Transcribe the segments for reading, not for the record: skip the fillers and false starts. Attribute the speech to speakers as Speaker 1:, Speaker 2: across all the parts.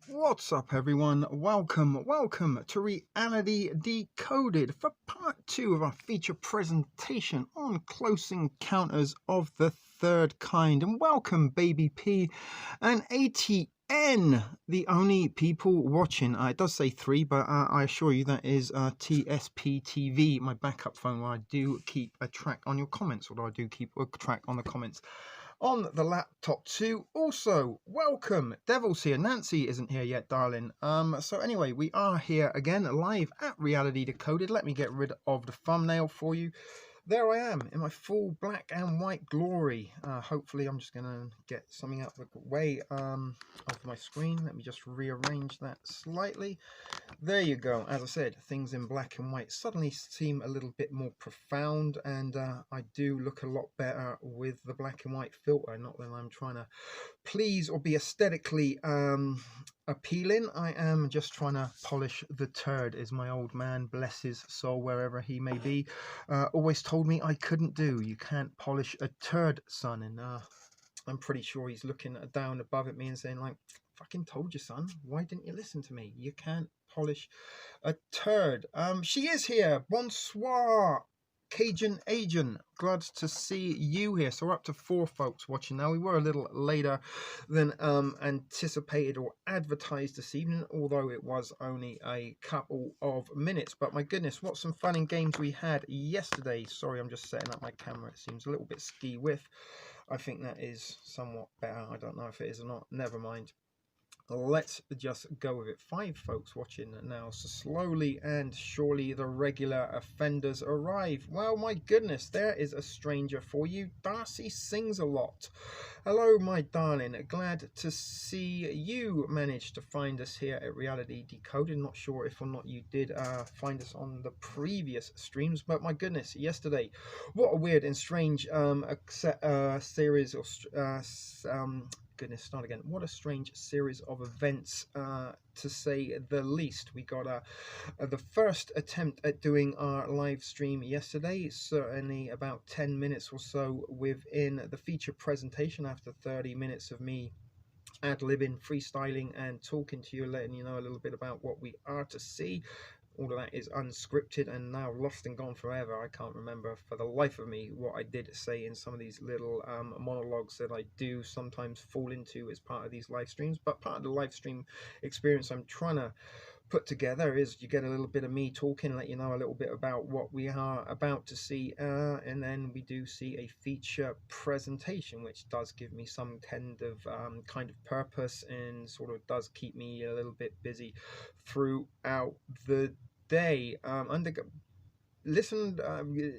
Speaker 1: What's up, everyone? Welcome to Reality Decoded for part 2 of our feature presentation on Close Encounters of the Third Kind. And welcome, Baby P and ATN, the only people watching. It does say 3, but I assure you that is TSP TV, my backup phone, where I do keep a track on your comments, although I do keep a track on the comments on the laptop too. Also, welcome. Devil's here. Nancy isn't here yet, darling. So anyway, we are here again live at Reality Decoded. Let me get rid of the thumbnail for you. There I am in my full black and white glory. Hopefully I'm just gonna get something out of the way of my screen. Let me just rearrange that slightly. There you go. As I said, things in black and white suddenly seem a little bit more profound, and I do look a lot better with the black and white filter. Not that I'm trying to please or be aesthetically appealing. I am just trying to polish the turd, as my old man, bless his soul wherever he may be, always told me I couldn't do. You can't polish a turd, son. And I'm pretty sure he's looking down above at me and saying, like, fucking told you, son, why didn't you listen to me? You can't polish a turd. She is here. Bonsoir, Cajun Agent. Glad to see you here. So we're up to 4 folks watching now. We were a little later than anticipated or advertised this evening, although it was only a couple of minutes. But my goodness, what some fun and games we had yesterday. Sorry, I'm just setting up my camera. It seems a little bit ski with. I think that is somewhat better. I don't know if it is or not. Never mind. Let's just go with it. 5 folks watching now, so slowly and surely the regular offenders arrive. Well, my goodness, there is a stranger for you. Darcy sings a lot. Hello, my darling. Glad to see you managed to find us here at Reality Decoded. Not sure if or not you did find us on the previous streams, but my goodness, yesterday, what a weird and strange series of goodness, start again. What a strange series of events, to say the least. We got the first attempt at doing our live stream yesterday, certainly about 10 minutes or so within the feature presentation, after 30 minutes of me ad-libbing, freestyling and talking to you, letting you know a little bit about what we are to see. All of that is unscripted and now lost and gone forever. I can't remember for the life of me what I did say in some of these little monologues that I do sometimes fall into as part of these live streams. But part of the live stream experience I'm trying to put together is you get a little bit of me talking, let you know a little bit about what we are about to see, and then we do see a feature presentation, which does give me some kind of purpose and sort of does keep me a little bit busy throughout the day.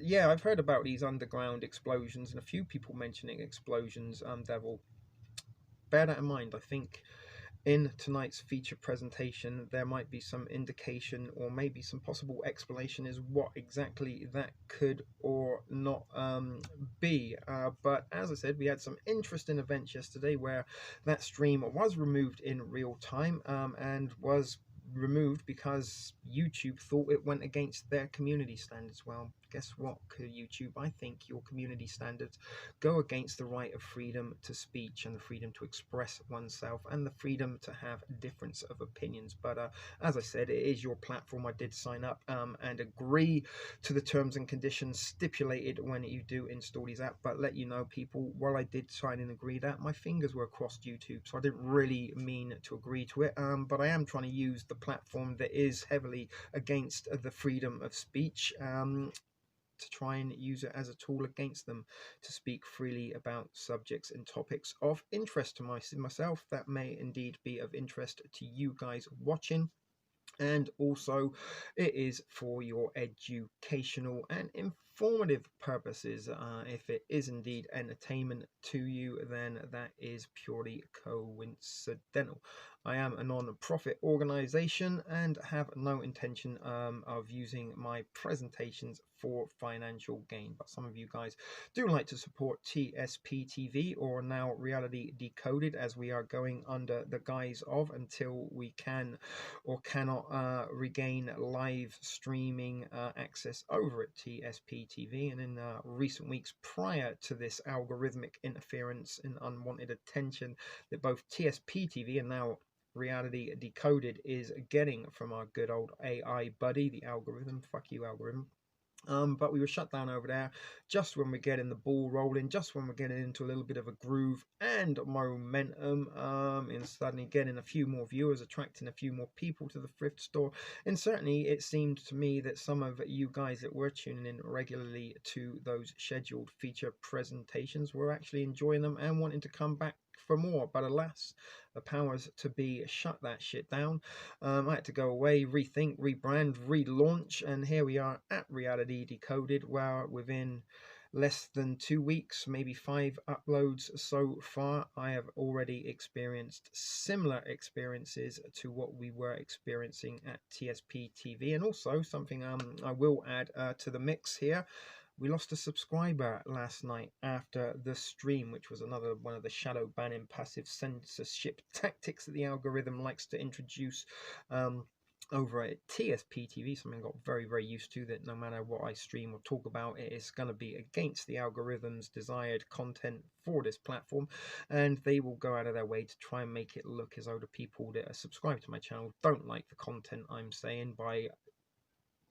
Speaker 1: Yeah, I've heard about these underground explosions and a few people mentioning explosions. Devil, bear that in mind. I think in tonight's feature presentation there might be some indication or maybe some possible explanation as what exactly that could or not be, but as I said, we had some interesting events yesterday where that stream was removed in real time, and was removed because YouTube thought it went against their community standards. Well, guess what, YouTube? I think your community standards go against the right of freedom to speech and the freedom to express oneself and the freedom to have difference of opinions. But as I said, it is your platform. I did sign up and agree to the terms and conditions stipulated when you do install these apps. But let you know, people, while I did sign and agree that, my fingers were across YouTube, so I didn't really mean to agree to it. But I am trying to use the platform that is heavily against the freedom of speech, to try and use it as a tool against them to speak freely about subjects and topics of interest to myself that may indeed be of interest to you guys watching. And also it is for your educational and informative purposes. If it is indeed entertainment to you, then that is purely coincidental. I am a non-profit organization and have no intention of using my presentations for financial gain. But some of you guys do like to support TSP TV, or now Reality Decoded, as we are going under the guise of, until we can or cannot regain live streaming access over at TSP TV. And in recent weeks prior to this algorithmic interference and unwanted attention that both TSP TV and now Reality Decoded is getting from our good old AI buddy, the algorithm. Fuck you, algorithm. But we were shut down over there just when we're getting the ball rolling, just when we're getting into a little bit of a groove and momentum, and suddenly getting a few more viewers, attracting a few more people to the thrift store. And certainly it seemed to me that some of you guys that were tuning in regularly to those scheduled feature presentations were actually enjoying them and wanting to come back for more. But alas, the powers to be shut that shit down. I had to go away, rethink, rebrand, relaunch, and here we are at Reality Decoded, where within less than 2 weeks, maybe 5 uploads so far, I have already experienced similar experiences to what we were experiencing at TSP TV. And also something I will add to the mix here. We lost a subscriber last night after the stream, which was another one of the shadow banning passive censorship tactics that the algorithm likes to introduce over at TSP TV. Something I got very, very used to, that no matter what I stream or talk about, it is going to be against the algorithm's desired content for this platform, and they will go out of their way to try and make it look as though the people that are subscribed to my channel don't like the content I'm saying by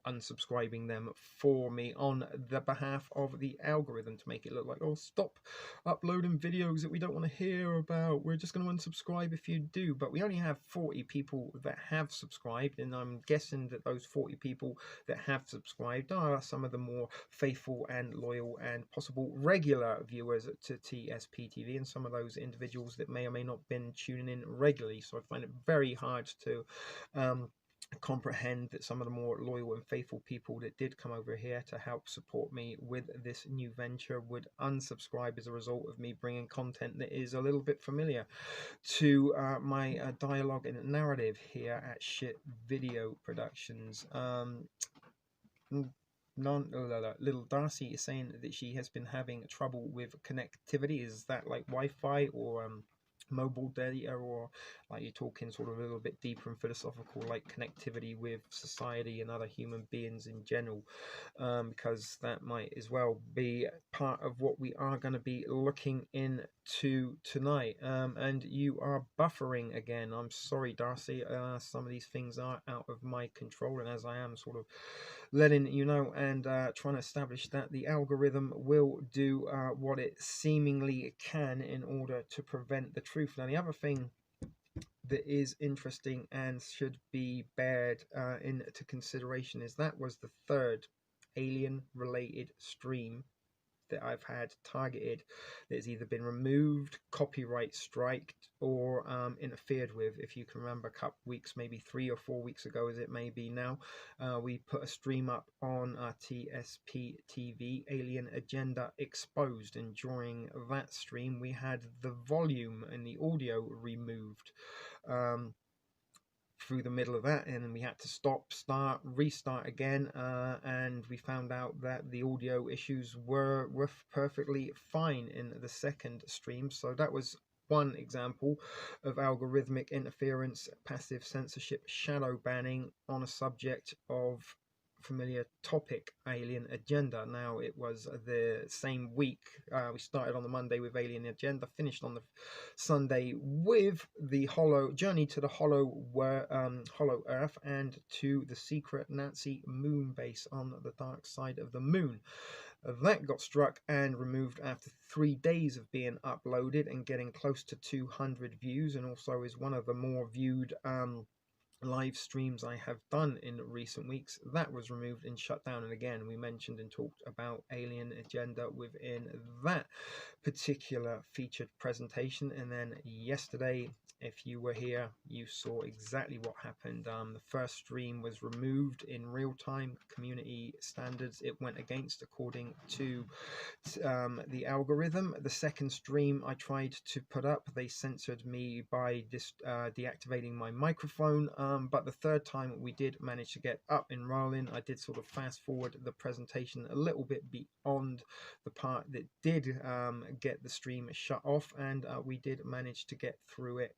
Speaker 1: unsubscribing them for me on the behalf of the algorithm, to make it look like, oh, stop uploading videos that we don't want to hear about, we're just going to unsubscribe if you do. But we only have 40 people that have subscribed, and I'm guessing that those 40 people that have subscribed are some of the more faithful and loyal and possible regular viewers to TSP TV, and some of those individuals that may or may not been tuning in regularly. So I find it very hard to comprehend that some of the more loyal and faithful people that did come over here to help support me with this new venture would unsubscribe as a result of me bringing content that is a little bit familiar to my dialogue and narrative here at Shit Video Productions. Little Darcy is saying that she has been having trouble with connectivity. Is that like Wi-Fi or mobile data, or like you're talking sort of a little bit deeper and philosophical, like connectivity with society and other human beings in general? Because that might as well be part of what we are going to be looking into tonight. And you are buffering again. I'm sorry, Darcy. Some of these things are out of my control, and as I am sort of letting you know and trying to establish that the algorithm will do what it seemingly can in order to prevent the truth. Now, the other thing that is interesting and should be bared into consideration is that was the third alien related stream that I've had targeted that has either been removed, copyright striked, or interfered with. If you can remember, a couple weeks, maybe 3 or 4 weeks ago, as it may be now, we put a stream up on TSP TV, Alien Agenda Exposed, and during that stream we had the volume and the audio removed through the middle of that, and then we had to stop, start, restart again, and we found out that the audio issues were perfectly fine in the second stream. So that was one example of algorithmic interference, passive censorship, shadow banning on a subject of familiar topic, Alien Agenda. Now, it was the same week. We started on the Monday with Alien Agenda, finished on the Sunday with the Journey to the Hollow Earth and to the secret Nazi moon base on the dark side of the moon. That got struck and removed after 3 days of being uploaded and getting close to 200 views, and also is one of the more viewed live streams I have done in recent weeks. That was removed and shut down, and again we mentioned and talked about Alien Agenda within that particular featured presentation. And then yesterday, if you were here, you saw exactly what happened. The first stream was removed in real time, community standards it went against according to the algorithm. The second stream I tried to put up, they censored me by deactivating my microphone, but the third time we did manage to get up and rolling. I did sort of fast forward the presentation a little bit beyond the part that did get the stream shut off, and we did manage to get through it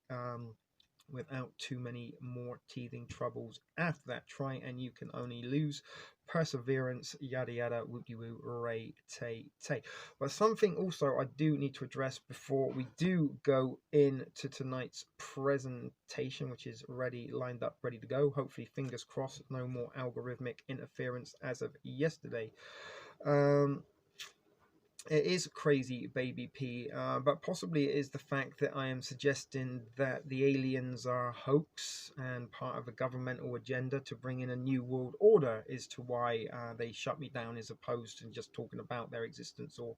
Speaker 1: without too many more teething troubles after that. Try and you can only lose. Perseverance, yada yada, whoopie woo, ray tay tay. But something also I do need to address before we do go into tonight's presentation, which is ready, lined up, ready to go. Hopefully, fingers crossed, no more algorithmic interference as of yesterday. It is crazy, baby P, but possibly it is the fact that I am suggesting that the aliens are a hoax and part of a governmental agenda to bring in a new world order as to why they shut me down, as opposed to just talking about their existence or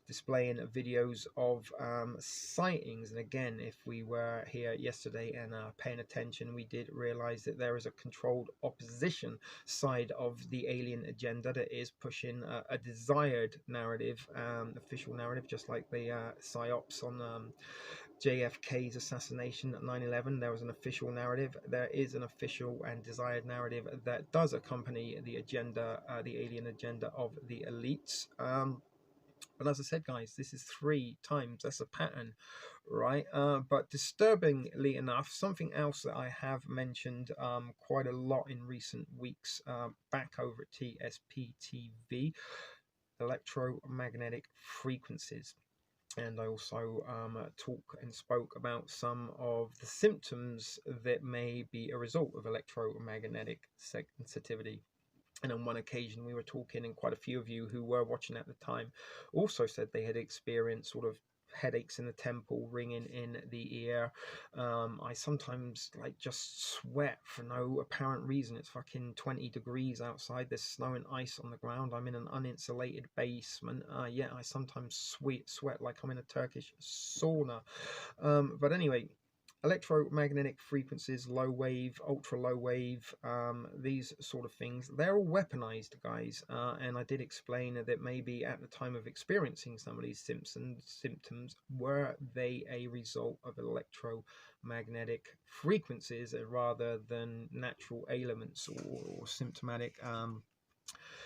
Speaker 1: displaying videos of sightings. And again, if we were here yesterday and paying attention, we did realize that there is a controlled opposition side of the alien agenda that is pushing a desired narrative, official narrative, just like the psyops on JFK's assassination at 9/11. There was an official narrative. There is an official and desired narrative that does accompany the agenda, the alien agenda of the elites. But as I said, guys, this is 3 times. That's a pattern, right? But disturbingly enough, something else that I have mentioned quite a lot in recent weeks back over at TSP TV, electromagnetic frequencies. And I also talk and spoke about some of the symptoms that may be a result of electromagnetic sensitivity. And on one occasion, we were talking, and quite a few of you who were watching at the time also said they had experienced sort of headaches in the temple, ringing in the ear. I sometimes like just sweat for no apparent reason. It's fucking 20 degrees outside. There's snow and ice on the ground. I'm in an uninsulated basement. Yeah, I sometimes sweat like I'm in a Turkish sauna. But anyway, electromagnetic frequencies, low wave, ultra low wave, these sort of things, they're all weaponized, guys. And I did explain that maybe at the time of experiencing some of these symptoms, were they a result of electromagnetic frequencies rather than natural ailments or symptomatic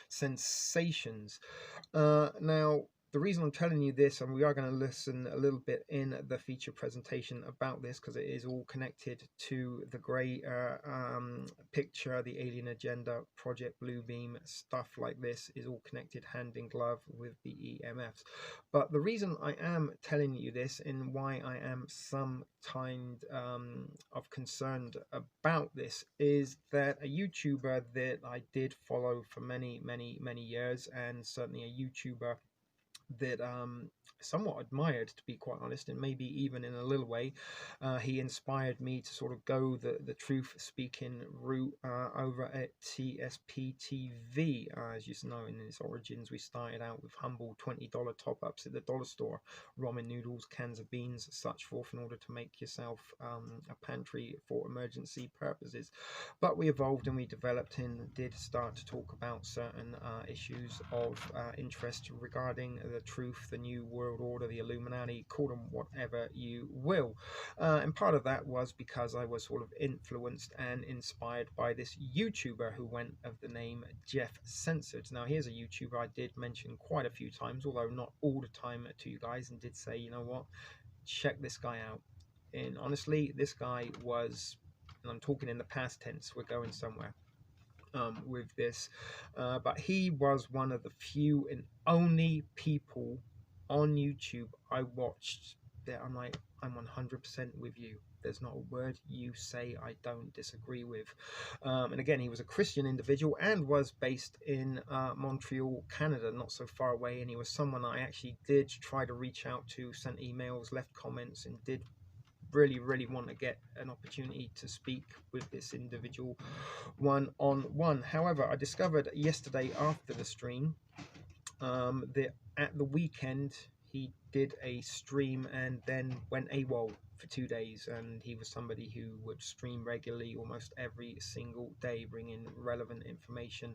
Speaker 1: sensations. Now, the reason I'm telling you this, and we are going to listen a little bit in the feature presentation about this, because it is all connected to the greater picture, the alien agenda, Project Bluebeam, stuff like this is all connected hand in glove with the EMFs. But the reason I am telling you this and why I am some kind of concerned about this is that a YouTuber that I did follow for many years, and certainly a YouTuber that somewhat admired, to be quite honest, and maybe even in a little way, he inspired me to sort of go the truth speaking route over at TSP TV. As you know, in its origins, we started out with humble $20 top-ups at the dollar store, ramen noodles, cans of beans, such forth, in order to make yourself a pantry for emergency purposes. But we evolved and we developed and did start to talk about certain issues of interest regarding the truth, the new world order, the Illuminati, call them whatever you will. And part of that was because I was sort of influenced and inspired by this YouTuber who went of the name Jeff Censored. Now, here's a YouTuber I did mention quite a few times, although not all the time, to you guys, and did say, you know what, check this guy out. And honestly, this guy was, and I'm talking in the past tense, we're going somewhere with this, but he was one of the few and only people on YouTube I watched that I'm like, I'm 100% with you. There's not a word you say I don't disagree with. And again, he was a Christian individual and was based in Montreal, Canada, not so far away. And he was someone I actually did try to reach out to, sent emails, left comments, and did really want to get an opportunity to speak with this individual one-on-one. However, I discovered yesterday after the stream that at the weekend he did a stream and then went AWOL for 2 days, and he was somebody who would stream regularly almost every single day, bringing relevant information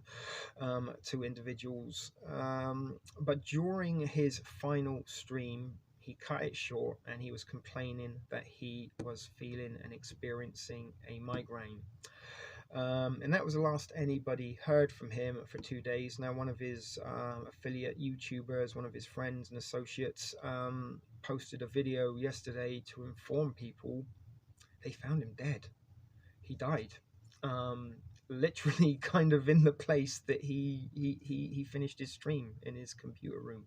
Speaker 1: to individuals. But during his final stream, he cut it short and he was complaining that he was feeling and experiencing a migraine. And that was the last anybody heard from him for 2 days. Now, one of his affiliate YouTubers, one of his friends and associates, posted a video yesterday to inform people they found him dead. He died. Um, Literally kind of in the place that he finished his stream in his computer room.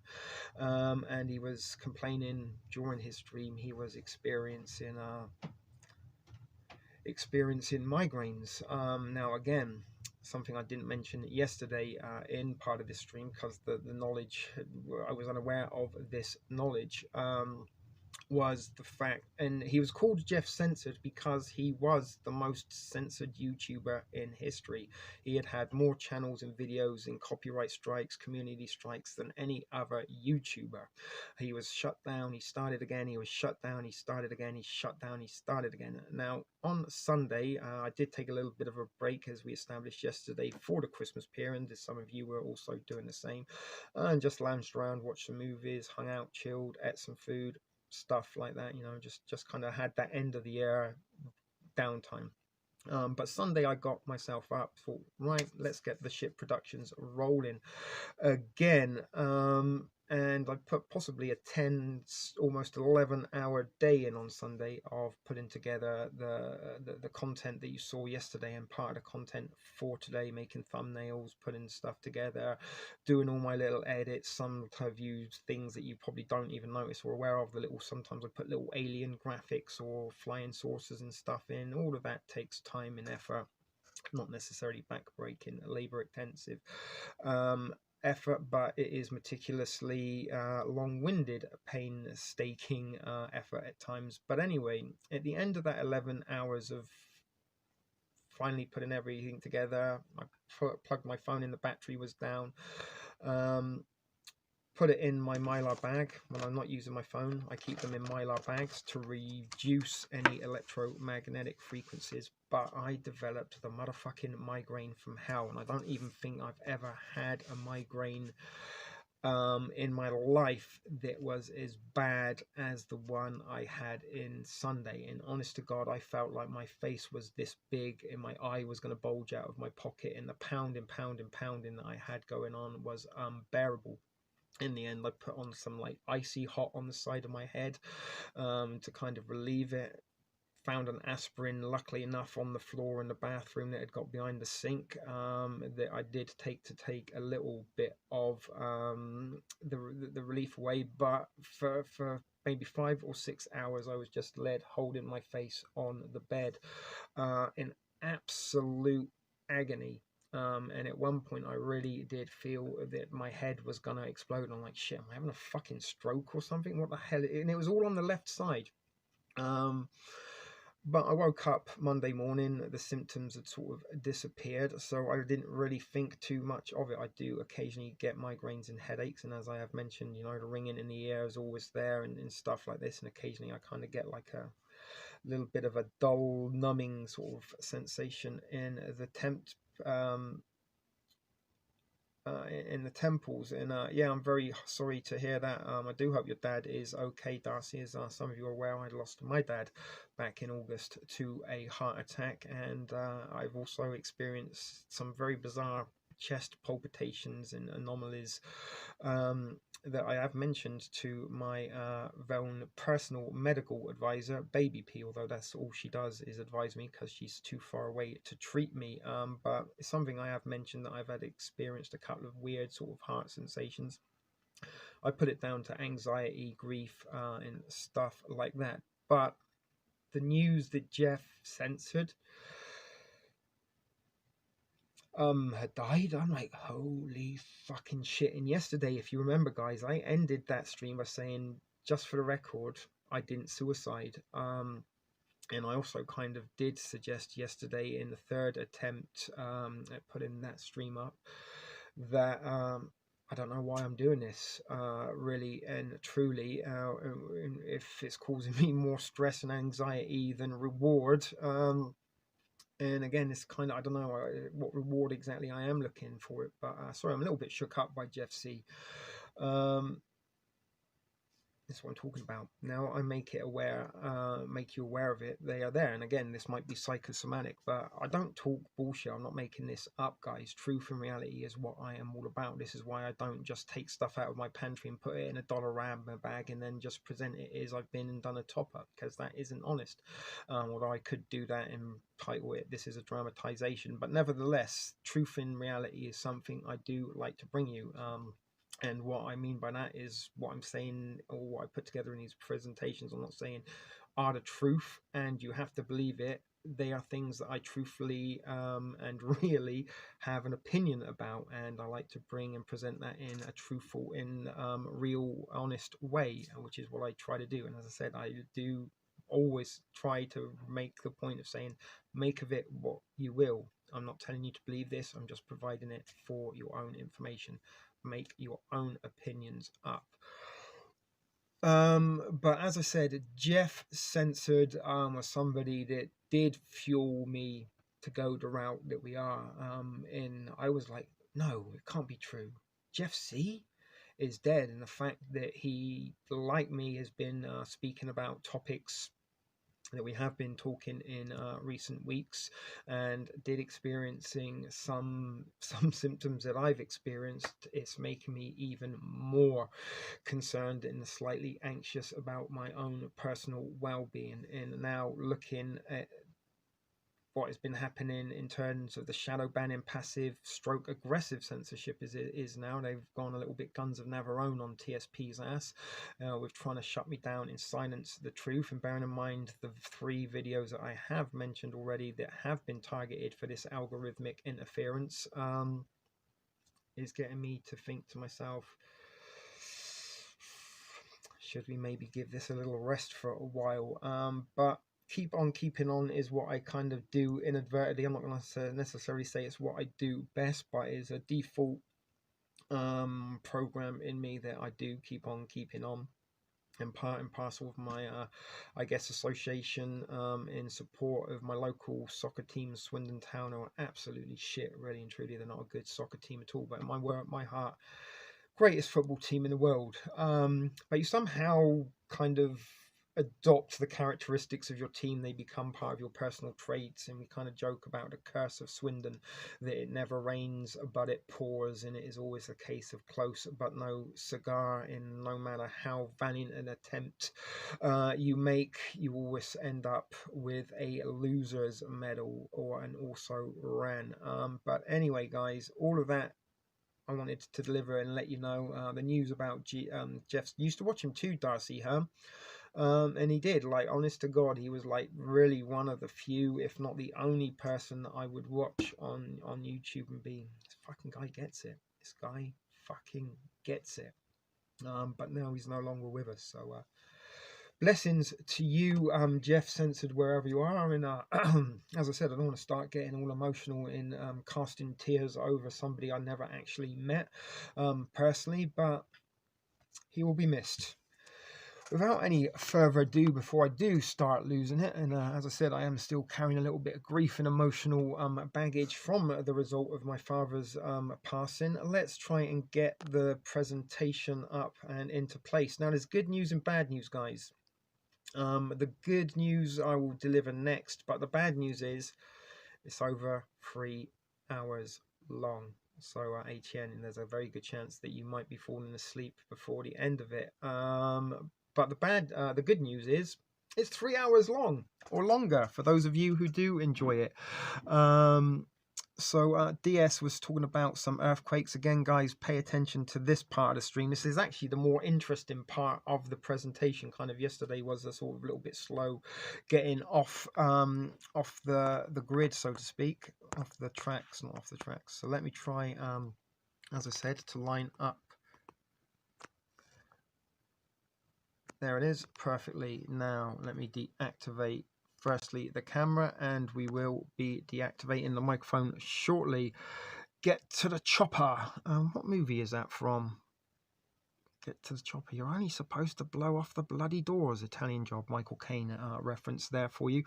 Speaker 1: And he was complaining during his stream he was experiencing migraines. Now again, something I didn't mention yesterday in part of this stream, because the knowledge, I was unaware of this knowledge, was the fact, and he was called Jeff Censored because he was the most censored YouTuber in history. He had had more channels and videos and copyright strikes, community strikes than any other YouTuber. He was shut down, he started again, he was shut down, he started again, he shut down, he started again. Now, on Sunday, I did take a little bit of a break, as we established yesterday, for the Christmas period, as some of you were also doing the same, and just lounged around, watched some movies, hung out, chilled, ate some food, stuff like that, just kind of had that end of the year downtime. But Sunday I got myself up, thought, right, let's get the ship productions rolling again. And I put possibly a 10, almost 11-hour day in on Sunday of putting together the content that you saw yesterday, and part of the content for today, making thumbnails, putting stuff together, doing all my little edits. Some have used things that you probably don't even notice or aware of. Sometimes I put little alien graphics or flying saucers and stuff in. All of that takes time and effort, not necessarily back-breaking, labor-intensive effort, but it is meticulously long-winded, painstaking effort at times. But anyway, at the end of that 11 hours of finally putting everything together, I plugged my phone in, the battery was down. Put it in my Mylar bag. When I'm not using my phone, I keep them in Mylar bags to reduce any electromagnetic frequencies. But I developed the motherfucking migraine from hell, and I don't even think I've ever had a migraine in my life that was as bad as the one I had in Sunday. And honest to God, I felt like my face was this big and my eye was going to bulge out of my pocket, and the pounding that I had going on was unbearable. In the end, I put on some like icy hot on the side of my head to kind of relieve it. Found an aspirin, luckily enough, on the floor in the bathroom that had got behind the sink, that I did take a little bit of the relief away. But for maybe 5 or 6 hours, I was just led holding my face on the bed in absolute agony. And at one point I really did feel that my head was gonna explode. I'm like, shit, am I having a fucking stroke or something? What the hell? And it was all on the left side. But I woke up Monday morning, the symptoms had sort of disappeared, so I didn't really think too much of it. I do occasionally get migraines and headaches, and as I have mentioned, the ringing in the ear is always there, and stuff like this, and occasionally I kind of get like a little bit of a dull, numbing sort of sensation in the in the temples. And yeah, I'm very sorry to hear that. I do hope your dad is okay, Darcy. As some of you are aware, I lost my dad back in August to a heart attack, and I've also experienced some very bizarre chest palpitations and anomalies that I have mentioned to my own personal medical advisor, Baby P, although that's all she does is advise me because she's too far away to treat me. But it's something I have mentioned, that I've had experienced a couple of weird sort of heart sensations. I put it down to anxiety, grief, and stuff like that. But the news that Jeff Censored had died, I'm like, holy fucking shit. And yesterday, if you remember, guys, I ended that stream by saying, just for the record, I didn't suicide. And I also kind of did suggest yesterday in the third attempt at putting that stream up that I don't know why I'm doing this, really and truly, if it's causing me more stress and anxiety than reward. And again, it's kind of, I don't know what reward exactly I am looking for it. But sorry, I'm a little bit shook up by Jeff C. That's what I'm talking about. Now I make it aware, make you aware of it. They are there, and again, this might be psychosomatic, but I don't talk bullshit. I'm not making this up, guys. Truth and reality is what I am all about. This is why I don't just take stuff out of my pantry and put it in a $1 bag and then just present it as I've been and done a top up, because that isn't honest. Although I could do that and title it "This is a dramatization," but nevertheless, truth and reality is something I do like to bring you. And what I mean by that is what I'm saying, or what I put together in these presentations. I'm not saying are the truth and you have to believe it. They are things that I truthfully and really have an opinion about, and I like to bring and present that in a truthful, in real, honest way, which is what I try to do. And as I said, I do always try to make the point of saying, make of it what you will. I'm not telling you to believe this. I'm just providing it for your own information. Make your own opinions up. But as I said, Jeff censored was somebody that did fuel me to go the route that we are in. I was like, no, it can't be true. Jeff C is dead, and the fact that he, like me, has been speaking about topics that we have been talking in recent weeks, and did experiencing some symptoms that I've experienced, it's making me even more concerned and slightly anxious about my own personal well-being. And now looking at what has been happening in terms of the shadow banning passive stroke aggressive censorship is now. They've gone a little bit guns of Navarone on TSP's ass with trying to shut me down and silence the truth. And bearing in mind the 3 videos that I have mentioned already that have been targeted for this algorithmic interference, is getting me to think to myself, should we maybe give this a little rest for a while? But keep on keeping on is what I kind of do inadvertently. I'm not going to necessarily say it's what I do best, but it's a default program in me that I do keep on keeping on, and part and parcel of my I guess association in support of my local soccer team, Swindon Town, are absolutely shit, really and truly. They're not a good soccer team at all, but in my heart, greatest football team in the world. But you somehow kind of adopt the characteristics of your team. They become part of your personal traits, and we kind of joke about the curse of Swindon, that it never rains but it pours, and it is always a case of close but no cigar. In no matter how valiant an attempt you make, you always end up with a loser's medal or an also ran. But anyway, guys, all of that I wanted to deliver and let you know the news about Jeff. Used to watch him too, Darcy Herm. And he did, like, honest to God, he was like really one of the few, if not the only person that I would watch on YouTube and be, this fucking guy gets it. This guy fucking gets it. But now he's no longer with us. So blessings to you, Jeff, censored wherever you are. And as I said, I don't want to start getting all emotional in casting tears over somebody I never actually met personally, but he will be missed. Without any further ado, before I do start losing it, and as I said, I am still carrying a little bit of grief and emotional baggage from the result of my father's passing, let's try and get the presentation up and into place. Now, there's good news and bad news, guys. The good news I will deliver next, but the bad news is it's over 3 hours long. So ATN, and there's a very good chance that you might be falling asleep before the end of it. But the good news is it's 3 hours long or longer for those of you who do enjoy it. So DS was talking about some earthquakes. Again, guys, pay attention to this part of the stream. This is actually the more interesting part of the presentation. Kind of yesterday was a sort of a little bit slow getting off the grid, so to speak, off the tracks, not off the tracks. So let me try, as I said, to line up. There it is, perfectly. Now let me deactivate firstly the camera, and we will be deactivating the microphone shortly. Get to the chopper. What movie is that from? Get to the chopper. You're only supposed to blow off the bloody doors. Italian Job, Michael Caine reference there for you.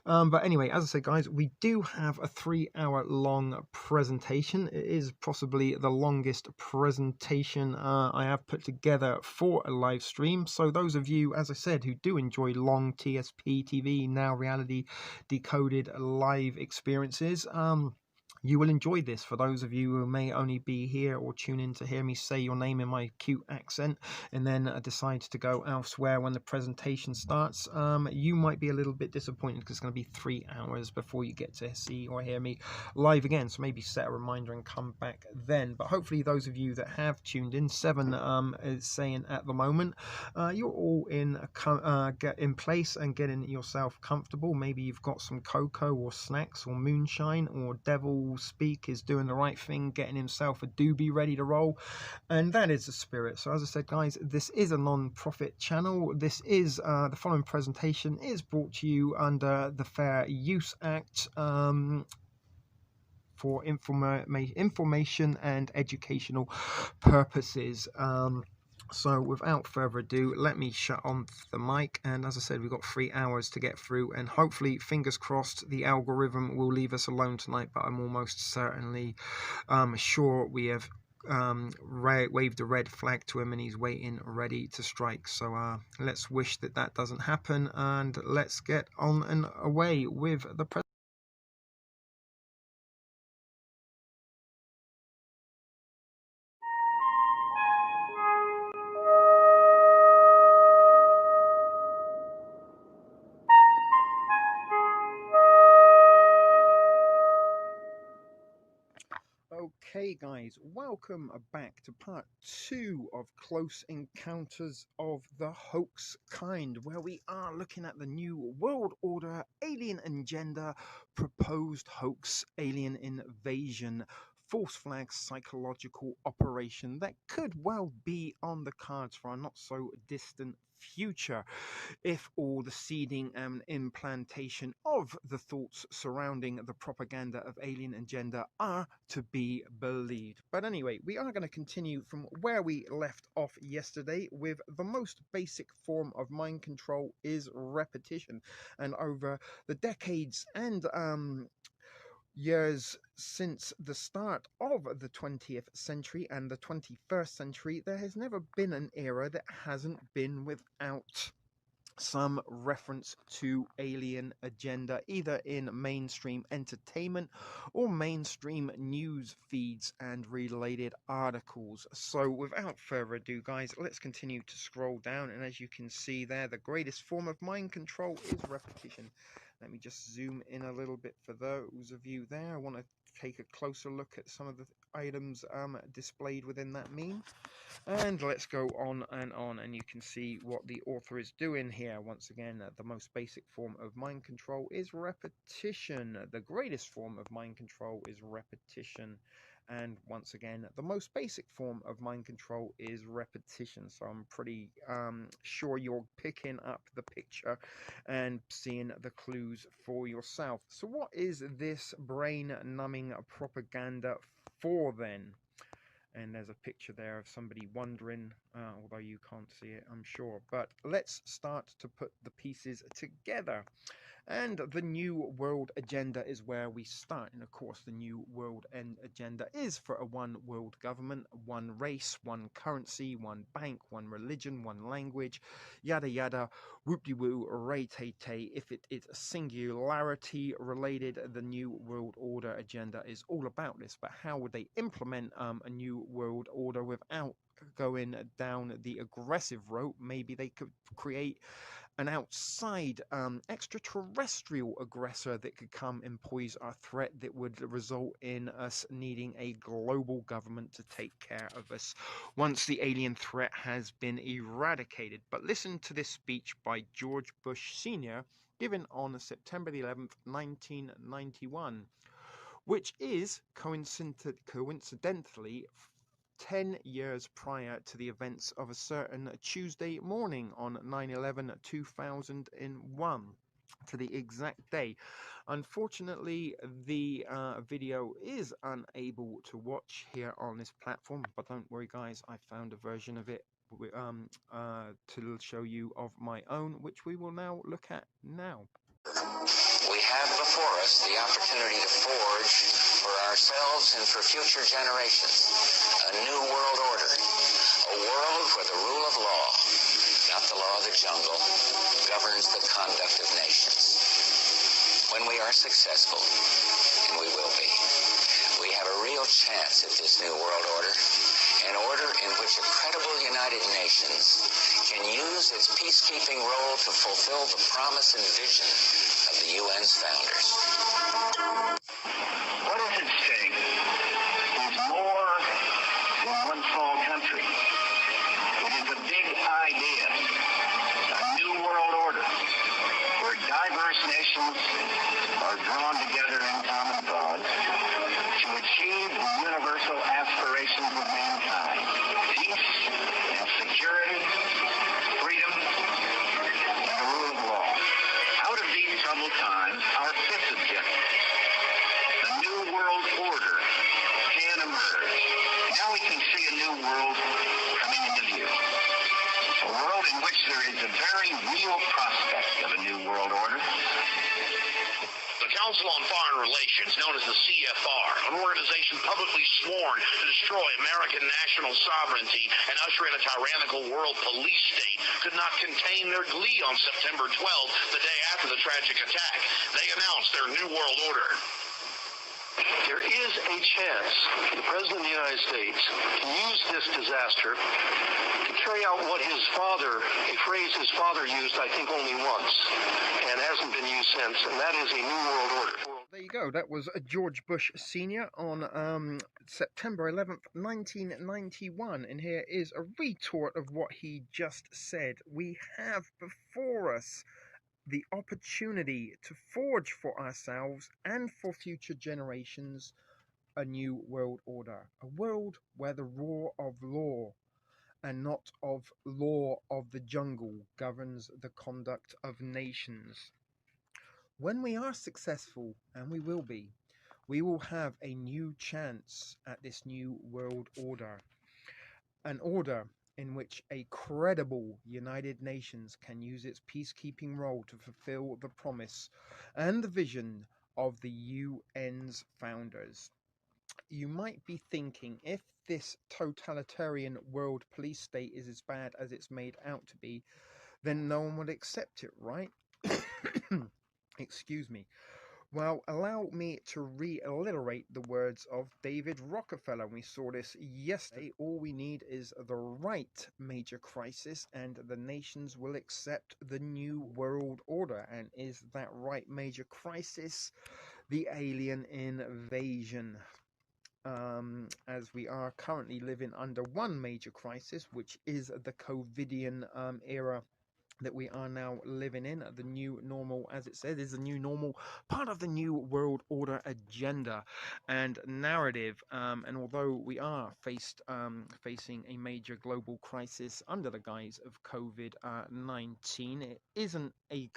Speaker 1: But anyway, as I said, guys, we do have a 3-hour long presentation. It is possibly the longest presentation I have put together for a live stream. So those of you, as I said, who do enjoy long TSP TV, now reality decoded live experiences, you will enjoy this. For those of you who may only be here or tune in to hear me say your name in my cute accent and then decide to go elsewhere when the presentation starts, you might be a little bit disappointed because it's going to be 3 hours before you get to see or hear me live again. So maybe set a reminder and come back then. But hopefully those of you that have tuned in, 7 is saying at the moment, you're all get in place and getting yourself comfortable. Maybe you've got some cocoa or snacks or moonshine, or devil speak is doing the right thing, getting himself a doobie ready to roll, and that is the spirit. So as I said, guys, this is a non-profit channel. This is the following presentation is brought to you under the Fair Use Act for information and educational purposes. So without further ado, let me shut on the mic. And as I said, we've got 3 hours to get through, and hopefully, fingers crossed, the algorithm will leave us alone tonight. But I'm almost certainly sure we have waved a red flag to him and he's waiting ready to strike. So let's wish that that doesn't happen, and let's get on and away with the presentation. Okay, guys, welcome back to part 2 of Close Encounters of the Hoax Kind, where we are looking at the new world order, alien agenda, proposed hoax, alien invasion, false flag psychological operation that could well be on the cards for a not so distant future, if all the seeding and implantation of the thoughts surrounding the propaganda of alien agenda are to be believed. But anyway, we are going to continue from where we left off yesterday with the most basic form of mind control is repetition. And over the decades and years since the start of the 20th century and the 21st century, there has never been an era that hasn't been without some reference to alien agenda, either in mainstream entertainment or mainstream news feeds and related articles. So without further ado, guys, let's continue to scroll down, and as you can see there, the greatest form of mind control is repetition. Let me just zoom in a little bit for those of you there. I want to take a closer look at some of the items displayed within that meme. And let's go on, and you can see what the author is doing here. Once again, the most basic form of mind control is repetition. The greatest form of mind control is repetition. And once again, the most basic form of mind control is repetition. So I'm pretty sure you're picking up the picture and seeing the clues for yourself. So what is this brain-numbing propaganda for then? And there's a picture there of somebody wondering, although you can't see it, I'm sure. But let's start to put the pieces together. And the New World Agenda is where we start. And of course, the New World Agenda is for a one world government, one race, one currency, one bank, one religion, one language, yada yada, whoop-de-woo, ray-tay-tay. If it is singularity related, the New World Order agenda is all about this. But how would they implement a New World Order without going down the aggressive route? Maybe they could create an outside extraterrestrial aggressor that could come and pose our threat, that would result in us needing a global government to take care of us once the alien threat has been eradicated. But listen to this speech by George Bush Sr. given on September the 11th, 1991, which is coincidentally 10 years prior to the events of a certain Tuesday morning on 9/11/2001, to the exact day. Unfortunately, the video is unable to watch here on this platform, but don't worry, guys, I found a version of it to show you of my own, which we will now look at now.
Speaker 2: We have before us the opportunity to forge for ourselves and for future generations a new world order, a world where the rule of law, not the law of the jungle, governs the conduct of nations. When we are successful, and we will be, we have a real chance at this new world order, an order in which a credible United Nations can use its peacekeeping role to fulfill the promise and vision of the UN's founders.
Speaker 3: What is at stake is more than one small country. It is a big idea, a new world order, where diverse nations are drawn together in common cause to achieve the universal aspirations of mankind: peace and security, freedom, and the rule of law. Out of these troubled times, our fifth objective, a new world order, can emerge. Now we can see a new world coming into view. A world in which there is a very real prospect of a new world order.
Speaker 4: The Council on Foreign Relations, known as the CFR, an organization publicly sworn to destroy American national sovereignty and usher in a tyrannical world police state, could not contain their glee on September 12th, the day after the tragic attack. They announced their new world order.
Speaker 5: There is a chance the President of the United States can use this disaster to carry out what his father, a phrase his father used, I think, only once, and hasn't been used since, and that is a new world order.
Speaker 1: There you go. That was George Bush Sr. on September 11th, 1991. And here is a retort of what he just said. We have before us the opportunity to forge for ourselves and for future generations a new world order. A world where the rule of law and not of law of the jungle governs the conduct of nations. When we are successful, and we will be, we will have a new chance at this new world order. An order in which a credible United Nations can use its peacekeeping role to fulfill the promise and the vision of the UN's founders. You might be thinking, if this totalitarian world police state is as bad as it's made out to be, then no one would accept it, right? Excuse me. Well, allow me to reiterate the words of David Rockefeller. We saw this yesterday. All we need is the right major crisis, and the nations will accept the new world order. And is that right major crisis the alien invasion? As we are currently living under one major crisis, which is the COVIDian era that we are now living in. The new normal, as it says, is the new normal, part of the new world order agenda and narrative. And although we are facing a major global crisis under the guise of COVID-19, it isn't a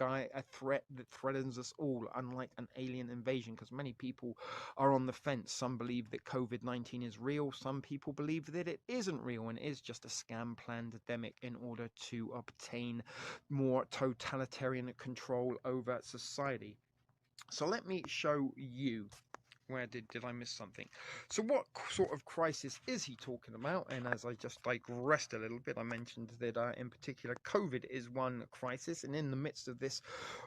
Speaker 1: threat that threatens us all, unlike an alien invasion, because many people are on the fence. Some believe that COVID-19 is real. Some people believe that it isn't real and is just a scam pandemic in order to obtain more totalitarian control over society. So let me show you. Where did I miss something? So what sort of crisis is he talking about? And as I just digressed a little bit, I mentioned that in particular COVID is one crisis, and in the midst of this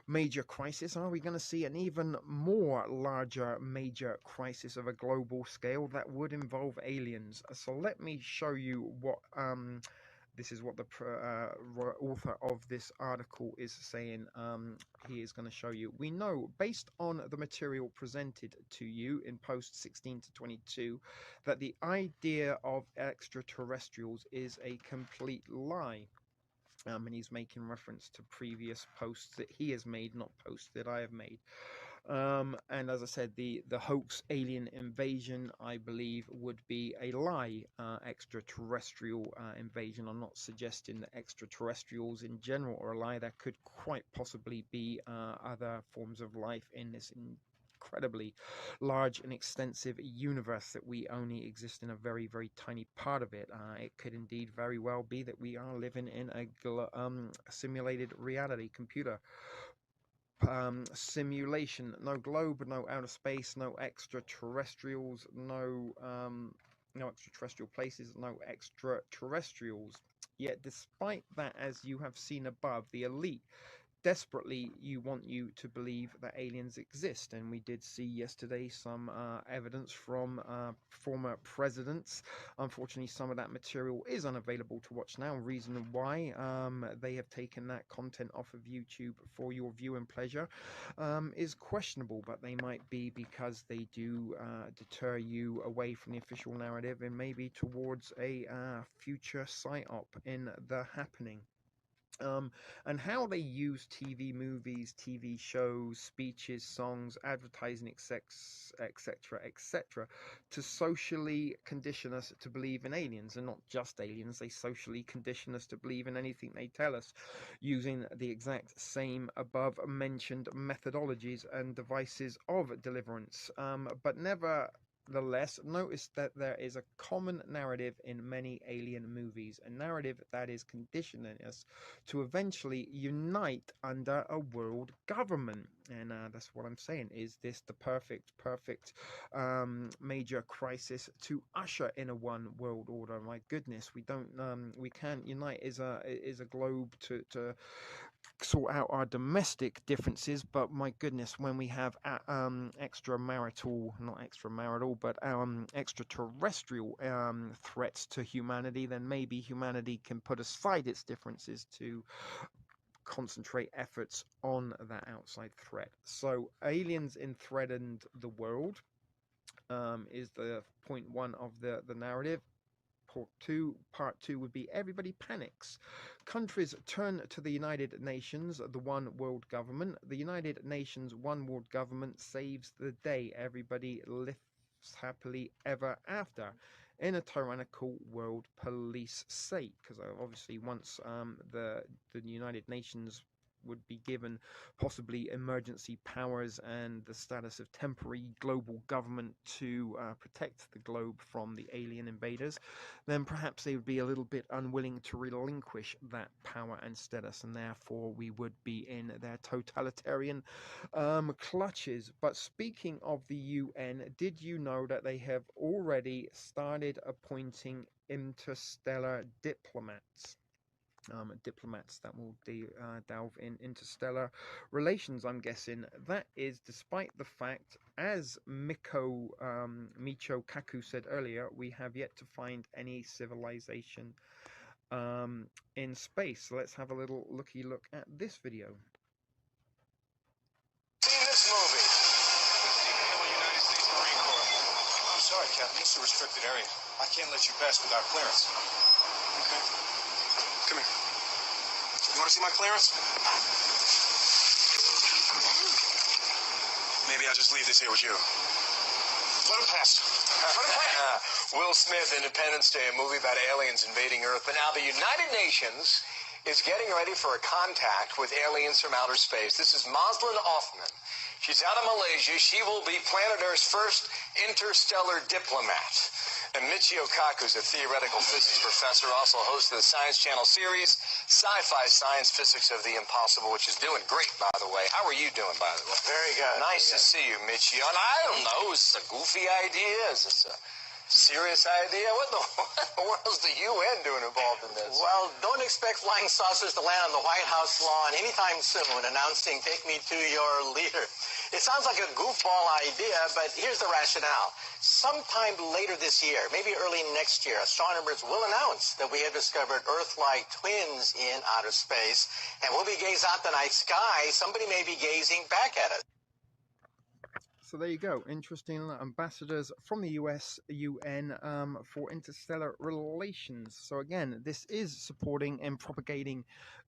Speaker 1: major crisis, are we going to see an even more larger major crisis of a global scale that would involve aliens? So let me show you what this is what the author of this article is saying. He is going to show you. We know, based on the material presented to you in posts 16 to 22, that the idea of extraterrestrials is a complete lie. And he's making reference to previous posts that he has made, not posts that I have made. And as I said, the hoax alien invasion, I believe, would be a lie. Extraterrestrial invasion. I'm not suggesting that extraterrestrials in general are a lie. There could quite possibly be other forms of life in this incredibly large and extensive universe, that we only exist in a very, very tiny part of it. It could indeed very well be that we are living in a simulated reality, computer simulation. No globe, no outer space, no extraterrestrials, no extraterrestrial places, no extraterrestrials. Yet, despite that, as you have seen above, the elite desperately want you to believe that aliens exist. And we did see yesterday some evidence from former presidents. Unfortunately, some of that material is unavailable to watch now. Reason why they have taken that content off of YouTube for your viewing pleasure is questionable, but they might be because they do deter you away from the official narrative and maybe towards a future psyop in the happening. And how they use TV, movies, TV shows, speeches, songs, advertising, etc., etc., to socially condition us to believe in aliens, and not just aliens. They socially condition us to believe in anything they tell us, using the exact same above mentioned methodologies and devices of deliverance. But nevertheless, notice that there is a common narrative in many alien movies, a narrative that is conditioning us to eventually unite under a world government. And that's what I'm saying. Is this the perfect major crisis to usher in a one world order? My goodness, we can't unite as a globe to sort out our domestic differences, but my goodness, when we have extraterrestrial threats to humanity, then maybe humanity can put aside its differences to concentrate efforts on that outside threat. So aliens in threatened the world is the point one of the narrative. Part two would be everybody panics. Countries turn to the United Nations, the one world government. The United Nations one world government saves the day. Everybody lives happily ever after in a tyrannical world police state. Because obviously once the United Nations would be given possibly emergency powers and the status of temporary global government to protect the globe from the alien invaders, then perhaps they would be a little bit unwilling to relinquish that power and status, and therefore we would be in their totalitarian clutches. But speaking of the UN, did you know that they have already started appointing interstellar diplomats? Diplomats that will delve in interstellar relations, I'm guessing. That is despite the fact, as Michio Kaku said earlier, we have yet to find any civilization in space. So let's have a little look at this video.
Speaker 3: Seen this movie? United States Marine Corps. I'm sorry, Captain. It's a restricted area. I can't let you pass without clearance. Okay. Come here. You want to see my clearance? Maybe I'll just leave this here with you. Let him pass. Let him pass. Will Smith, Independence Day, a movie about aliens invading Earth. But now the United Nations is getting ready for a contact with aliens from outer space. This is Moslin Othman. She's out of Malaysia. She will be planet Earth's first interstellar diplomat. And Michio Kaku is a theoretical physics professor, also host of the Science Channel series, Sci-Fi Science Physics of the Impossible, which is doing great, by the way. How are you doing, by the way? Very good. Nice to see you, Michio. And I don't know, is this a goofy idea? Is this a serious idea? What the world is the UN doing involved in this?
Speaker 6: Well, don't expect flying saucers to land on the White House lawn anytime soon announcing, "Take me to your leader." It sounds like a goofball idea, but here's the rationale. Sometime later this year, maybe early next year, astronomers will announce that we have discovered Earth-like twins in outer space, and when we gaze out the night sky, somebody may be gazing back at us.
Speaker 1: So there you go. Interesting ambassadors from the US, UN for interstellar relations. So again, this is supporting and propagating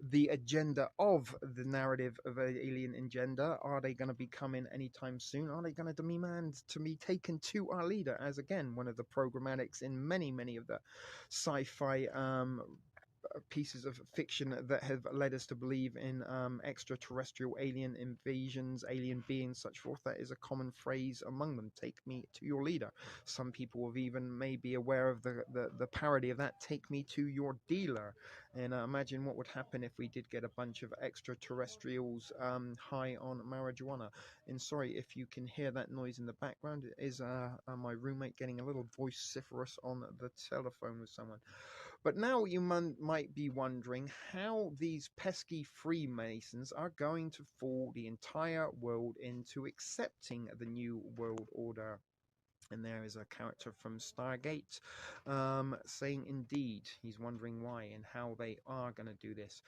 Speaker 1: the agenda of the narrative of an alien agenda. Are they going to be coming anytime soon? Are they going to demand to be taken to our leader? As again, one of the programmatics in many of the sci-fi pieces of fiction that have led us to believe in extraterrestrial alien invasions, alien beings, such forth. That is a common phrase among them. Take me to your leader. Some people have even may be aware of the parody of that. Take me to your dealer. And imagine what would happen if we did get a bunch of extraterrestrials high on marijuana. And sorry if you can hear that noise in the background. It is my roommate getting a little vociferous on the telephone with someone. But now you might be wondering how these pesky Freemasons are going to fool the entire world into accepting the New World Order. And there is a character from Stargate saying, indeed, he's wondering why and how they are going to do this.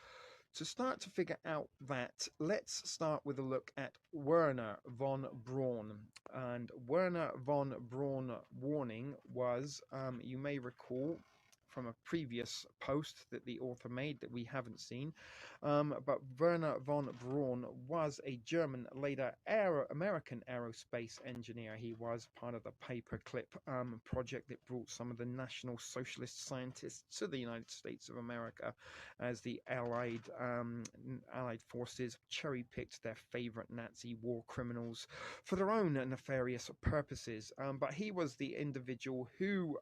Speaker 1: To start to figure out that, let's start with a look at Werner von Braun. And Werner von Braun warning was, you may recall, from a previous post that the author made that we haven't seen. But Werner von Braun was a German, later American aerospace engineer. He was part of the paperclip project that brought some of the National Socialist scientists to the United States of America as the Allied forces cherry-picked their favorite Nazi war criminals for their own nefarious purposes. But he was the individual who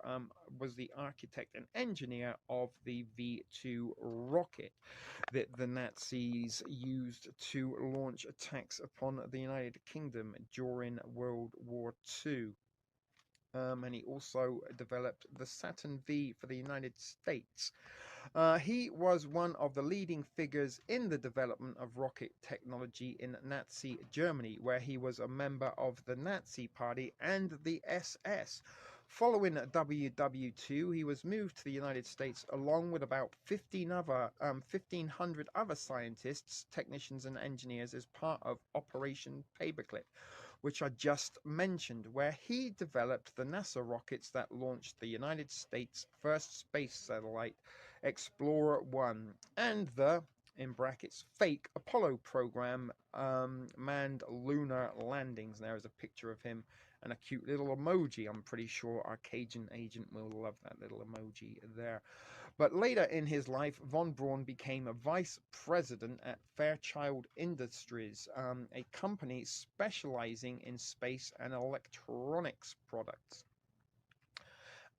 Speaker 1: was the architect and engineer of the V-2 rocket that the Nazis used to launch attacks upon the United Kingdom during World War II. And he also developed the Saturn V for the United States. He was one of the leading figures in the development of rocket technology in Nazi Germany, where he was a member of the Nazi Party and the SS. Following WW2, he was moved to the United States along with about 1,500 other scientists, technicians, and engineers as part of Operation Paperclip, which I just mentioned, where he developed the NASA rockets that launched the United States' first space satellite, Explorer 1, and the, in brackets, fake Apollo program manned lunar landings. There is a picture of him and a cute little emoji. I'm pretty sure our Cajun agent will love that little emoji there. But later in his life, von Braun became a vice president at Fairchild Industries, a company specializing in space and electronics products.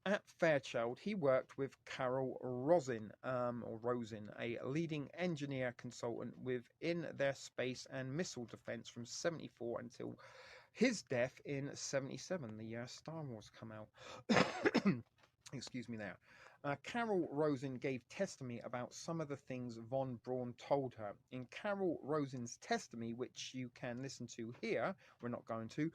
Speaker 1: At Fairchild, he worked with Carol Rosin, a leading engineer consultant within their space and missile defense from 74 until his death in 77, the year Star Wars come out. Excuse me there. Carol Rosin gave testimony about some of the things von Braun told her. In Carol Rosin's testimony, which you can listen to here, we're not going to,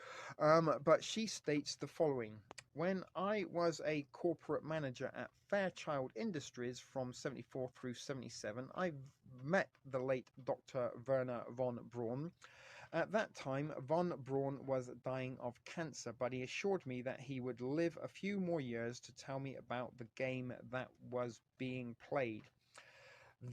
Speaker 1: but she states the following. When I was a corporate manager at Fairchild Industries from 74 through 77, I met the late Dr. Werner von Braun. At that time, von Braun was dying of cancer, but he assured me that he would live a few more years to tell me about the game that was being played.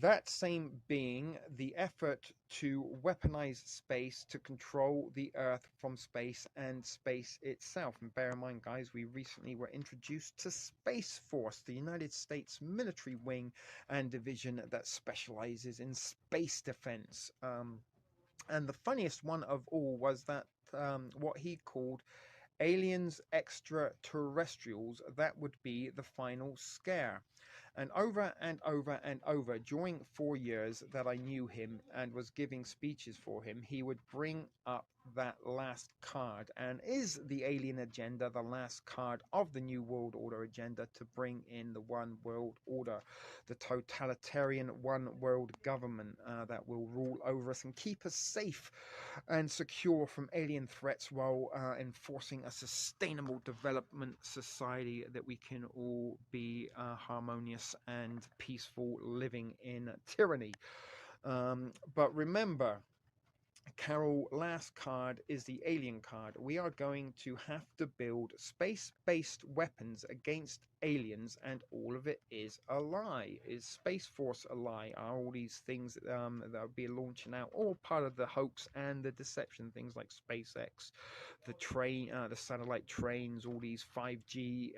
Speaker 1: That same being the effort to weaponize space to control the Earth from space and space itself. And bear in mind, guys, we recently were introduced to Space Force, the United States military wing and division that specializes in space defense. And the funniest one of all was that what he called aliens extraterrestrials, that would be the final scare. And over and over and over during 4 years that I knew him and was giving speeches for him, he would bring up that last card. And is the alien agenda the last card of the New World Order agenda to bring in the One World Order, the totalitarian one world government that will rule over us and keep us safe and secure from alien threats while enforcing a sustainable development society that we can all be harmonious and peaceful living in tyranny. But remember, Carol, last card is the alien card. We are going to have to build space-based weapons against aliens, and all of it is a lie. Is Space Force a lie? Are all these things that will be launching out all part of the hoax and the deception? Things like SpaceX, the satellite trains, all these 5G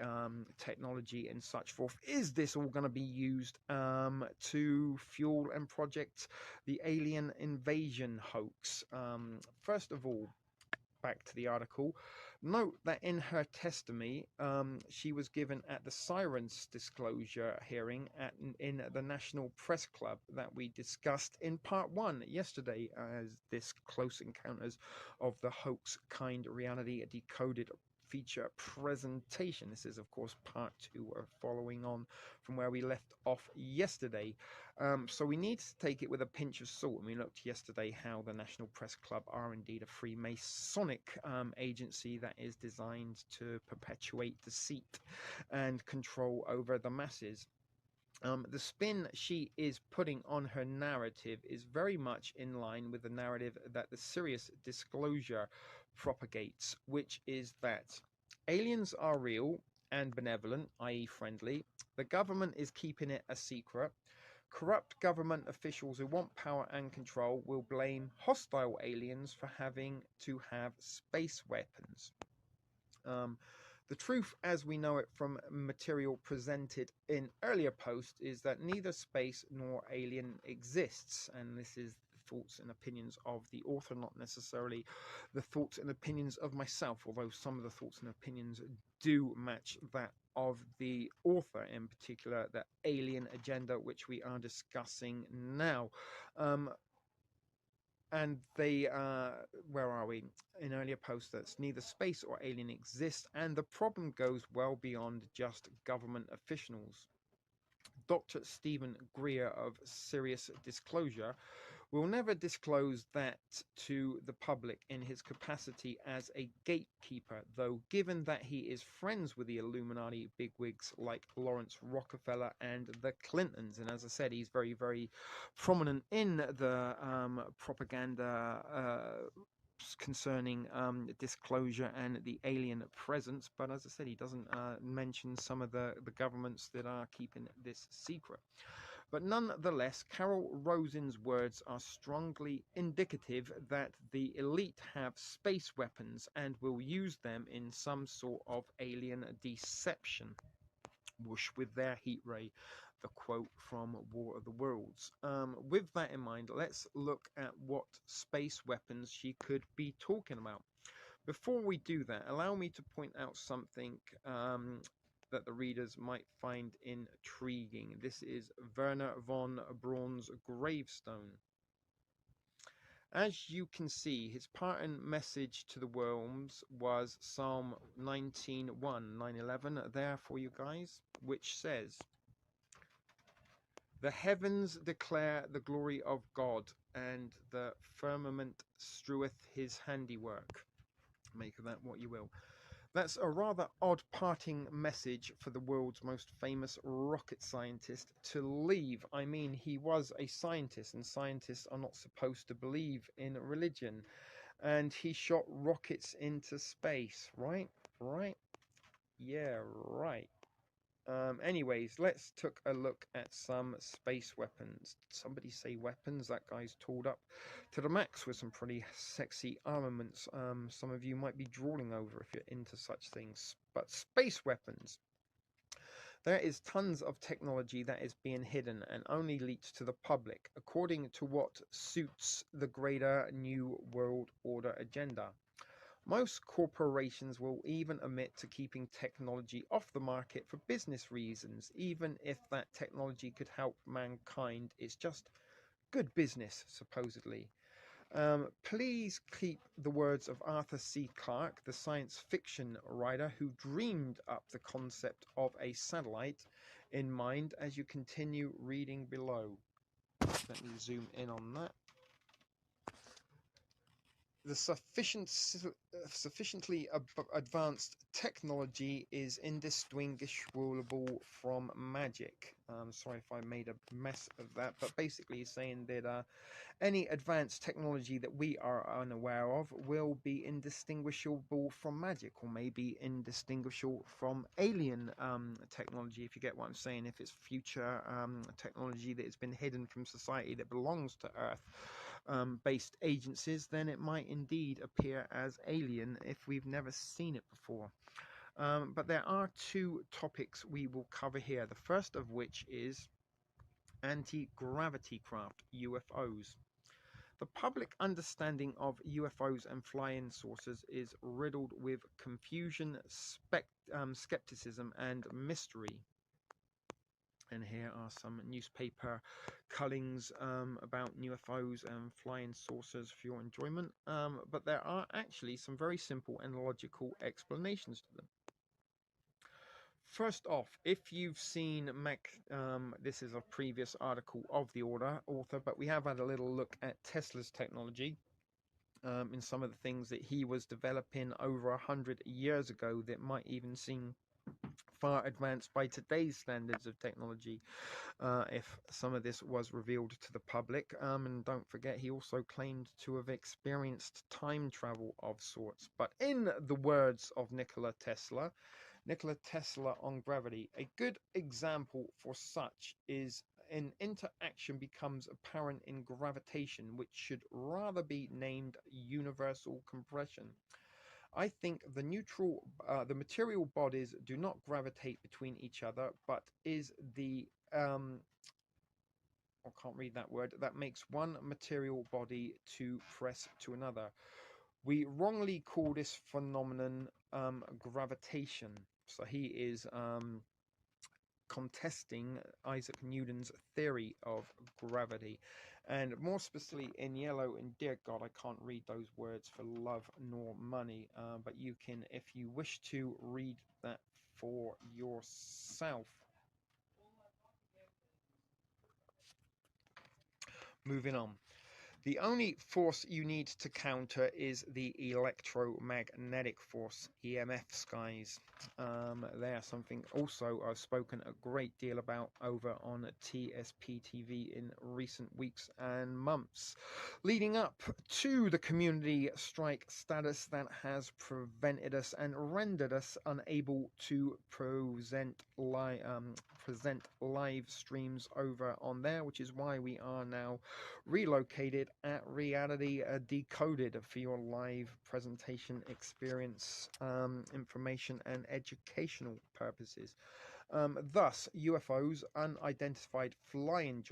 Speaker 1: technology and such forth. Is this all going to be used to fuel and project the alien invasion hoax? First of all, back to the article. Note that in her testimony, she was given at the Sirens disclosure hearing in the National Press Club that we discussed in part 1 yesterday, as this Close Encounters of the Hoax Kind Reality Decoded feature presentation. This is, of course, part 2, following on from where we left off yesterday. So we need to take it with a pinch of salt. And we looked yesterday how the National Press Club are indeed a Freemasonic agency that is designed to perpetuate deceit and control over the masses. The spin she is putting on her narrative is very much in line with the narrative that the Sirius disclosure propagates, which is that aliens are real and benevolent, i.e. friendly. The government is keeping it a secret. Corrupt government officials who want power and control will blame hostile aliens for having to have space weapons. The truth, as we know it from material presented in earlier posts, is that neither space nor alien exists, and this is the thoughts and opinions of the author, not necessarily the thoughts and opinions of myself, although some of the thoughts and opinions do match that of the author, in particular the alien agenda, which we are discussing now. And they, where are we? In earlier posts, that's neither space or alien exists, and the problem goes well beyond just government officials. Dr. Stephen Greer of Sirius Disclosure will never disclose that to the public in his capacity as a gatekeeper, though given that he is friends with the Illuminati bigwigs like Lawrence Rockefeller and the Clintons, and as I said, he's very, very prominent in the propaganda concerning disclosure and the alien presence, but as I said, he doesn't mention some of the governments that are keeping this secret. But nonetheless, Carol Rosen's words are strongly indicative that the elite have space weapons and will use them in some sort of alien deception. Whoosh with their heat ray, the quote from War of the Worlds. With that in mind, let's look at what space weapons she could be talking about. Before we do that, allow me to point out something that the readers might find intriguing. This is Werner von Braun's gravestone. As you can see, his parting message to the worms was Psalm 19:1, 911 there for you guys, which says, "The heavens declare the glory of God, and the firmament streweth his handiwork." Make of that what you will. That's a rather odd parting message for the world's most famous rocket scientist to leave. I mean, he was a scientist, and scientists are not supposed to believe in religion. And he shot rockets into space, right? Right? Yeah, right. Anyways, let's take a look at some space weapons. Somebody say weapons? That guy's tooled up to the max with some pretty sexy armaments. Some of you might be drooling over if you're into such things. But space weapons. There is tons of technology that is being hidden and only leaked to the public, according to what suits the greater New World Order agenda. Most corporations will even admit to keeping technology off the market for business reasons, even if that technology could help mankind. It's just good business, supposedly. Please keep the words of Arthur C. Clarke, the science fiction writer who dreamed up the concept of a satellite, in mind as you continue reading below. Let me zoom in on that. The sufficiently advanced technology is indistinguishable from magic. Sorry if I made a mess of that, but basically he's saying that any advanced technology that we are unaware of will be indistinguishable from magic, or maybe indistinguishable from alien technology, if you get what I'm saying. If it's future technology that has been hidden from society that belongs to Earth based agencies, then it might indeed appear as alien if we've never seen it before. But there are two topics we will cover here. The first of which is anti-gravity craft, UFOs. The public understanding of UFOs and flying saucers is riddled with confusion, skepticism, and mystery. And here are some newspaper cullings about UFOs and flying saucers for your enjoyment. But there are actually some very simple and logical explanations to them. First off, if you've seen this is a previous article of the author, but we have had a little look at Tesla's technology in some of the things that he was developing over 100 years ago that might even seem far advanced by today's standards of technology if some of this was revealed to the public. And don't forget, he also claimed to have experienced time travel of sorts. But in the words of Nikola Tesla on gravity, a good example for such is an interaction becomes apparent in gravitation, which should rather be named universal compression. I think the material bodies do not gravitate between each other, but is the I can't read that word, that makes one material body to press to another. We wrongly call this phenomenon gravitation. So he is contesting Isaac Newton's theory of gravity. And more specifically in yellow, and dear God, I can't read those words for love nor money, but you can, if you wish to, read that for yourself. Moving on. The only force you need to counter is the electromagnetic force, EMF skies. They are something also I've spoken a great deal about over on TSP TV in recent weeks and months, leading up to the community strike status that has prevented us and rendered us unable to present live streams over on there, which is why we are now relocated at Reality Decoded for your live presentation experience, information and educational purposes. Thus, UFOs, unidentified flying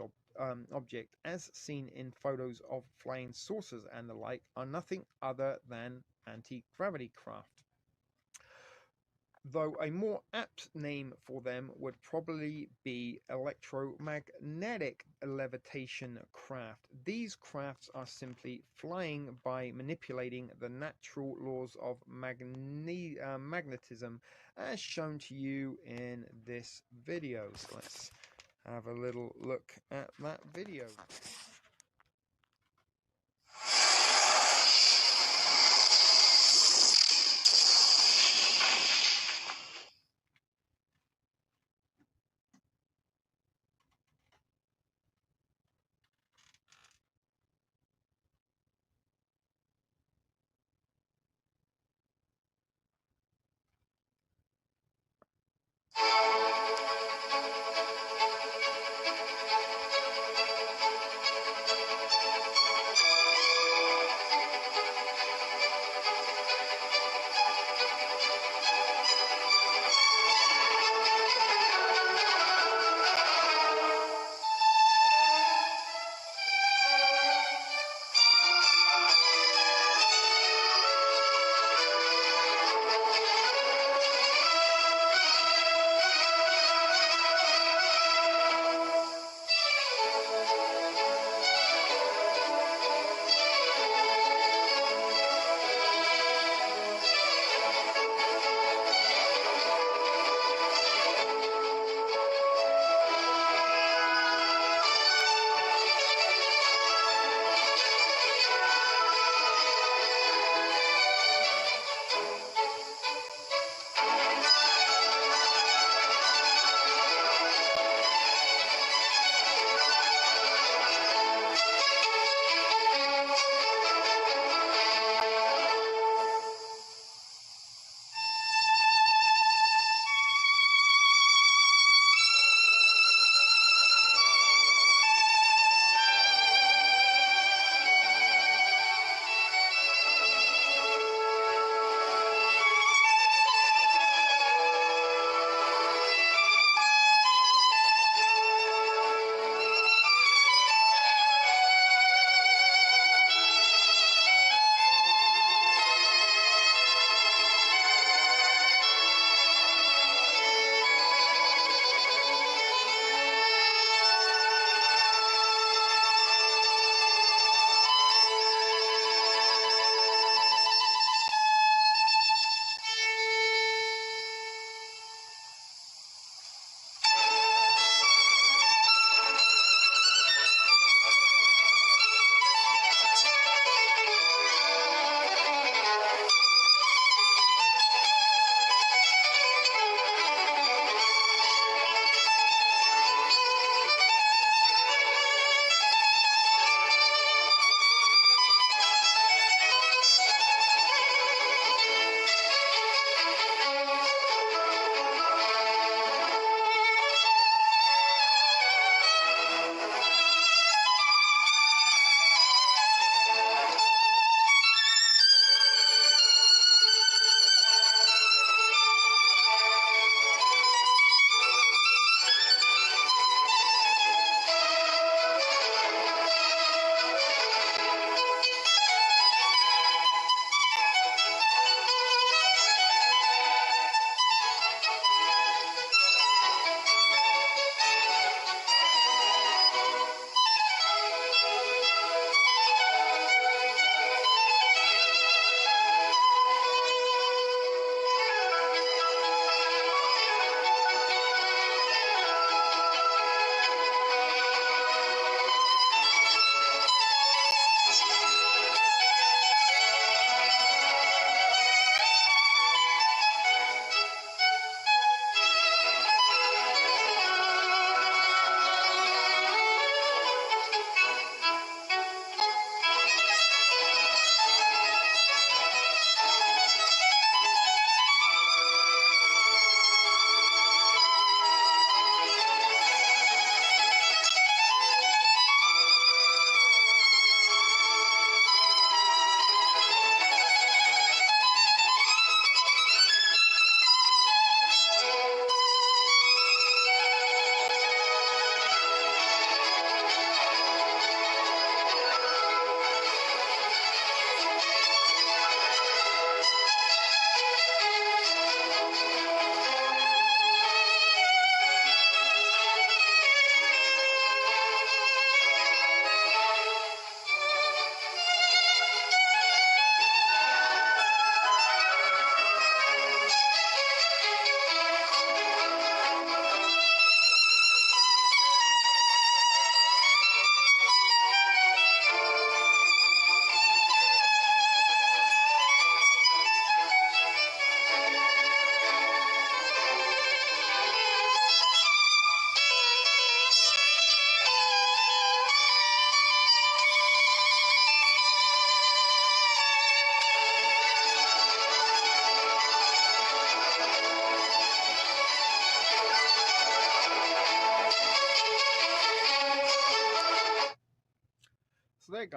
Speaker 1: object, as seen in photos of flying saucers and the like, are nothing other than anti-gravity craft. Though a more apt name for them would probably be electromagnetic levitation craft. These crafts are simply flying by manipulating the natural laws of magnetism, as shown to you in this video. So let's have a little look at that video.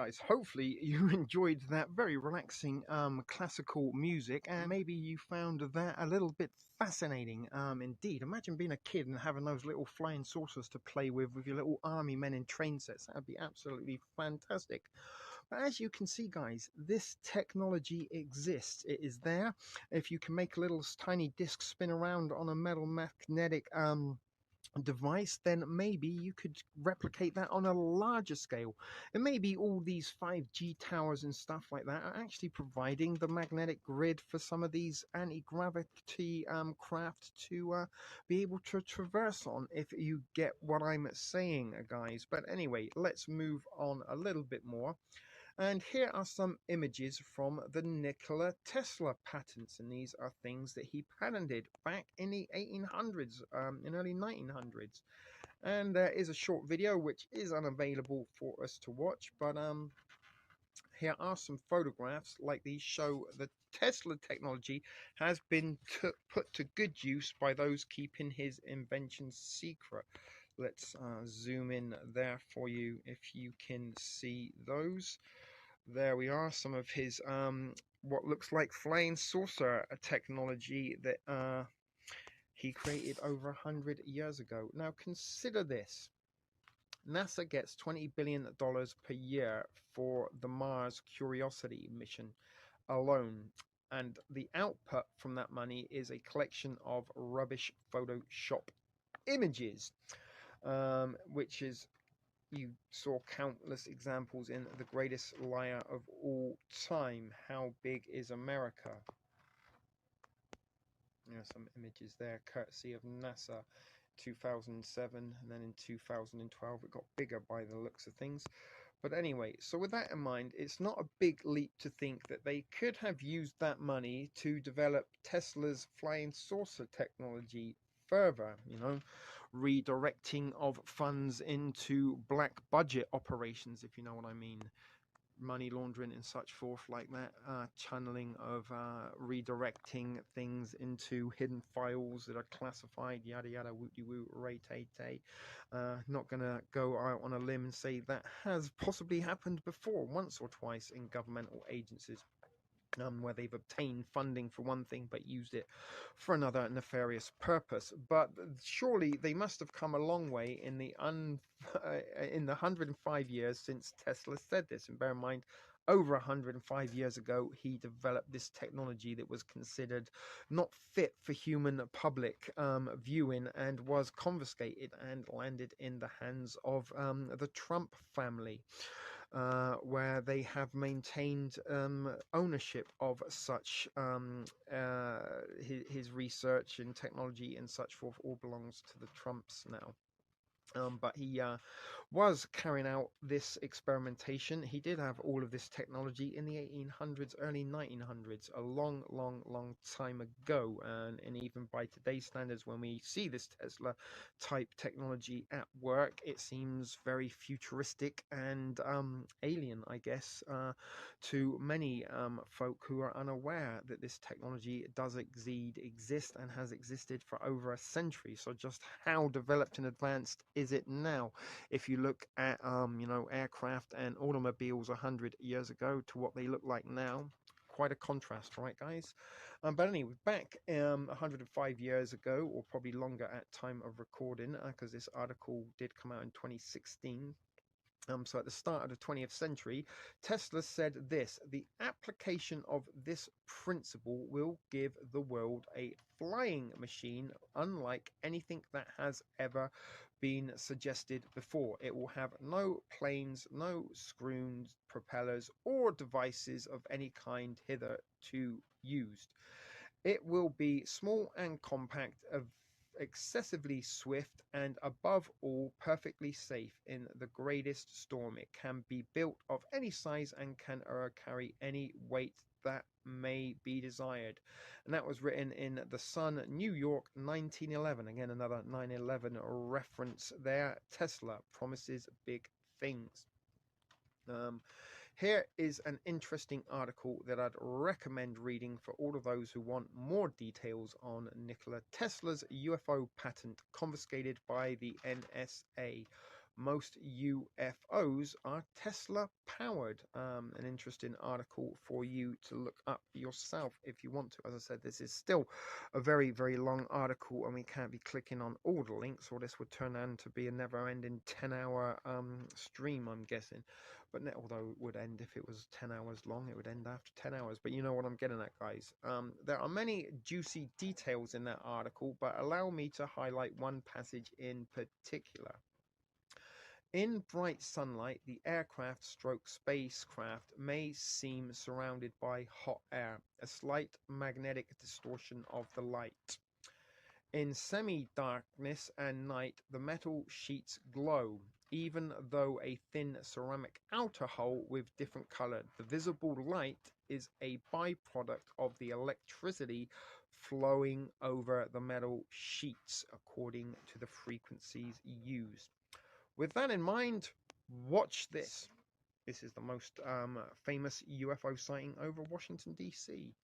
Speaker 1: guys, hopefully you enjoyed that very relaxing classical music, and maybe you found that a little bit fascinating. Indeed, imagine being a kid and having those little flying saucers to play with your little army men in train sets. That would be absolutely fantastic. But as you can see, guys, this technology exists. It is there. If you can make a little tiny disc spin around on a metal magnetic device, then maybe you could replicate that on a larger scale. And maybe all these 5G towers and stuff like that are actually providing the magnetic grid for some of these anti-gravity craft to be able to traverse on, if you get what I'm saying, guys. But anyway, let's move on a little bit more. And here are some images from the Nikola Tesla patents, and these are things that he patented back in the 1800s, in early 1900s. And there is a short video which is unavailable for us to watch, but here are some photographs like these show the Tesla technology has been put to good use by those keeping his inventions secret. Let's zoom in there for you if you can see those. There we are, some of his what looks like flying saucer technology that he created over 100 years ago. Now consider this. NASA gets $20 billion per year for the Mars Curiosity mission alone, and the output from that money is a collection of rubbish Photoshop images, which is, you saw countless examples in The Greatest Liar of All Time. How Big is America? Some images there, courtesy of NASA, 2007, and then in 2012 it got bigger by the looks of things. But anyway, so with that in mind, it's not a big leap to think that they could have used that money to develop Tesla's flying saucer technology further, redirecting of funds into black budget operations, if you know what I mean. Money laundering and such forth like that, channeling of redirecting things into hidden files that are classified, yada yada, wooty woo, ray tay tay. Not gonna go out on a limb and say that has possibly happened before, once or twice, in governmental agencies. Where they've obtained funding for one thing but used it for another nefarious purpose. But surely they must have come a long way in the 105 years since Tesla said this. And bear in mind, over 105 years ago, he developed this technology that was considered not fit for human public viewing, and was confiscated and landed in the hands of the Trump family. Where they have maintained ownership of such his research and technology and such forth all belongs to the Trumps now. But he was carrying out this experimentation. He did have all of this technology in the 1800s, early 1900s, a long, long, long time ago. And even by today's standards, when we see this Tesla type technology at work, it seems very futuristic and alien, I guess, to many folk who are unaware that this technology does exist and has existed for over a century. So just how developed and advanced is it now? If you look at aircraft and automobiles 100 years ago to what they look like now, quite a contrast, right, guys? But anyway, back 105 years ago, or probably longer at time of recording, because this article did come out in 2016. So at the start of the 20th century, Tesla said this: the application of this principle will give the world a flying machine unlike anything that has ever been suggested before. It will have no planes, no screws, propellers, or devices of any kind hitherto used. It will be small and compact, excessively swift, and above all perfectly safe in the greatest storm. It can be built of any size and can carry any weight that may be desired. And that was written in The Sun, New York, 1911. Again, another 9/11 reference there. Tesla promises big things. Here is an interesting article that I'd recommend reading for all of those who want more details on Nikola Tesla's UFO patent confiscated by the NSA. most UFOs are Tesla powered. An interesting article for you to look up yourself if you want to. As I said, this is still a very, very long article, and we can't be clicking on all the links, or this would turn out to be a never-ending 10-hour stream, I'm guessing. But although it would end if it was 10 hours long, it would end after 10 hours. But you know what I'm getting at, guys. There are many juicy details in that article, but allow me to highlight one passage in particular. In bright sunlight, the aircraft stroke spacecraft may seem surrounded by hot air, a slight magnetic distortion of the light. In semi-darkness and night, the metal sheets glow, even though a thin ceramic outer hull with different color. The visible light is a byproduct of the electricity flowing over the metal sheets according to the frequencies used. With that in mind, watch this. This is the most famous UFO sighting over Washington, D.C.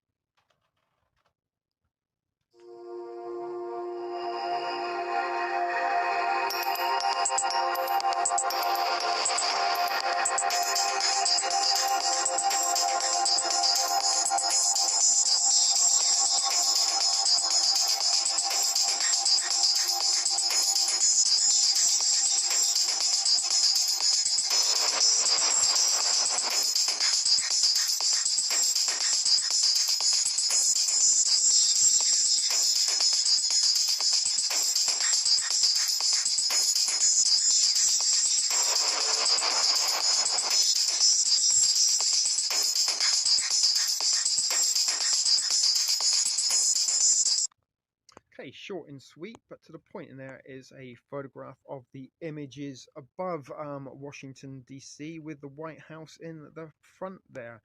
Speaker 1: Okay, short and sweet, but to the point. And there is a photograph of the images above Washington, D.C. with the White House in the front there.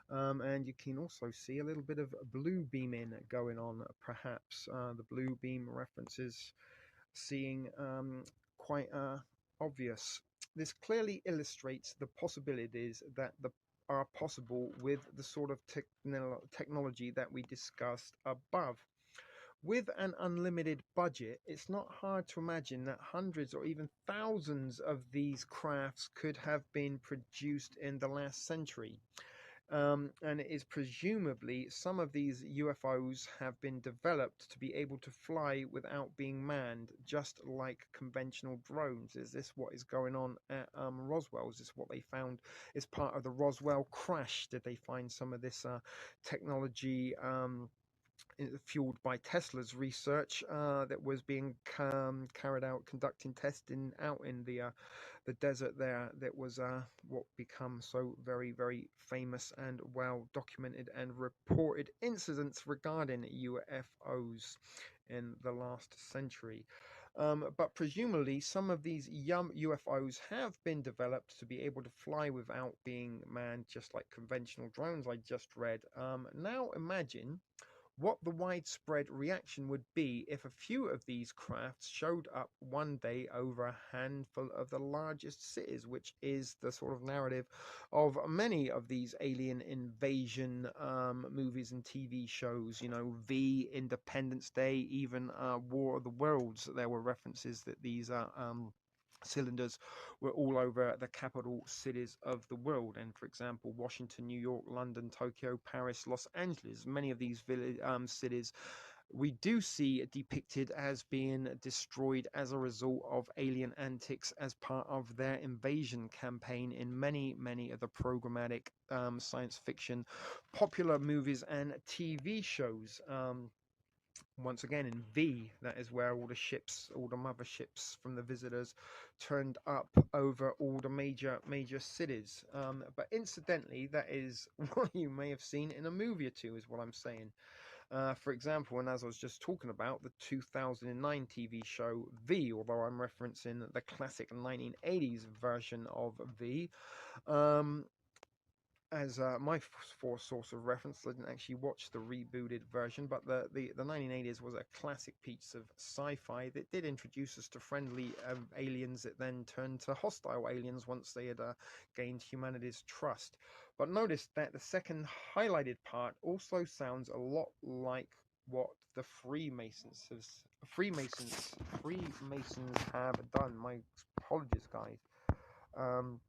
Speaker 1: And you can also see a little bit of blue beaming going on, perhaps. The blue beam references seeing quite obvious. This clearly illustrates the possibilities that are possible with the sort of technology that we discussed above. With an unlimited budget, it's not hard to imagine that hundreds or even thousands of these crafts could have been produced in the last century. And it is presumably some of these UFOs have been developed to be able to fly without being manned, just like conventional drones. Is this what is going on at Roswell? Is this what they found as part of the Roswell crash? Did they find some of this technology fueled by Tesla's research that was being carried out, conducting testing out in the desert there, that was what become so very, very famous and well documented and reported incidents regarding UFOs in the last century. But presumably some of these UFOs have been developed to be able to fly without being manned, just like conventional drones I just read. Now imagine what the widespread reaction would be if a few of these crafts showed up one day over a handful of the largest cities, which is the sort of narrative of many of these alien invasion movies and TV shows. You know, V, Independence Day, even War of the Worlds. There were references that these cylinders were all over the capital cities of the world. And for example, Washington, New York, London, Tokyo, Paris, Los Angeles, many of these cities we do see depicted as being destroyed as a result of alien antics as part of their invasion campaign in many, many of the programmatic science fiction popular movies and TV shows. Once again, in V, that is where all the ships, all the motherships from the visitors turned up over all the major cities. But incidentally, that is what you may have seen in a movie or two, is what I'm saying. For example, and as I was just talking about, the 2009 TV show V, although I'm referencing the classic 1980s version of V, as my source of reference. I didn't actually watch the rebooted version, but the 1980s was a classic piece of sci-fi that did introduce us to friendly aliens that then turned to hostile aliens once they had gained humanity's trust. But notice that the second highlighted part also sounds a lot like what the Freemasons have done. My apologies, guys. Trying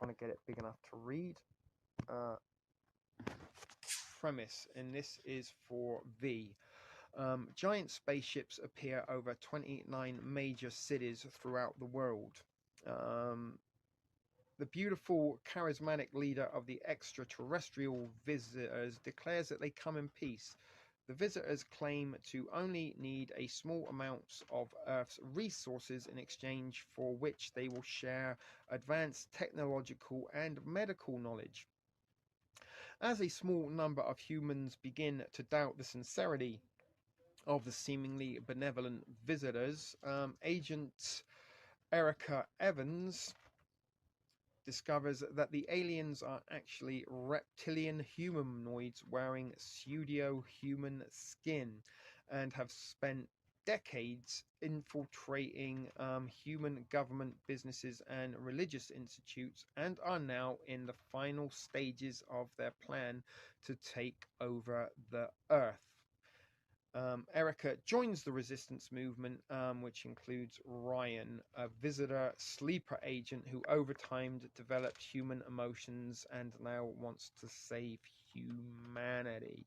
Speaker 1: to get it big enough to read. Premise, and this is for V. Giant spaceships appear over 29 major cities throughout the world. The beautiful, charismatic leader of the extraterrestrial visitors declares that they come in peace. The visitors claim to only need a small amount of Earth's resources, in exchange for which they will share advanced technological and medical knowledge. As a small number of humans begin to doubt the sincerity of the seemingly benevolent visitors, Agent Erica Evans discovers that the aliens are actually reptilian humanoids wearing pseudo-human skin and have spent decades infiltrating human government, businesses and religious institutes, and are now in the final stages of their plan to take over the Earth. Erica joins the resistance movement, which includes Ryan, a visitor sleeper agent who over time developed human emotions and now wants to save humanity.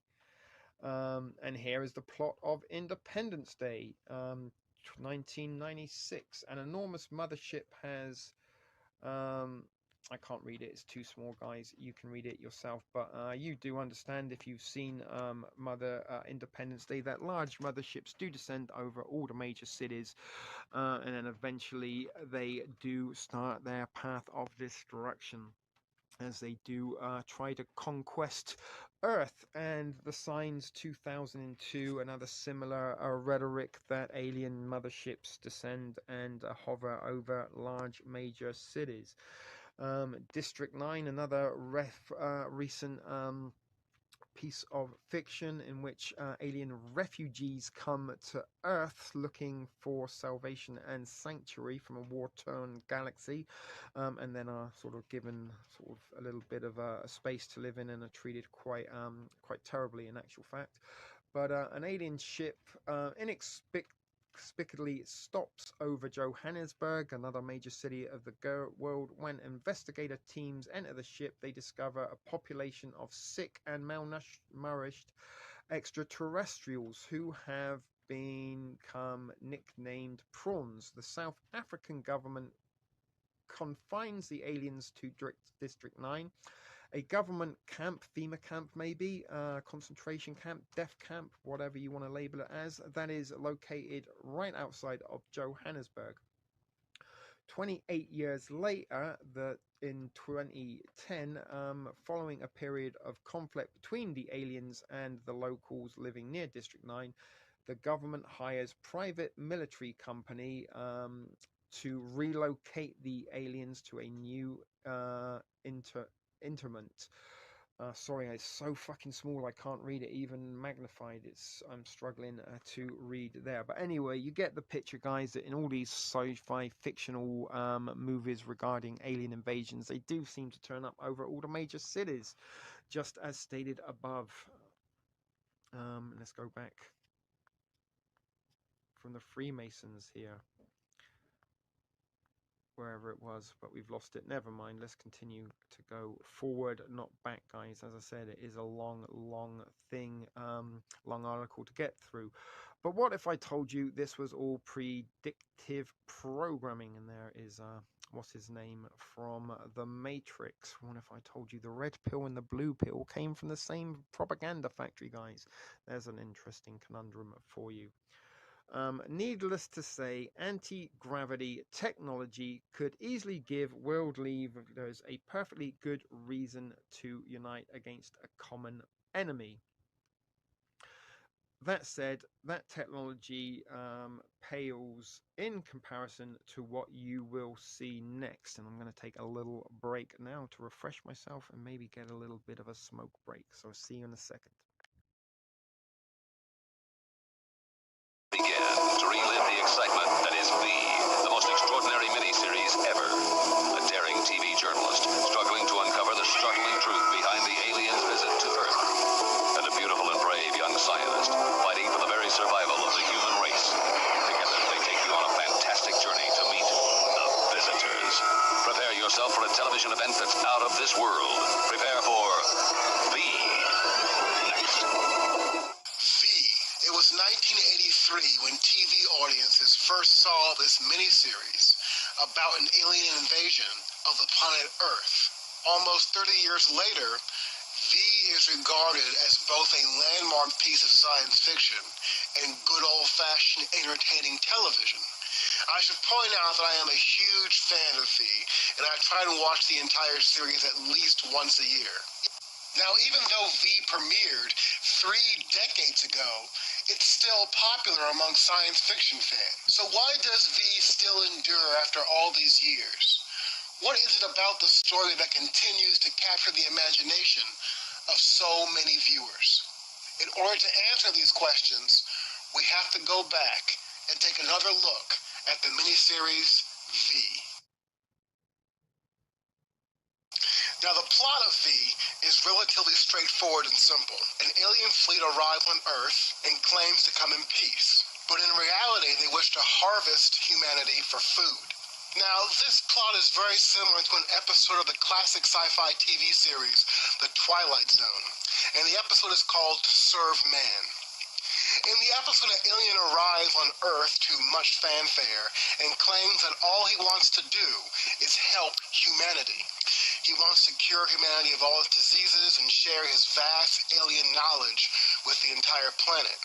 Speaker 1: And here is the plot of Independence Day, 1996. An enormous mothership has... I can't read it, it's too small, guys. You can read it yourself, but you do understand, if you've seen Independence Day, that large motherships do descend over all the major cities, and then eventually they do start their path of destruction as they do try to conquest Earth. And the Signs 2002, another similar rhetoric that alien motherships descend and hover over large major cities. District 9, another recent piece of fiction in which alien refugees come to Earth looking for salvation and sanctuary from a war-torn galaxy, and then are sort of given sort of a little bit of a space to live in and are treated quite terribly in actual fact. But an alien ship inexplicably stops over Johannesburg, another major city of the world. When investigator teams enter the ship, they discover a population of sick and malnourished extraterrestrials who have become nicknamed prawns. The South African government confines the aliens to District 9, a government camp, FEMA camp maybe, concentration camp, death camp, whatever you want to label it as, that is located right outside of Johannesburg. 28 years later, in 2010, following a period of conflict between the aliens and the locals living near District 9, the government hires private military company to relocate the aliens to a new interment. Sorry, it's so fucking small I can't read it even magnified. I'm struggling to read there. But anyway, you get the picture, guys, that in all these sci-fi fictional movies regarding alien invasions, they do seem to turn up over all the major cities, just as stated above. Let's go back from the Freemasons here, wherever it was, but we've lost it. Never mind, let's continue to go forward, not back, guys. As I said, it is a long thing, long article to get through. But what if I told you this was all predictive programming? And there is what's his name from the Matrix. What if I told you the red pill and the blue pill came from the same propaganda factory, guys? There's an interesting conundrum for you. Needless to say, anti-gravity technology could easily give world leaders a perfectly good reason to unite against a common enemy. That said, that technology pales in comparison to what you will see next. And I'm going to take a little break now to refresh myself and maybe get a little bit of a smoke break. So I'll see you in a second.
Speaker 7: To relive the excitement that is the most extraordinary miniseries ever. A daring TV journalist struggling to uncover the startling truth behind the aliens' visit to Earth. And a beautiful and brave young scientist fighting for the very survival of the human race. Together they take you on a fantastic this world. Prepare for V. Next.
Speaker 8: V. It was 1983 when TV audiences first saw this miniseries about an alien invasion of the planet Earth. Almost 30 years later, V is regarded as both a landmark piece of science fiction and good old-fashioned entertaining television. I should point out that I am a huge fan of V, and I try to watch the entire series at least once a year. Now, even though V premiered 3 decades ago, it's still popular among science fiction fans. So why does V still endure after all these years? What is it about the story that continues to capture the imagination of so many viewers? In order to answer these questions, we have to go back and take another look at the miniseries V. Now, the plot of V is relatively straightforward and simple. An alien fleet arrives on Earth and claims to come in peace, but in reality, they wish to harvest humanity for food. Now, this plot is very similar to an episode of the classic sci-fi TV series, The Twilight Zone, and the episode is called To Serve Man. In the episode, an alien arrives on Earth to much fanfare and claims that all he wants to do is help humanity. He wants to cure humanity of all its diseases and share his vast alien knowledge with the entire planet.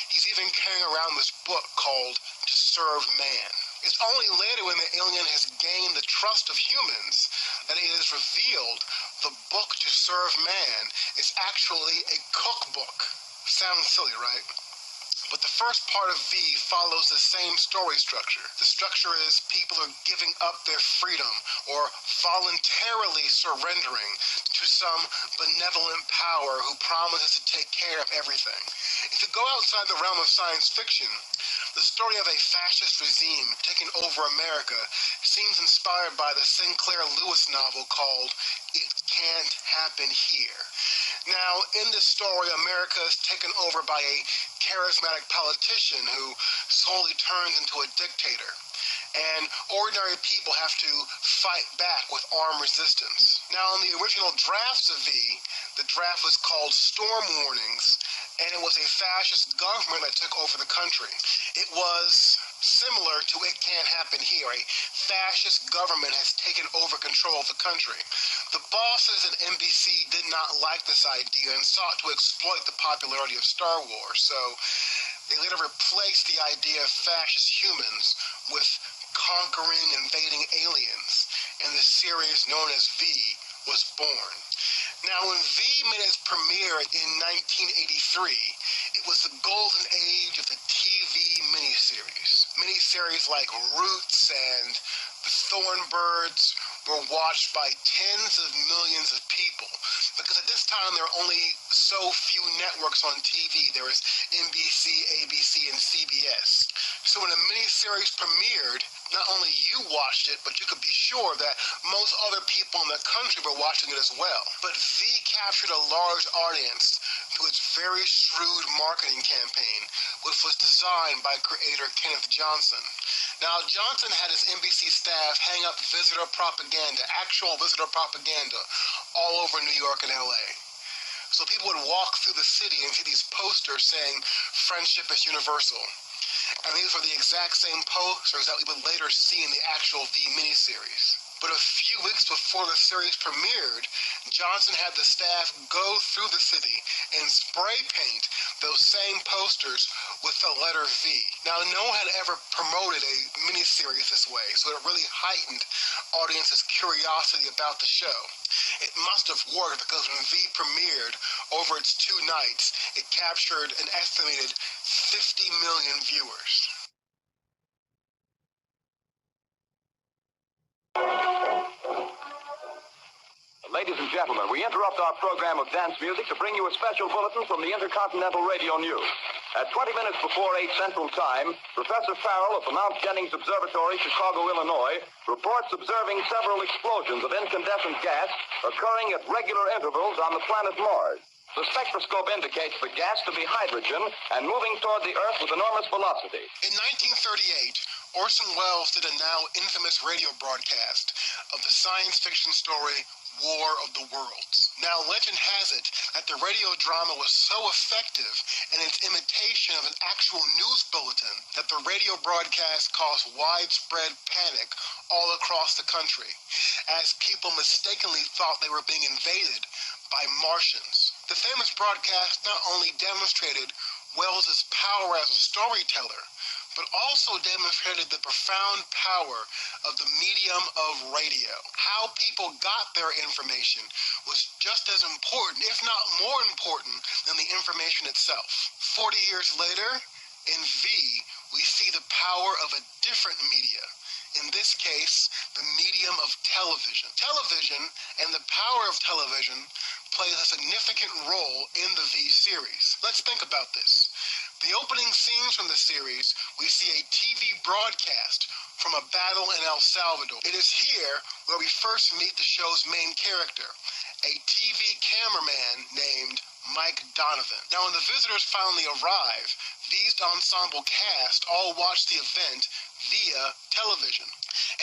Speaker 8: He's even carrying around this book called To Serve Man. It's only later when the alien has gained the trust of humans that it is revealed the book To Serve Man is actually a cookbook. Sounds silly, right? But the first part of V follows the same story structure. The structure is people are giving up their freedom or voluntarily surrendering to some benevolent power who promises to take care of everything. If you go outside the realm of science fiction, the story of a fascist regime taking over America seems inspired by the Sinclair Lewis novel called It Can't Happen Here. Now, in this story, America is taken over by a charismatic politician who slowly turns into a dictator. And ordinary people have to fight back with armed resistance. Now, in the original drafts of V, the draft was called Storm Warnings, and it was a fascist government that took over the country. It was similar to It Can't Happen Here. A fascist government has taken over control of the country. The bosses at NBC did not like this idea and sought to exploit the popularity of Star Wars, so they later replaced the idea of fascist humans with conquering, invading aliens, and the series known as V was born. Now, when V made its premiere in 1983, it was the golden age of the TV miniseries. Miniseries like Roots and The Thornbirds were watched by tens of millions of people because at this time there were only so few networks on TV. There was NBC, ABC, and CBS. So when a miniseries premiered, not only you watched it, but you could be sure that most other people in the country were watching it as well. But V captured a large audience through its very shrewd marketing campaign, which was designed by creator Kenneth Johnson. Now, Johnson had his NBC staff hang up visitor propaganda, actual visitor propaganda, all over New York and LA. So people would walk through the city and see these posters saying, "Friendship is universal." And these were the exact same posters that we would later see in the actual V miniseries. But a few weeks before the series premiered, Johnson had the staff go through the city and spray paint those same posters with the letter V. Now, no one had ever promoted a miniseries this way, so it really heightened audiences' curiosity about the show. It must have worked because when V premiered over its 2 nights, it captured an estimated 50 million viewers.
Speaker 9: Ladies and gentlemen, we interrupt our program of dance music to bring you a special bulletin from the Intercontinental Radio News. At 20 minutes before 8 Central Time, Professor Farrell of the Mount Jennings Observatory, Chicago, Illinois, reports observing several explosions of incandescent gas occurring at regular intervals on the planet Mars. The spectroscope indicates the gas to be hydrogen and moving toward the Earth with enormous velocity.
Speaker 8: In 1938, Orson Welles did a now infamous radio broadcast of the science fiction story War of the Worlds. Now, legend has it that the radio drama was so effective in its imitation of an actual news bulletin that the radio broadcast caused widespread panic all across the country, as people mistakenly thought they were being invaded by Martians. The famous broadcast not only demonstrated Wells's power as a storyteller, but also demonstrated the profound power of the medium of radio. How people got their information was just as important, if not more important, than the information itself. 40 years later, in V, we see the power of a different media. In this case, the medium of television. Television and the power of television plays a significant role in the V series. Let's think about this. The opening scenes from the series, we see a TV broadcast from a battle in El Salvador. It is here where we first meet the show's main character, a TV cameraman named Mike Donovan. Now, when the visitors finally arrive, these ensemble cast all watch the event via television.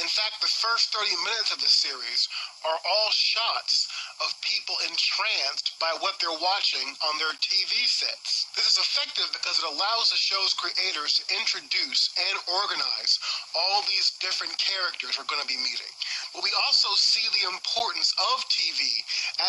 Speaker 8: In fact, the first 30 minutes of the series are all shots of people entranced by what they're watching on their TV sets. This is effective because it allows the show's creators to introduce and organize all these different characters we're going to be meeting. But we also see the importance of TV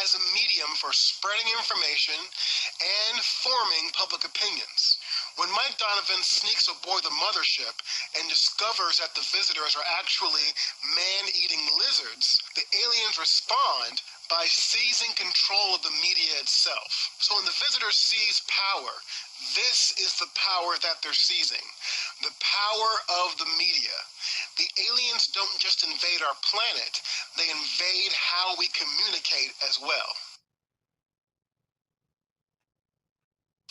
Speaker 8: as a medium for spreading information and forming public opinions. When Mike Donovan sneaks aboard the mothership and discovers that the visitors are actually man-eating lizards, the aliens respond by seizing control of the media itself. So when the visitors seize power, this is the power that they're seizing, the power of the media. The aliens don't just invade our planet, they invade how we communicate as well.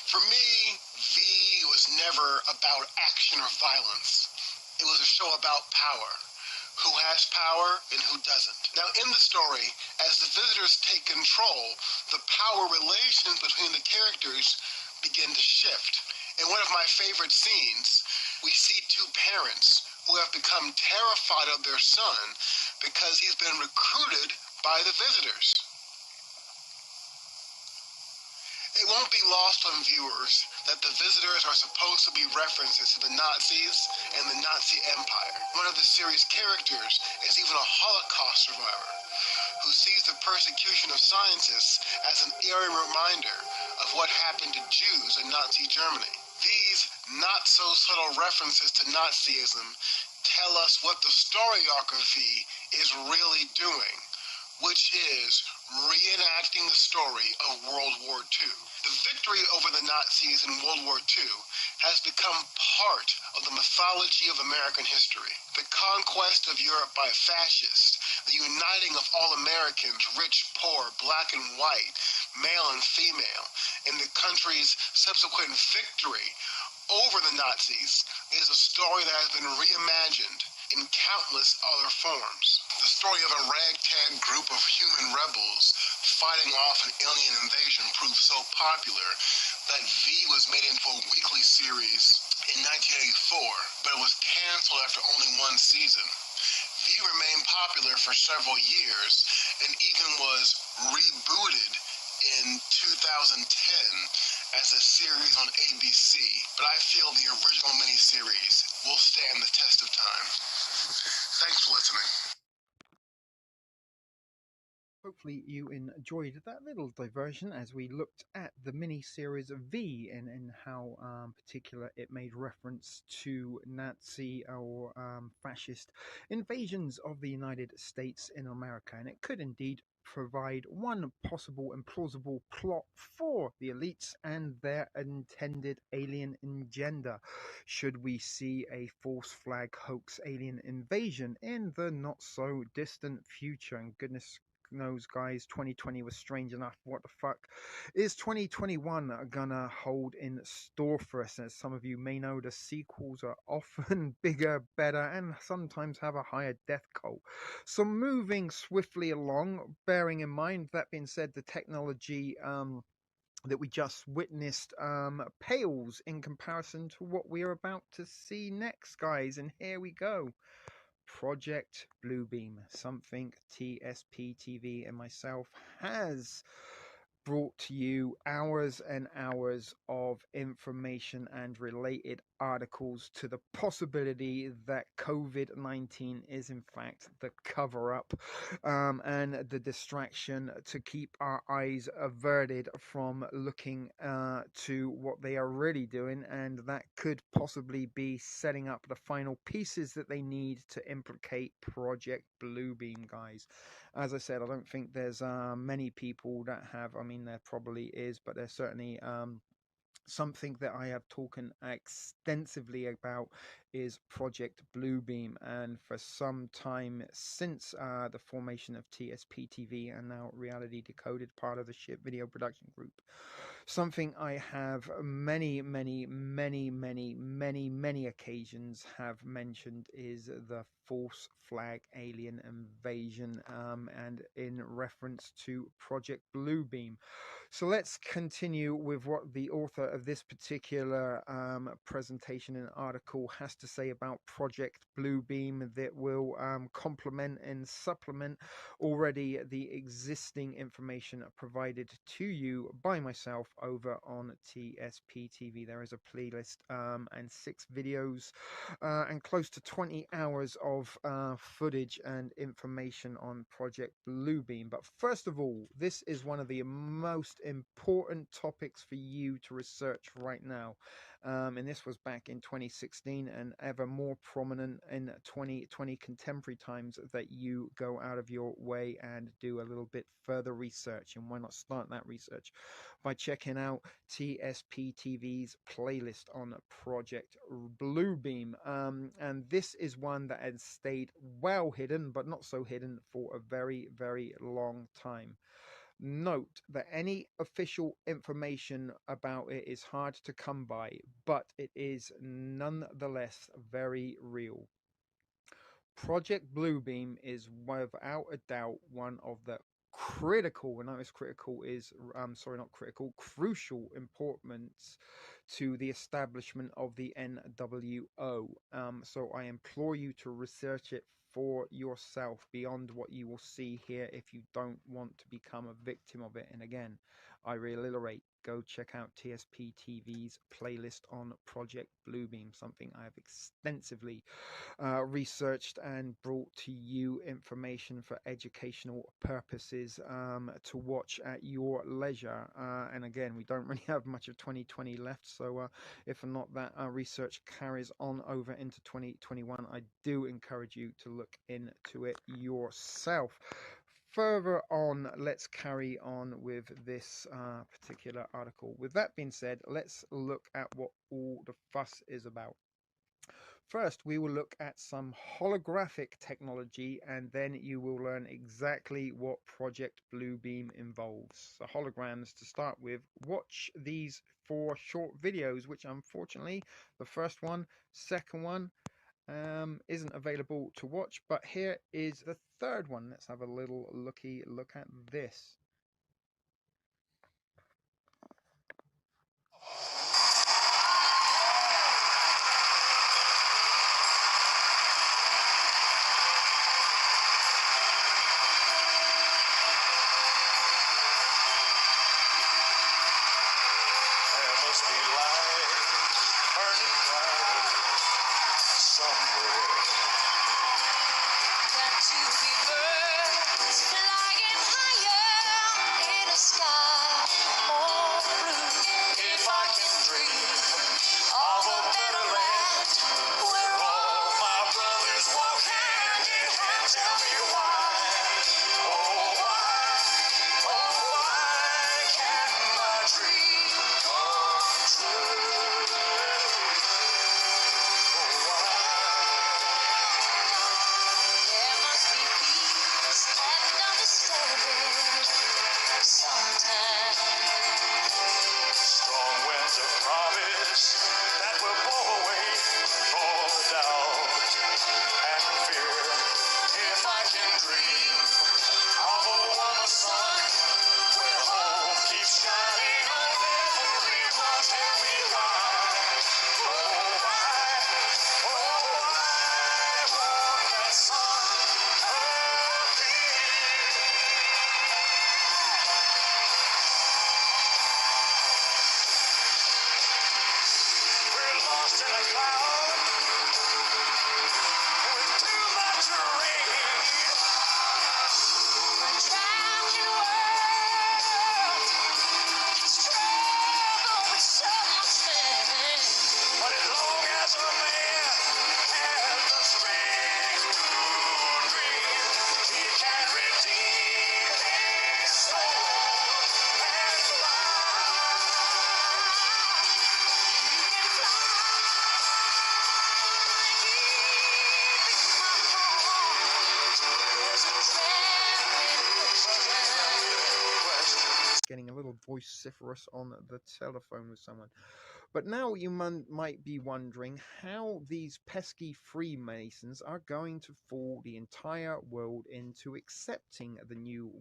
Speaker 8: For me, V was never about action or violence. It was a show about power. Who has power and who doesn't. Now, in the story, as the visitors take control, the power relations between the characters begin to shift. In one of my favorite scenes, we see two parents who have become terrified of their son because he's been recruited by the visitors. It won't be lost on viewers that the visitors are supposed to be references to the Nazis and the Nazi Empire. One of the series' characters is even a Holocaust survivor who sees the persecution of scientists as an eerie reminder of what happened to Jews in Nazi Germany. These not-so-subtle references to Nazism tell us what the story arc of V is really doing, which is reenacting the story of World War II. The victory over the Nazis in World War II has become part of the mythology of American history. The conquest of Europe by fascists, the uniting of all Americans, rich, poor, black and white, male and female, and the country's subsequent victory over the Nazis is a story that has been reimagined in countless other forms. The story of a ragtag group of human rebels fighting off an alien invasion proved so popular that V was made into a weekly series in 1984, but it was canceled after only one season. V remained popular for several years and even was rebooted in 2010 as a series on ABC, but I feel the original miniseries will stand the test of time. Thanks for listening.
Speaker 1: Hopefully you enjoyed that little diversion as we looked at the mini-series V and how particular it made reference to Nazi or fascist invasions of the United States in America, and it could indeed provide one possible and plausible plot for the elites and their intended alien agenda should we see a false flag hoax alien invasion in the not so distant future. And goodness knows, guys, 2020 was strange enough. What the fuck is 2021 gonna hold in store for us? As some of you may know, the sequels are often bigger, better, and sometimes have a higher death toll. So moving swiftly along, bearing in mind, that being said, the technology that we just witnessed pales in comparison to what we are about to see next, guys. And here we go. Project Bluebeam, something TSP TV and myself has brought to you hours and hours of information and related articles to the possibility that COVID-19 is in fact the cover-up and the distraction to keep our eyes averted from looking to what they are really doing, and that could possibly be setting up the final pieces that they need to implicate Project Bluebeam, guys. As I said, I don't think there's many people that have, I mean, there probably is, but there's certainly something that I have talked extensively about is Project Bluebeam, and for some time since the formation of TSP TV and now Reality Decoded, part of the Ship Video Production Group, something I have many occasions have mentioned is the false flag alien invasion, and in reference to Project Bluebeam. So let's continue with what the author of this particular presentation and article has to say about Project Bluebeam that will complement and supplement already the existing information provided to you by myself over on TSP TV. There is a playlist and 6 videos and close to 20 hours of footage and information on Project Bluebeam. But first of all, this is one of the most important topics for you to research right now. And this was back in 2016 and ever more prominent in 2020 contemporary times, that you go out of your way and do a little bit further research. And why not start that research by checking out TSP TV's playlist on Project Bluebeam. And this is one that has stayed well hidden, but not so hidden for a very long time. Note that any official information about it is hard to come by, but it is nonetheless very real. Project Bluebeam is without a doubt one of the critical, and notice critical is, crucial importance to the establishment of the NWO. So I implore you to research it for yourself beyond what you will see here if you don't want to become a victim of it. And again, I reiterate, go check out TSP TV's playlist on Project Bluebeam, something I have extensively researched and brought to you information for educational purposes to watch at your leisure. And again, we don't really have much of 2020 left, so if not that research carries on over into 2021, I do encourage you to look into it yourself. Further on, let's carry on with this particular article. With that being said, let's look at what all the fuss is about. First, we will look at some holographic technology, and then you will learn exactly what Project Bluebeam involves. So holograms to start with. Watch these 4 short videos, which unfortunately, the first one, second one, isn't available to watch, but here is the third one. Let's have a little look at this.
Speaker 10: Dream come true.
Speaker 1: vociferous on the telephone with someone. But now you might be wondering how these pesky Freemasons are going to fool the entire world into accepting the new.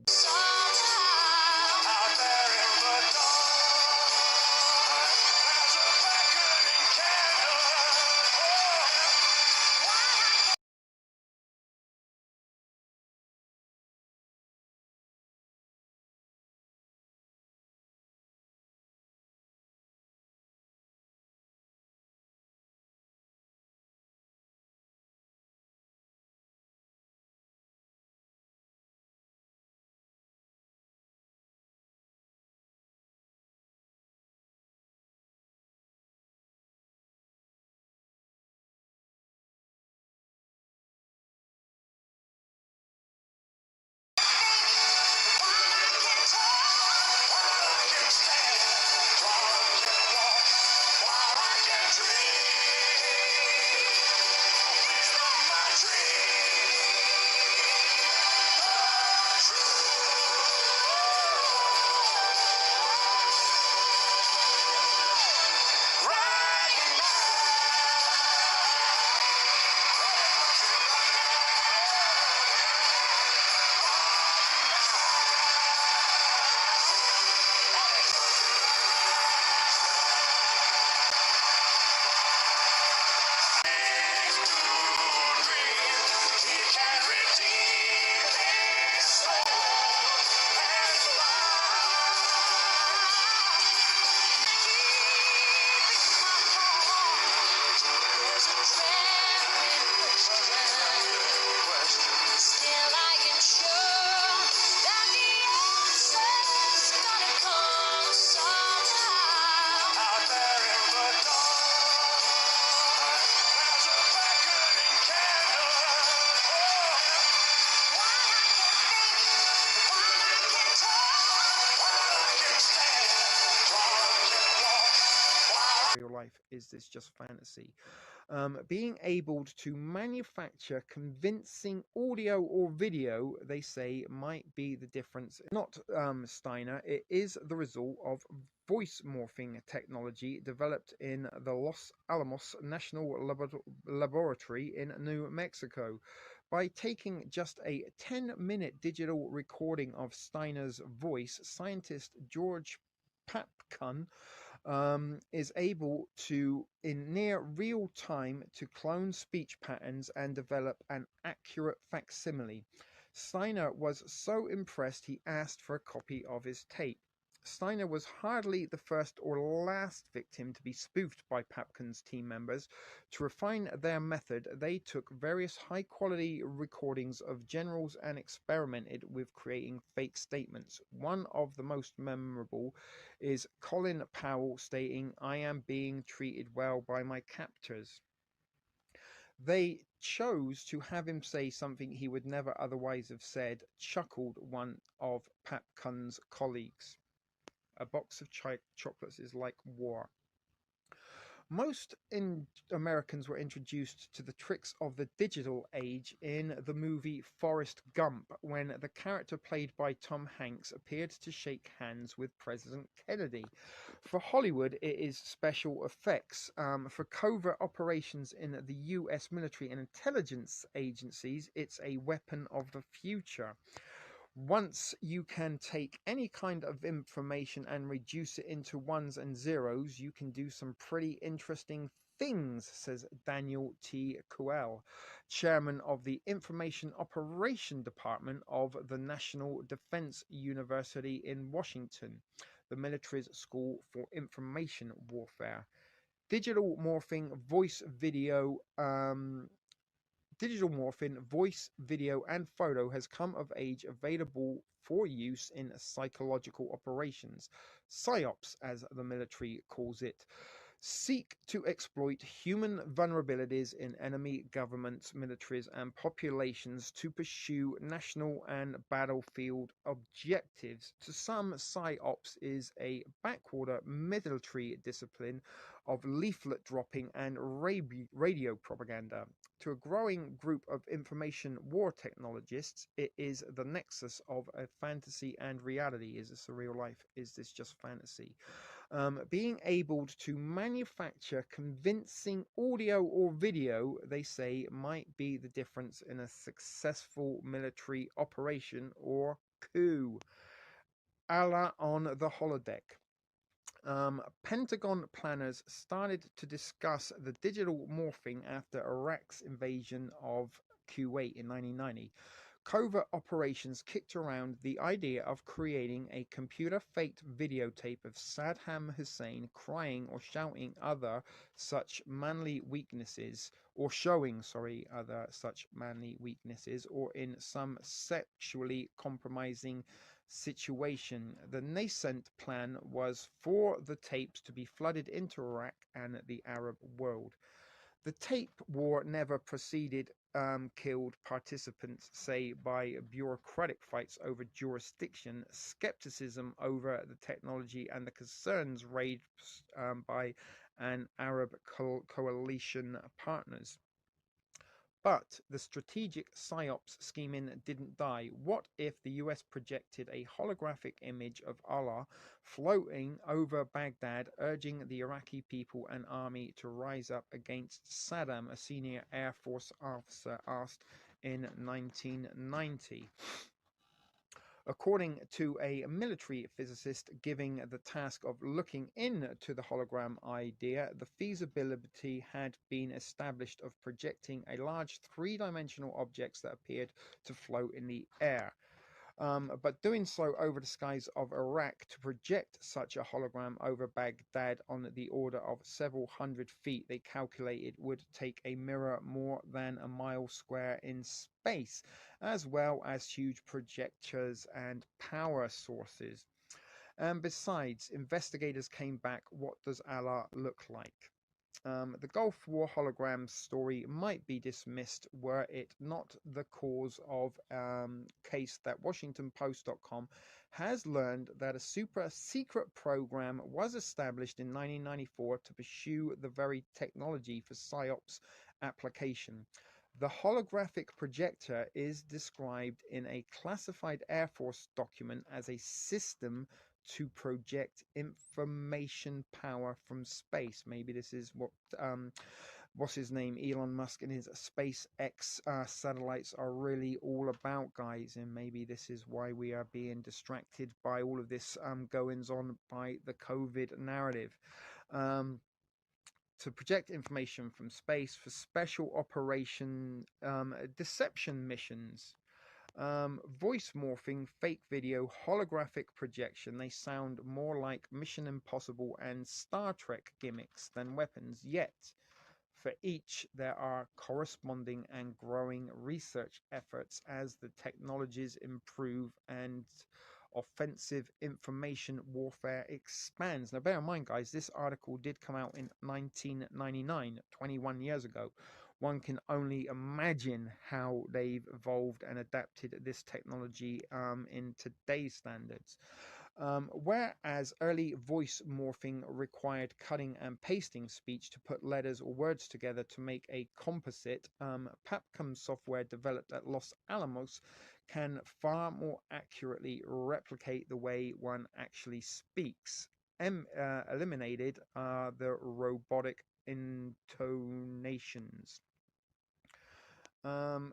Speaker 1: Real life, is this just fantasy? Being able to manufacture convincing audio or video, they say, might be the difference. Not Steiner, it is the result of voice morphing technology developed in the Los Alamos National Laboratory in New Mexico. By taking just a 10-minute digital recording of Steiner's voice, scientist George Papkun is able to, in near real time, to clone speech patterns and develop an accurate facsimile. Steiner was so impressed he asked for a copy of his tape. Steiner was hardly the first or last victim to be spoofed by Papkin's team members. To refine their method, they took various high-quality recordings of generals and experimented with creating fake statements. One of the most memorable is Colin Powell stating, "I am being treated well by my captors." They chose to have him say something he would never otherwise have said, chuckled one of Papkin's colleagues. A box of chocolates is like war. Most Americans were introduced to the tricks of the digital age in the movie Forrest Gump, when the character played by Tom Hanks appeared to shake hands with President Kennedy. For Hollywood, it is special effects. For covert operations in the U.S. military and intelligence agencies, it's a weapon of the future. Once you can take any kind of information and reduce it into ones and zeros, you can do some pretty interesting things, says Daniel T. Kuel, chairman of the Information Operation Department of the National Defense University in Washington, the military's school for information warfare. Digital morphing, voice, video, and photo has come of age, available for use in psychological operations, PSYOPs as the military calls it. seek to exploit human vulnerabilities in enemy governments, militaries, and populations to pursue national and battlefield objectives. To some, PsyOps is a backwater military discipline of leaflet dropping and radio propaganda. To a growing group of information war technologists, it is the nexus of a fantasy and reality. Is this a real life? Is this just fantasy? Being able to manufacture convincing audio or video, they say, might be the difference in a successful military operation or coup. Allah on the holodeck. Pentagon planners started to discuss the digital morphing after Iraq's invasion of Kuwait in 1990. Covert operations kicked around the idea of creating a computer-faked videotape of Saddam Hussein crying or shouting other such manly weaknesses, or showing, other such manly weaknesses, or in some sexually compromising situation. The nascent plan was for the tapes to be flooded into Iraq and the Arab world. The tape war never proceeded, killed participants, say, by bureaucratic fights over jurisdiction, skepticism over the technology, and the concerns raised by an Arab coalition partners. But the strategic PSYOPs scheming didn't die. What if the US projected a holographic image of Allah floating over Baghdad, urging the Iraqi people and army to rise up against Saddam, a senior Air Force officer asked in 1990? According to a military physicist giving the task of looking into the hologram idea, the feasibility had been established of projecting a large three-dimensional objects that appeared to float in the air. But doing so over the skies of Iraq to project such a hologram over Baghdad on the order of several hundred feet, they calculated would take a mirror more than a mile square in space, as well as huge projectors and power sources. And besides, investigators came back, what does Allah look like? The Gulf War hologram story might be dismissed were it not the cause of case that WashingtonPost.com has learned that a super secret program was established in 1994 to pursue the very technology for PSYOPs application. The holographic projector is described in a classified Air Force document as a system to project information power from space. Maybe this is what what's his name, Elon Musk, and his SpaceX satellites are really all about, guys. And maybe this is why we are being distracted by all of this goings on by the COVID narrative. To project information from space for special operation deception missions. Voice morphing, fake video, holographic projection. They sound more like Mission Impossible and Star Trek gimmicks than weapons, yet for each there are corresponding and growing research efforts as the technologies improve and offensive information warfare expands. Now, bear in mind, guys, this article did come out in 1999, 21 years ago. One can only imagine how they've evolved and adapted this technology in today's standards. Whereas early voice morphing required cutting and pasting speech to put letters or words together to make a composite, Papcom software developed at Los Alamos can far more accurately replicate the way one actually speaks. Eliminated the robotic intonations.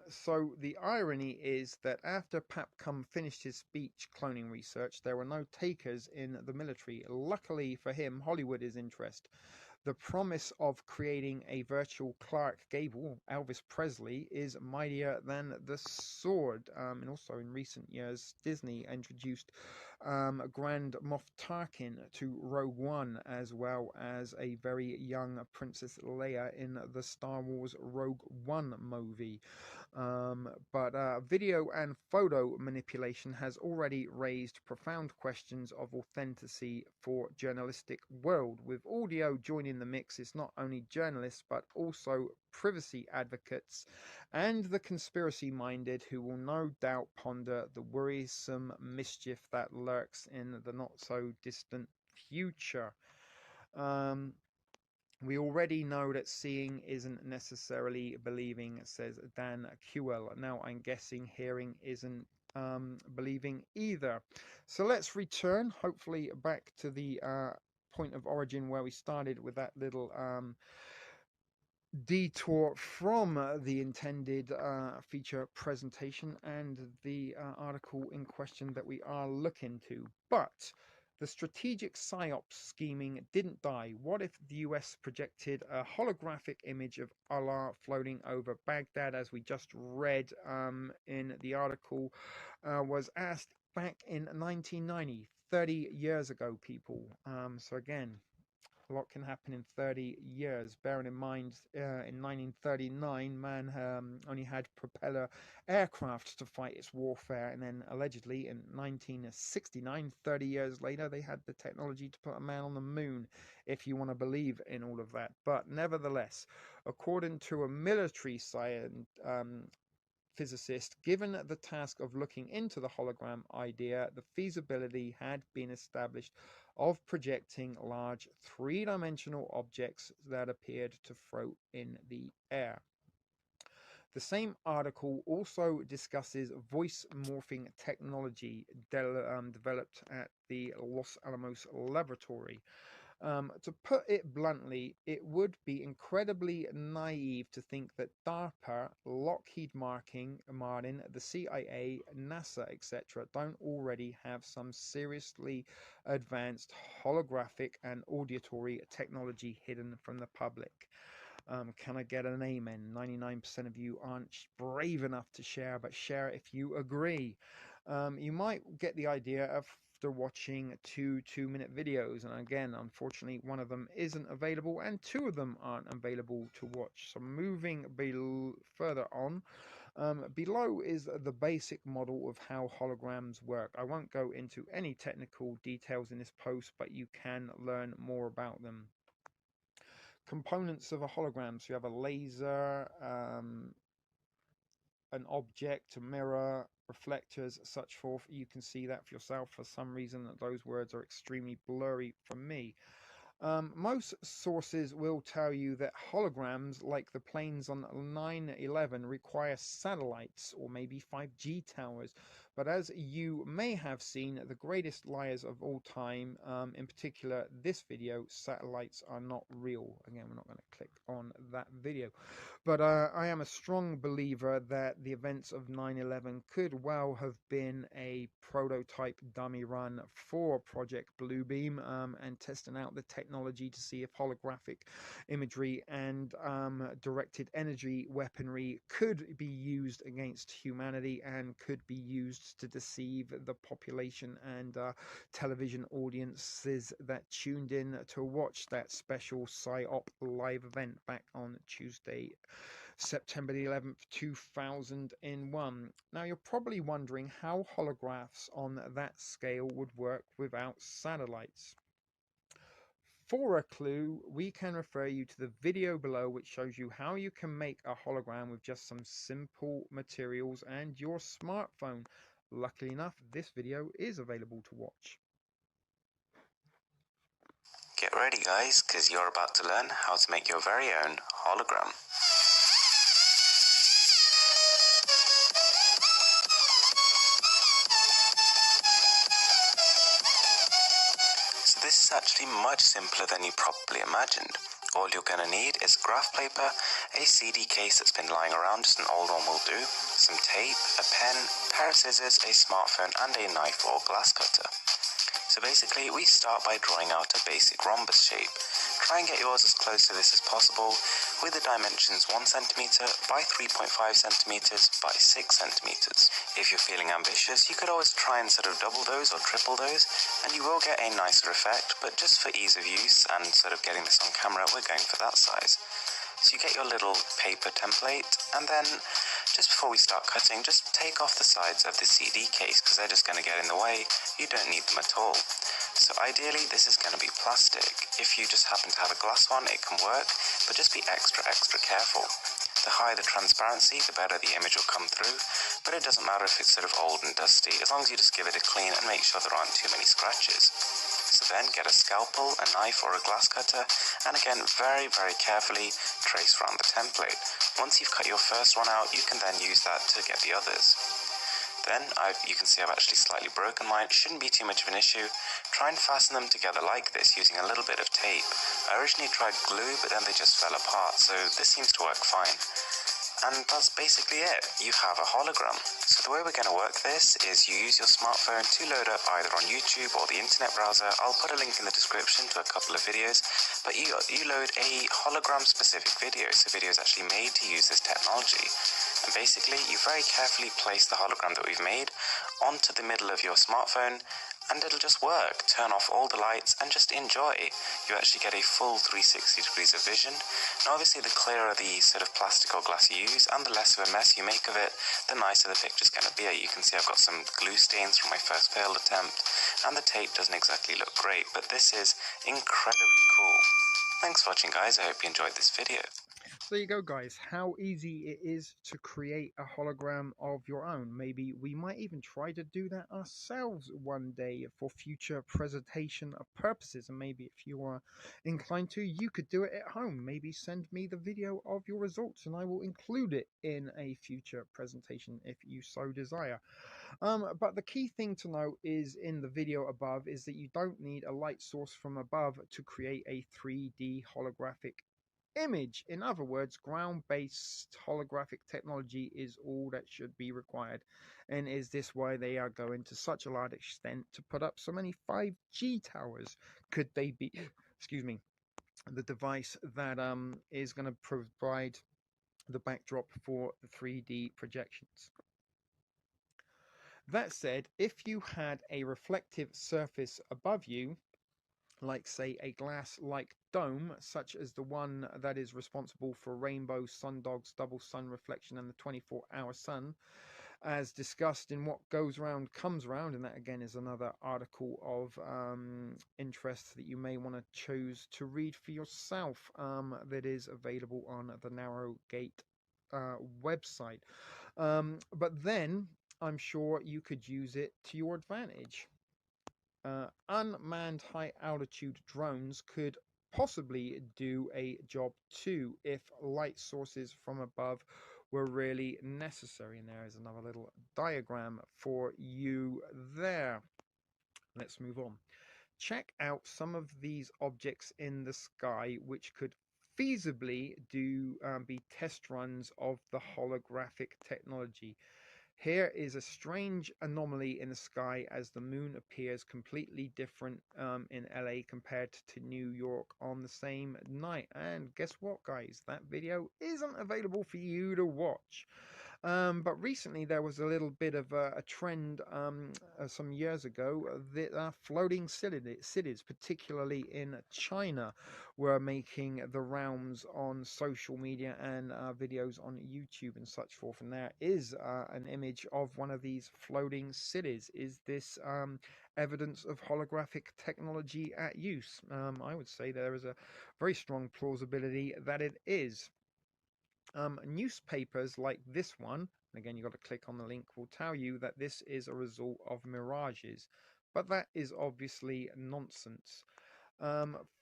Speaker 1: So the irony is that after Papcom finished his speech cloning research, there were no takers in the military. Luckily for him, Hollywood is interested. The promise of creating a virtual Clark Gable, Elvis Presley, is mightier than the sword. And also in recent years, Disney introduced Grand Moff Tarkin to Rogue One, as well as a very young Princess Leia in the Star Wars Rogue One movie. But video and photo manipulation has already raised profound questions of authenticity for journalistic world. With audio joining the mix, it's not only journalists but also privacy advocates and the conspiracy-minded who will no doubt ponder the worrisome mischief that lurks in the not-so-distant future. We already know that seeing isn't necessarily believing, says Dan Kewell. Now I'm guessing hearing isn't believing either. So let's return, hopefully, back to the point of origin where we started with that little detour from the intended feature presentation and the article in question that we are looking to. But the strategic psyops scheming didn't die. What if the US projected a holographic image of Allah floating over Baghdad, as we just read in the article, was asked back in 1990, 30 years ago, people. So again, a lot can happen in 30 years. Bearing in mind, in 1939, man only had propeller aircraft to fight its warfare, and then allegedly in 1969, 30 years later, they had the technology to put a man on the moon, if you want to believe in all of that. But nevertheless, according to a military science physicist, given the task of looking into the hologram idea, the feasibility had been established of projecting large three-dimensional objects that appeared to float in the air. The same article also discusses voice morphing technology developed at the Los Alamos laboratory. To put it bluntly, it would be incredibly naive to think that DARPA, Lockheed Martin, the CIA, NASA, etc. don't already have some seriously advanced holographic and auditory technology hidden from the public. Can I get an amen? 99% of you aren't brave enough to share, but share if you agree. You might get the idea after watching two 2-minute videos, and again, unfortunately, one of them isn't available and two of them aren't available to watch. So moving further on, below is the basic model of how holograms work. I won't go into any technical details in this post, but you can learn more about them. Components of a hologram. So you have a laser, an object, a mirror, reflectors, such forth. You can see that for yourself. For some reason, those words are extremely blurry for me. Most sources will tell you that holograms, like the planes on 9/11, require satellites or maybe 5G towers. But as you may have seen, the greatest liars of all time, in particular this video, satellites are not real. Again, we're not going to click on that video. But I am a strong believer that the events of 9/11 could well have been a prototype dummy run for Project Bluebeam and testing out the technology to see if holographic imagery and directed energy weaponry could be used against humanity and could be used to deceive the population and television audiences that tuned in to watch that special PSYOP live event back on Tuesday, September the 11th, 2001. Now, you're probably wondering how holographs on that scale would work without satellites. For a clue, we can refer you to the video below, which shows you how you can make a hologram with just some simple materials and your smartphone. Luckily enough, this video is available to watch.
Speaker 2: Get ready, guys, because you're about to learn how to make your very own hologram. So this is actually much simpler than you probably imagined. All you're going to need is graph paper, a CD case that's been lying around, just an old one will do, some tape, a pen, a pair of scissors, a smartphone, and a knife or glass cutter. So basically, we start by drawing out a basic rhombus shape. Try and get yours as close to this as possible, with the dimensions 1 centimeter by 3.5 centimeters by 6 centimeters. If you're feeling ambitious, you could always try and sort of double those or triple those, and you will get a nicer effect, but just for ease of use and sort of getting this on camera, we're going for that size.
Speaker 10: So you get your little paper template, and then just before we start cutting, just take off the sides of the CD case because they're just going to get in the way. You don't need them at all. So ideally this is going to be plastic. If you just happen to have a glass one, it can work, but just be extra careful. The higher the transparency, the better the image will come through, but it doesn't matter if it's sort of old and dusty, as long as you just give it a clean and make sure there aren't too many scratches. So then get a scalpel, a knife or a glass cutter, and again very carefully trace around the template. Once you've cut your first one out, you can then use that to get the others. Then you can see I've actually slightly broken mine. Shouldn't be too much of an issue. Try and fasten them together like this using a little bit of tape. I originally tried glue, but then they just fell apart, so this seems to work fine. And that's basically it. You have a hologram. So the way we're going to work this is you use your smartphone to load up either on YouTube or the internet browser. I'll put a link in the description to a couple of videos, but you load a hologram specific video, so videos actually made to use this technology. And basically you very carefully place the hologram that we've made onto the middle of your smartphone, and it'll just work. Turn off all the lights and just enjoy. You actually get a full 360 degrees of vision. And obviously the clearer the sort of plastic or glass you use and the less of a mess you make of it, the nicer the picture's going to be. You can see I've got some glue stains from my first failed attempt, and the tape doesn't exactly look great, but this is incredibly cool. Thanks for watching, guys. I hope you enjoyed this video.
Speaker 1: So there you go, guys, how easy it is to create a hologram of your own. Maybe we might even try to do that ourselves one day for future presentation purposes. And maybe if you are inclined to, you could do it at home. Maybe send me the video of your results and I will include it in a future presentation if you so desire. But the key thing to note is in the video above is that you don't need a light source from above to create a 3D holographic image. In other words, ground-based holographic technology is all that should be required. And is this why they are going to such a large extent to put up so many 5G towers? Could they be, excuse me, the device that is going to provide the backdrop for the 3D projections? That said, if you had a reflective surface above you, like say a glass-like dome, such as the one that is responsible for rainbow, sundogs, double sun reflection, and the 24-hour sun, as discussed in What Goes Round Comes Round, and that again is another article of interest that you may want to choose to read for yourself, that is available on the Narrow Gate website. But then I'm sure you could use it to your advantage. Unmanned high-altitude drones could possibly do a job too if light sources from above were really necessary. And there is another little diagram for you there. Let's move on. Check out some of these objects in the sky which could feasibly be test runs of the holographic technology. Here is a strange anomaly in the sky as the moon appears completely different in LA compared to New York on the same night. And guess what, guys? That video isn't available for you to watch. But recently there was a little bit of a trend some years ago that floating cities, particularly in China, were making the rounds on social media and videos on YouTube and such forth. And there is an image of one of these floating cities. Is this evidence of holographic technology at use? I would say there is a very strong plausibility that it is. Newspapers like this one, and again you've got to click on the link, will tell you that this is a result of mirages, but that is obviously nonsense.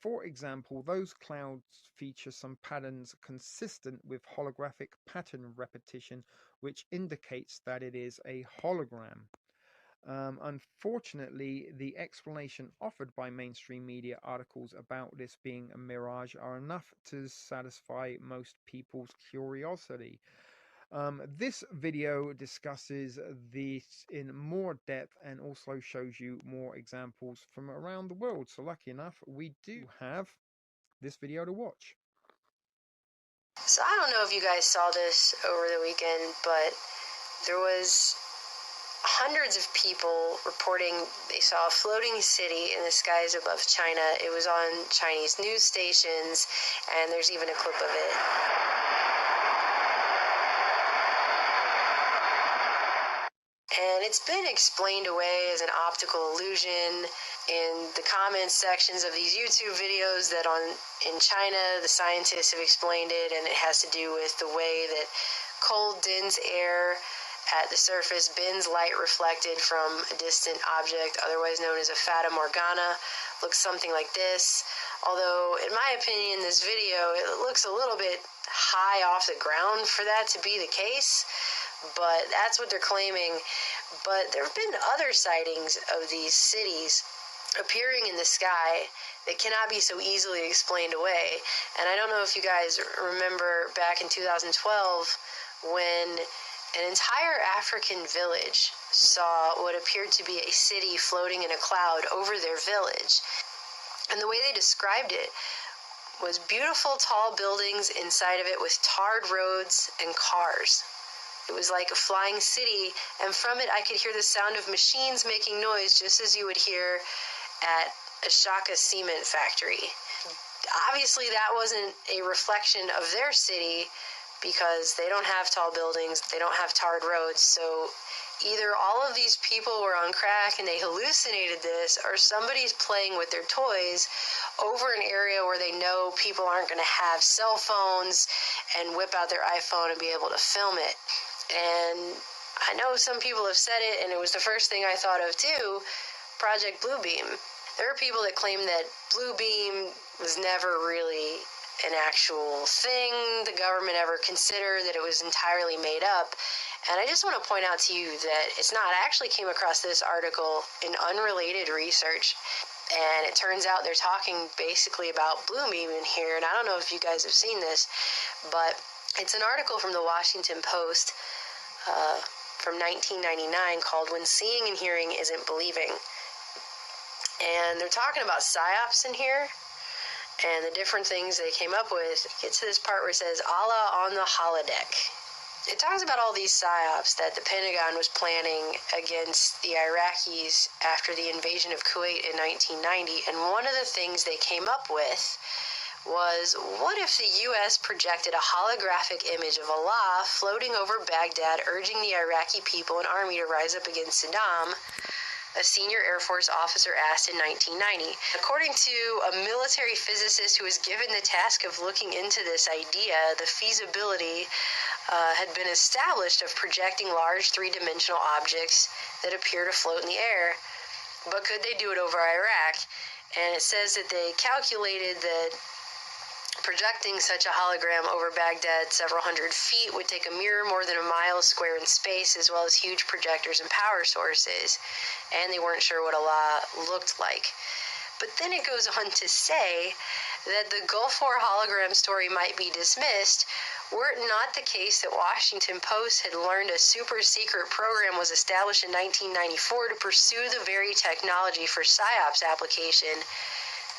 Speaker 1: For example, those clouds feature some patterns consistent with holographic pattern repetition, which indicates that it is a hologram. Unfortunately, the explanation offered by mainstream media articles about this being a mirage are enough to satisfy most people's curiosity. This video discusses this in more depth and also shows you more examples from around the world. So lucky enough, we do have this video to watch.
Speaker 11: So I don't know if you guys saw this over the weekend, but there was
Speaker 12: hundreds of people reporting they saw a floating city in the skies above China. It was on Chinese news stations, and there's even a clip of it. And it's been explained away as an optical illusion in the comments sections of these YouTube videos that in China, the scientists have explained it, and it has to do with the way that cold, dense air at the surface bends light reflected from a distant object, otherwise known as a fata morgana. Looks something like this. Although, in my opinion, this video, it looks a little bit high off the ground for that to be the case. But that's what they're claiming. But there have been other sightings of these cities appearing in the sky that cannot be so easily explained away. And I don't know if you guys remember back in 2012 when an entire African village saw what appeared to be a city floating in a cloud over their village. And the way they described it was beautiful tall buildings inside of it with tarred roads and cars. It was like a flying city, and from it I could hear the sound of machines making noise just as you would hear at a Shaka cement factory. Obviously that wasn't a reflection of their city because they don't have tall buildings, they don't have tarred roads, so either all of these people were on crack and they hallucinated this, or somebody's playing with their toys over an area where they know people aren't going to have cell phones and whip out their iPhone and be able to film it. And I know some people have said it, and it was the first thing I thought of too, Project Bluebeam. There are people that claim that Bluebeam was never really an actual thing the government ever considered, that it was entirely made up. And I just want to point out to you that it's not. I actually came across this article in unrelated research, and it turns out they're talking basically about Bluebeam in here, and I don't know if you guys have seen this, but it's an article from the Washington Post from 1999 called When Seeing and Hearing Isn't Believing. And they're talking about PSYOPs in here and the different things they came up with. Get to this part where it says, Allah on the holodeck. It talks about all these PSYOPs that the Pentagon was planning against the Iraqis after the invasion of Kuwait in 1990. And one of the things they came up with was, what if the U.S. projected a holographic image of Allah floating over Baghdad, urging the Iraqi people and army to rise up against Saddam? A senior Air Force officer asked in 1990. According to a military physicist who was given the task of looking into this idea, the feasibility had been established of projecting large three-dimensional objects that appear to float in the air. But could they do it over Iraq? And it says that they calculated that projecting such a hologram over Baghdad several hundred feet would take a mirror more than a mile square in space, as well as huge projectors and power sources, and they weren't sure what Allah looked like. But then it goes on to say that the Gulf War hologram story might be dismissed were it not the case that Washington Post had learned a super-secret program was established in 1994 to pursue the very technology for PSYOPs application.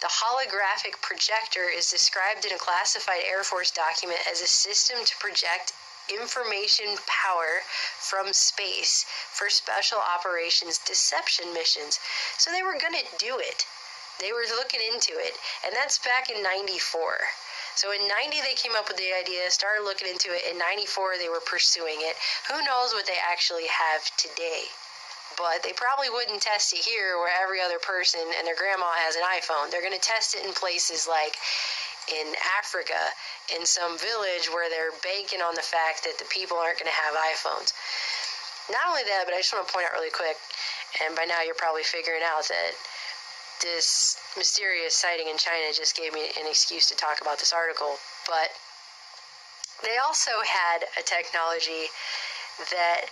Speaker 12: The holographic projector is described in a classified Air Force document as a system to project information power from space for special operations deception missions. So they were going to do it. They were looking into it. And that's back in 94. So in 90 they came up with the idea, started looking into it. In 94 they were pursuing it. Who knows what they actually have today? But they probably wouldn't test it here where every other person and their grandma has an iPhone. They're going to test it in places like in Africa, in some village where they're banking on the fact that the people aren't going to have iPhones. Not only that, but I just want to point out really quick, and by now you're probably figuring out that this mysterious sighting in China just gave me an excuse to talk about this article. But they also had a technology that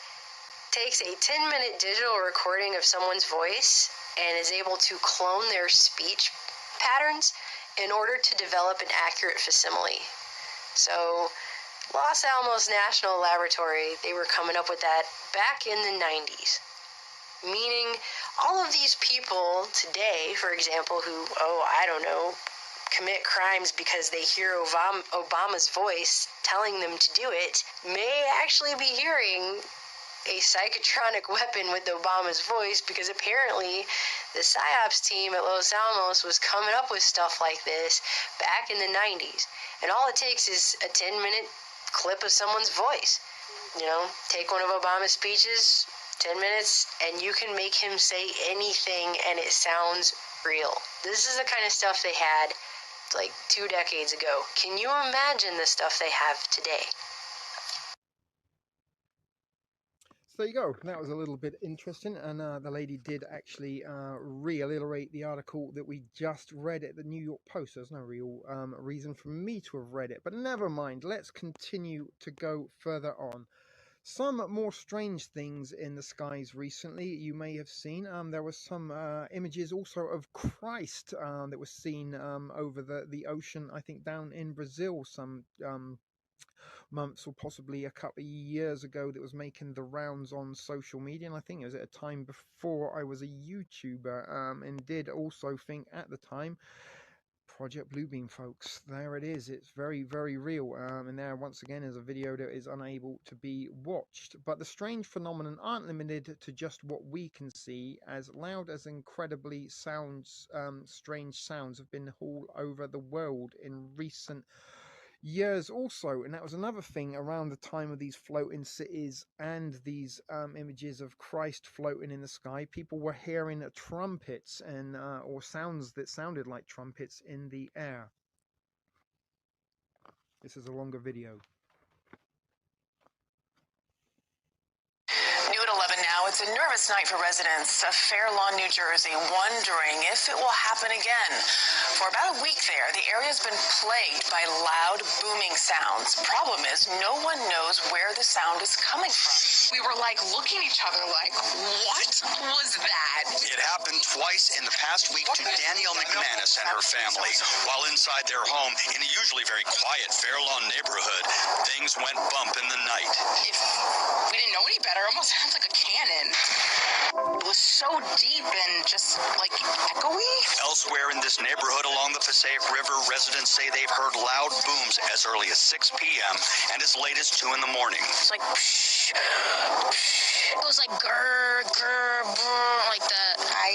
Speaker 12: takes a 10-minute digital recording of someone's voice and is able to clone their speech patterns in order to develop an accurate facsimile. So Los Alamos National Laboratory, they were coming up with that back in the 90s. Meaning all of these people today, for example, who, commit crimes because they hear Obama's voice telling them to do it, may actually be hearing a psychotronic weapon with Obama's voice, because apparently the PSYOPs team at Los Alamos was coming up with stuff like this back in the 90s. And all it takes is a 10-minute clip of someone's voice. You know, take one of Obama's speeches, 10 minutes, and you can make him say anything and it sounds real. This is the kind of stuff they had like 2 decades ago. Can you imagine the stuff they have today?
Speaker 1: So there you go. That was a little bit interesting, and the lady did actually reiterate the article that we just read at the New York Post. There's no real reason for me to have read it, but never mind. Let's continue to go further on. Some more strange things in the skies recently. You may have seen there was some images also of Christ that was seen over the ocean, I think down in Brazil some months or possibly a couple of years ago, that was making the rounds on social media. And I think it was at a time before I was a YouTuber, and did also think at the time, Project Bluebeam, folks, there it is. It's very, very real, and there once again is a video that is unable to be watched. But the strange phenomenon aren't limited to just what we can see, as loud as incredibly strange sounds have been all over the world in recent years also. And that was another thing around the time of these floating cities and these images of Christ floating in the sky. People were hearing trumpets and or sounds that sounded like trumpets in the air. This is a longer video.
Speaker 13: New at 11 now, it's a nervous night for residents of Fair Lawn, New Jersey, wondering if it will happen again. For about a week there, the area's been plagued by loud, booming sounds. Problem is, no one knows where the sound is coming from.
Speaker 14: We were looking at each other like, what was that?
Speaker 15: It happened twice in the past week to Danielle McManus and her family. While inside their home, in a usually very quiet Fair Lawn neighborhood, things went bump in the night.
Speaker 14: If we didn't know any better, it almost sounds like a cannon. It was so deep and just echoey.
Speaker 15: Elsewhere in this neighborhood along the Passaic River, residents say they've heard loud booms as early as 6 p.m. and as late as 2 in the morning.
Speaker 14: It's like psh, psh. It was like grr, grr, brr, like that.
Speaker 16: I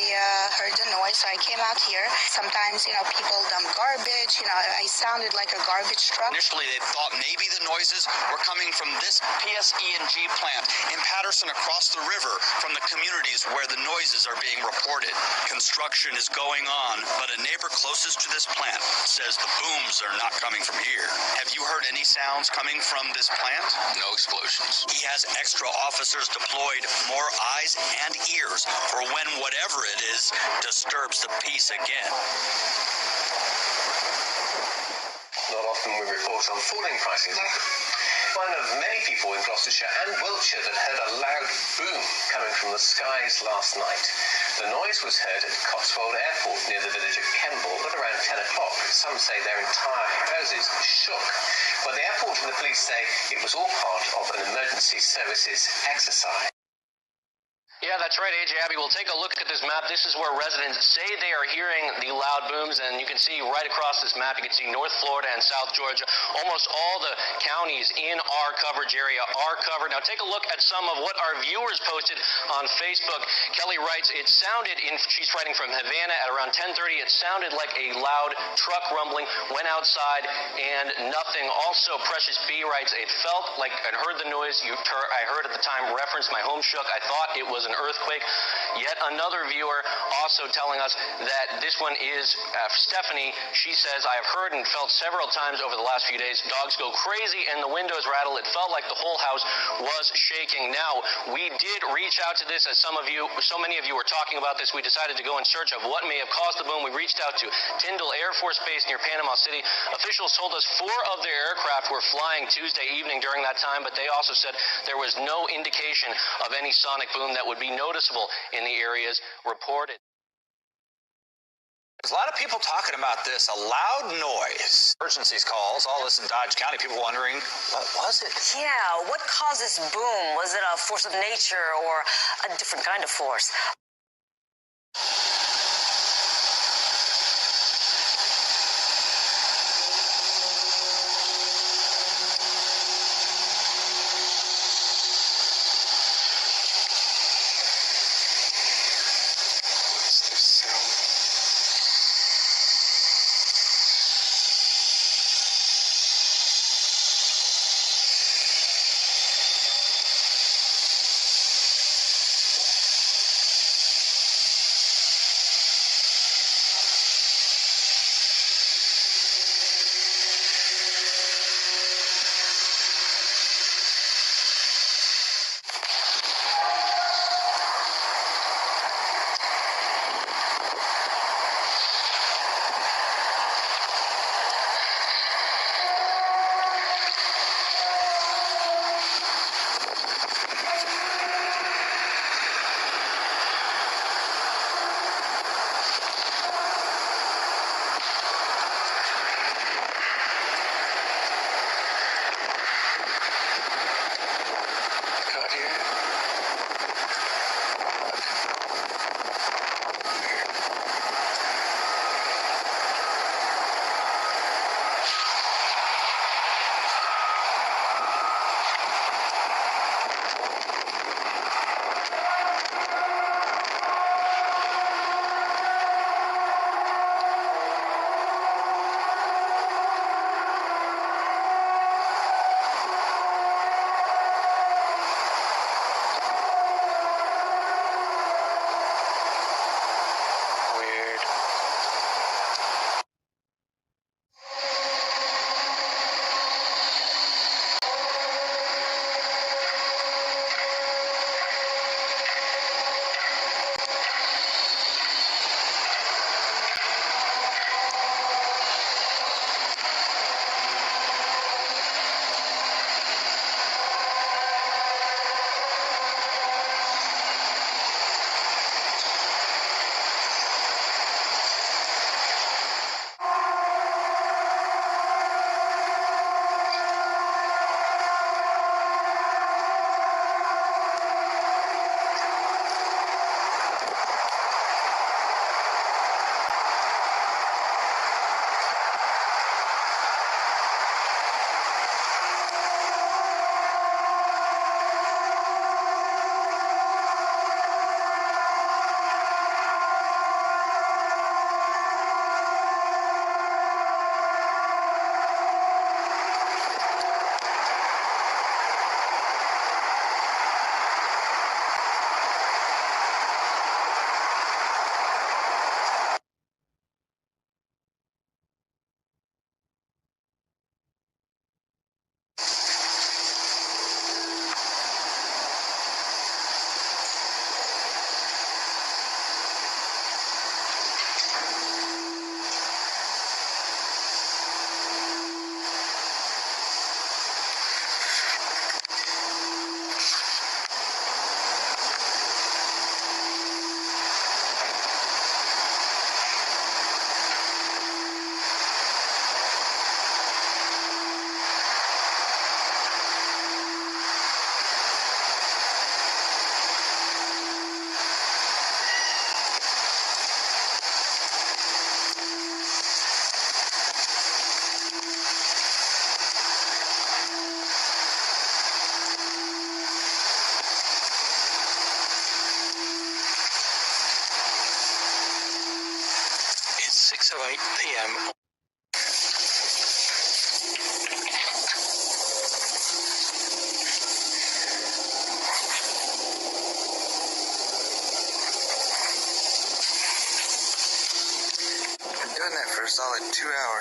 Speaker 16: heard the noise, so I came out here. Sometimes, people dump garbage. I sounded like a garbage truck.
Speaker 15: Initially, they thought maybe the noises were coming from this PSE&G plant in Patterson across the river from the communities where the noises are being reported. Construction is going on, but a neighbor closest to this plant says the booms are not coming from here. Have you heard any sounds coming from this plant?
Speaker 17: No explosions.
Speaker 15: He has extra officers deployed, more eyes and ears for when whatever it is disturbs the peace again.
Speaker 2: Not often we report on falling prices. One of many people in Gloucestershire and Wiltshire that heard a loud boom coming from the skies last night. The noise was heard at Cotswold Airport near the village of Kemble at around 10 o'clock. Some say their entire houses shook. But the airport and the police say it was all part of an emergency services exercise.
Speaker 18: Yeah, that's right, AJ Abby. We'll take a look at this map. This is where residents say they are hearing the loud booms, and you can see right across this map, you can see North Florida and South Georgia. Almost all the counties in our coverage area are covered. Now take a look at some of what our viewers posted on Facebook. Kelly writes, she's writing from Havana at around 10:30. It sounded like a loud truck rumbling. Went outside and nothing. Also, Precious B writes, it felt like I heard the noise I heard at the time referenced my home shook. I thought it was an earthquake. Yet another viewer also telling us that this one is Stephanie. She says, I have heard and felt several times over the last few days, dogs go crazy and the windows rattle. It felt like the whole house was shaking. Now, we did reach out to this, as so many of you were talking about this. We decided to go in search of what may have caused the boom. We reached out to Tyndall Air Force Base near Panama City. Officials told us 4 of their aircraft were flying Tuesday evening during that time, but they also said there was no indication of any sonic boom that would be noticeable in the areas reported.
Speaker 17: There's a lot of people talking about this, a loud noise. Emergencies calls, all this in Dodge County, people wondering, what was it?
Speaker 11: Yeah, what caused this boom? Was it a force of nature or a different kind of force?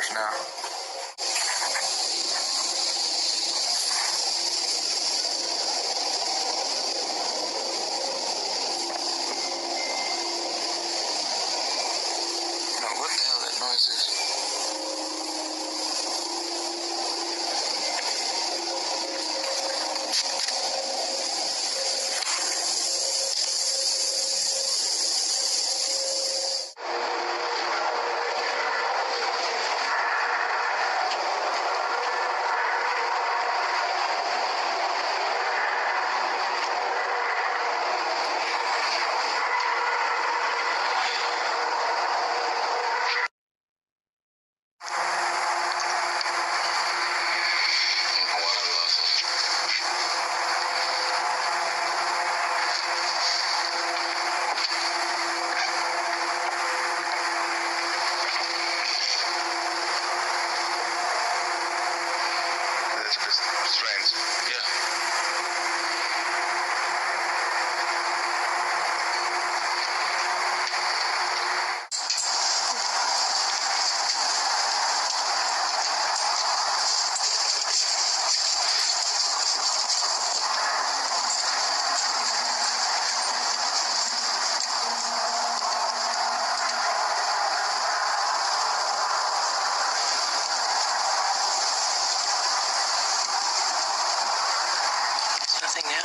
Speaker 19: hoax now. Now, what the hell that noise is?
Speaker 11: Nothing now.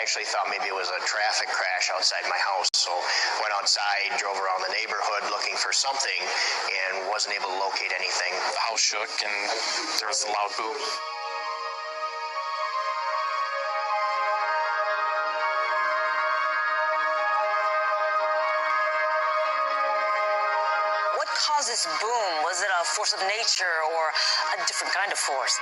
Speaker 6: Actually thought maybe it was a traffic crash outside my house, so went outside, drove around the neighborhood looking for something, and wasn't able to locate anything.
Speaker 19: The house shook and there was a loud boom.
Speaker 11: What caused this boom? Was it a force of nature or a different kind of force?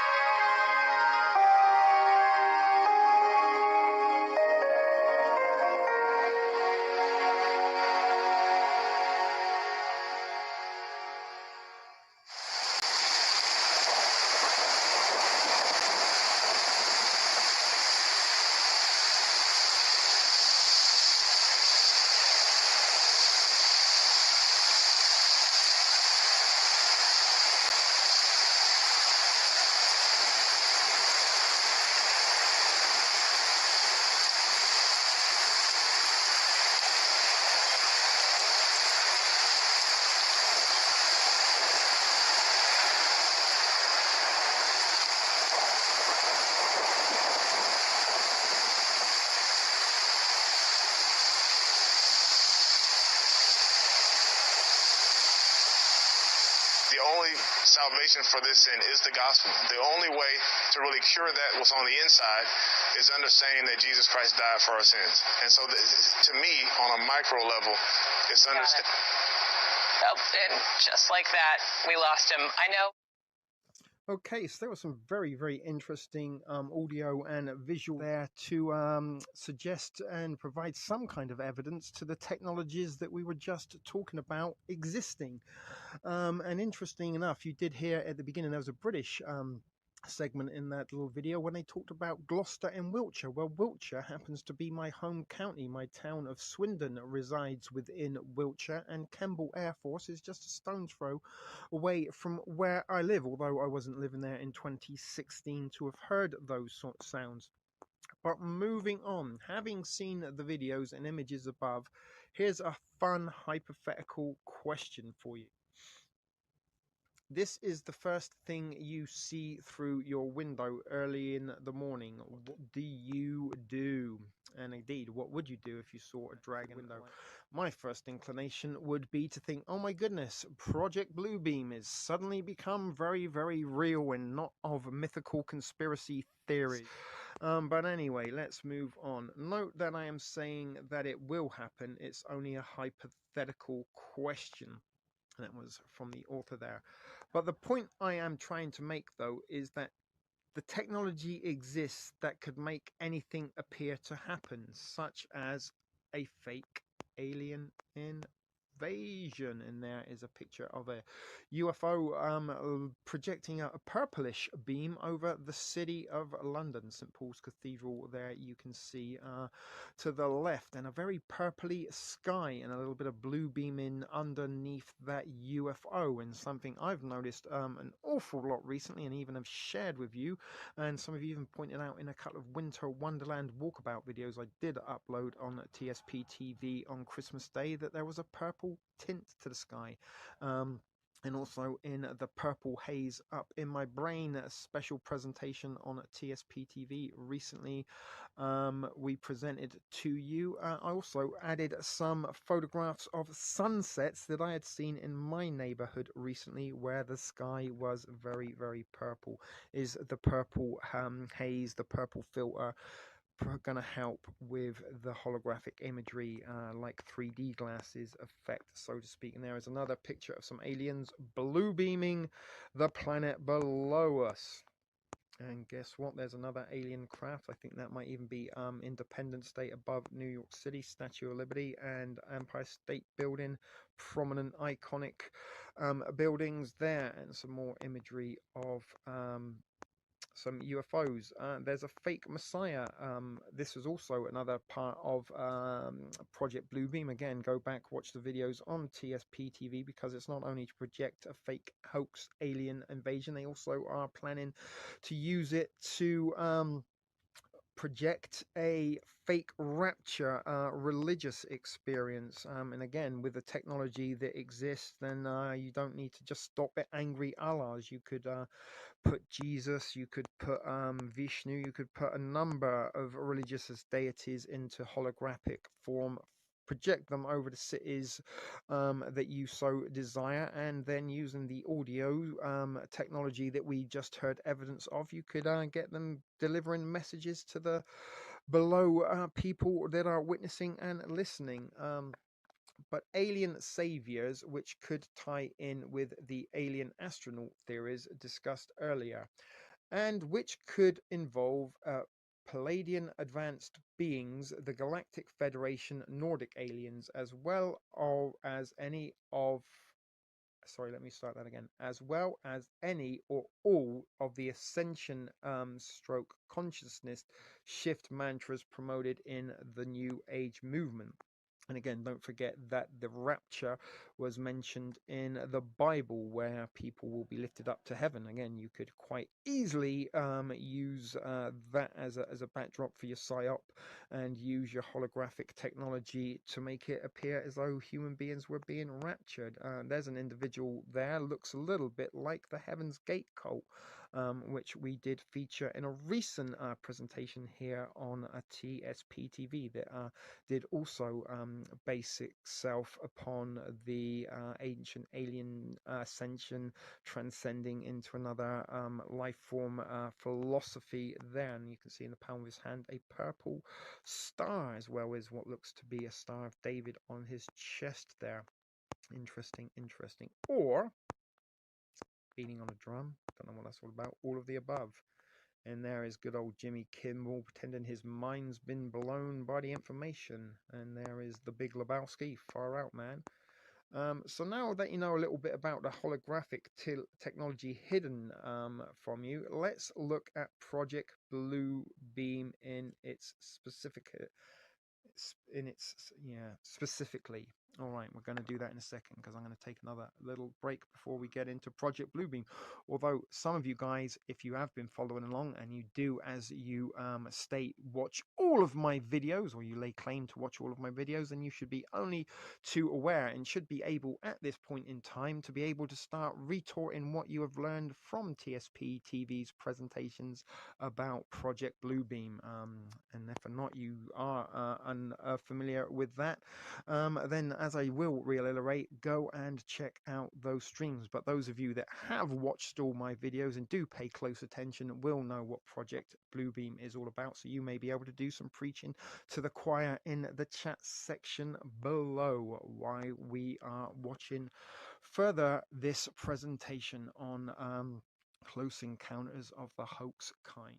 Speaker 20: The only salvation for this sin is the gospel. The only way to really cure that what's on the inside is understanding that Jesus Christ died for our sins. And so to me, on a micro level, it's understanding.
Speaker 13: And just like that, we lost him. I know.
Speaker 1: Okay, so there was some very, very interesting audio and visual there to suggest and provide some kind of evidence to the technologies that we were just talking about existing. And interesting enough, you did hear at the beginning there was a British segment in that little video when they talked about Gloucester and Wiltshire. Well, Wiltshire happens to be my home county. My town of Swindon resides within Wiltshire, and Kemble Air Force is just a stone's throw away from where I live, although I wasn't living there in 2016 to have heard those sort of sounds. But moving on, having seen the videos and images above, Here's a fun hypothetical question for you. This is the first thing you see through your window early in the morning. What do you do? And indeed, what would you do if you saw a dragon window? My first inclination would be to think, oh my goodness, Project Bluebeam has suddenly become very, very real and not of mythical conspiracy theories. But anyway, let's move on. Note that I am saying that it will happen. It's only a hypothetical question. And that was from the author there. But the point I am trying to make, though, is that the technology exists that could make anything appear to happen, such as a fake alien invasion. And there is a picture of a UFO projecting a purplish beam over the city of London, St. Paul's Cathedral. There you can see to the left, and a very purpley sky and a little bit of blue beaming underneath that UFO. And something I've noticed an awful lot recently, and even have shared with you, and some of you even pointed out in a couple of Winter Wonderland walkabout videos I did upload on TSP TV on Christmas Day, that there was a purple tint to the sky. And also in the purple haze up in my brain, a special presentation on TSP TV recently we presented to you. I also added some photographs of sunsets that I had seen in my neighborhood recently, where the sky was very, very purple. Is the purple haze, the purple filter, going to help with the holographic imagery, like 3D glasses effect, so to speak? And there is another picture of some aliens blue beaming the planet below us. And guess what? There's another alien craft. I think that might even be Independence Day above New York City, Statue of Liberty and Empire State Building. Prominent, iconic buildings there. And some more imagery of some UFOs. There's a fake Messiah. This was also another part of Project Bluebeam. Again, go back, watch the videos on TSP TV, because it's not only to project a fake hoax alien invasion, they also are planning to use it to project a fake rapture religious experience. And again, with the technology that exists, then you don't need to just stop at angry Allahs. You could put Jesus, you could put Vishnu, you could put a number of religious deities into holographic form, project them over the cities that you so desire, and then using the audio technology that we just heard evidence of, you could get them delivering messages to the below people that are witnessing and listening. But alien saviors, which could tie in with the alien astronaut theories discussed earlier, and which could involve Palladian advanced beings, the Galactic Federation, Nordic aliens, as well as any of as well as any or all of the ascension stroke consciousness shift mantras promoted in the New Age movement. And again, don't forget that the rapture was mentioned in the Bible, where people will be lifted up to heaven. Again, you could quite easily use that as a backdrop for your psyop, and use your holographic technology to make it appear as though human beings were being raptured. There's an individual there, looks a little bit like the Heaven's Gate cult, which we did feature in a recent presentation here on a TSP TV, that did also base itself upon the ancient alien ascension, transcending into another life form philosophy there. And you can see in the palm of his hand a purple star, as well as what looks to be a Star of David on his chest there. Interesting. Or beating on a drum, don't know what that's all about. All of the above. And there is good old Jimmy Kimmel pretending his mind's been blown by the information. And there is the Big Lebowski, far out, man. So now that you know a little bit about the holographic technology hidden from you, let's look at Project Blue Beam in its specifically. All right, we're going to do that in a second because I'm going to take another little break before we get into Project Bluebeam. Although some of you guys, if you have been following along and you do as you state, watch all of my videos, or you lay claim to watch all of my videos, then you should be only too aware and should be able at this point in time to be able to start retorting what you have learned from TSP TV's presentations about Project Bluebeam. And if not, you are unfamiliar with that, then as I will reiterate, go and check out those streams. But those of you that have watched all my videos and do pay close attention will know what Project Bluebeam is all about. So you may be able to do some preaching to the choir in the chat section below while we are watching further this presentation on Close Encounters of the Hoax Kind.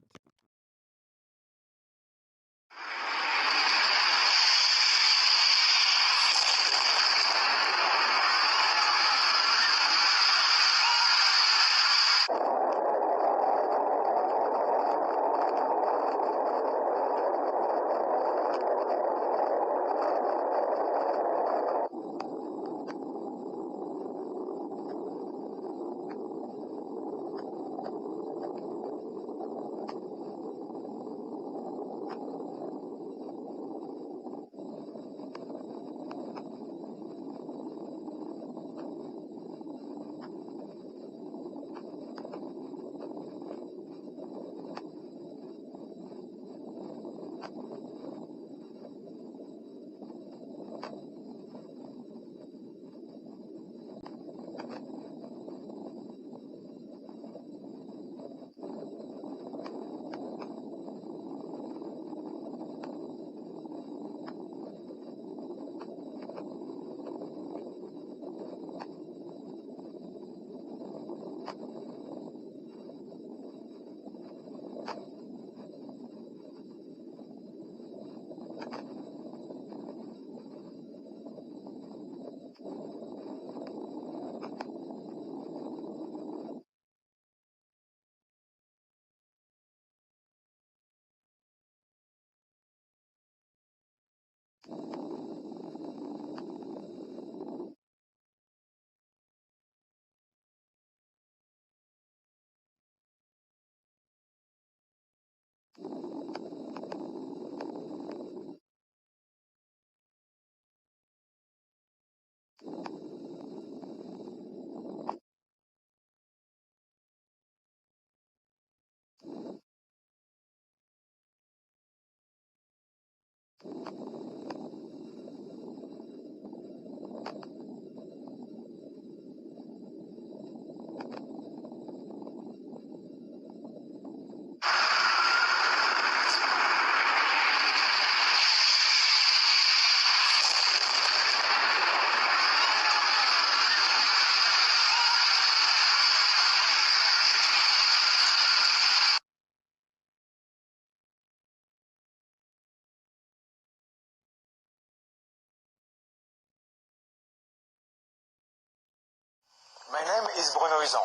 Speaker 21: My name is Bruno Huson.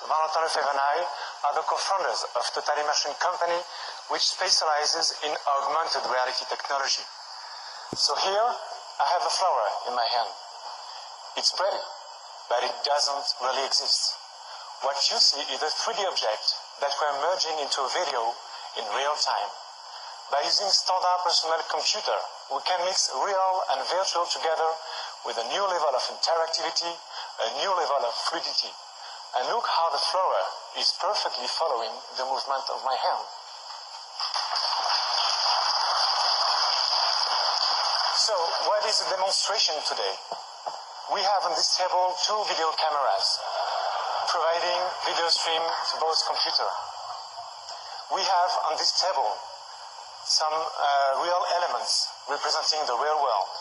Speaker 21: Valentin Lefebvre and I are the co-founders of Total Immersion Company, which specializes in augmented reality technology. So here, I have a flower in my hand. It's pretty, but it doesn't really exist. What you see is a 3D object that we're merging into a video in real time. By using standard personal computer, we can mix real and virtual together with a new level of interactivity, a new level of fluidity. And look how the flower is perfectly following the movement of my hand. So, what is the demonstration today? We have on this table 2 video cameras, providing video stream to both computers. We have on this table some real elements representing the real world.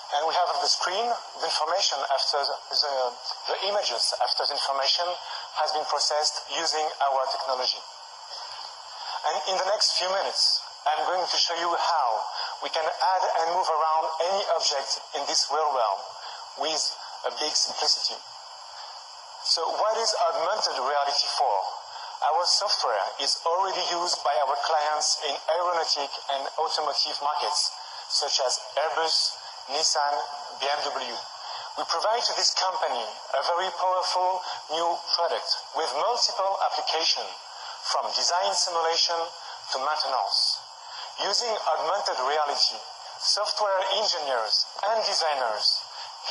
Speaker 21: And we have on the screen the information after the images after the information has been processed using our technology. And in the next few minutes, I'm going to show you how we can add and move around any object in this real world with a big simplicity. So what is augmented reality for? Our software is already used by our clients in aeronautic and automotive markets, such as Airbus, Nissan, BMW. We provide to this company a very powerful new product with multiple applications, from design simulation to maintenance. Using augmented reality, software engineers and designers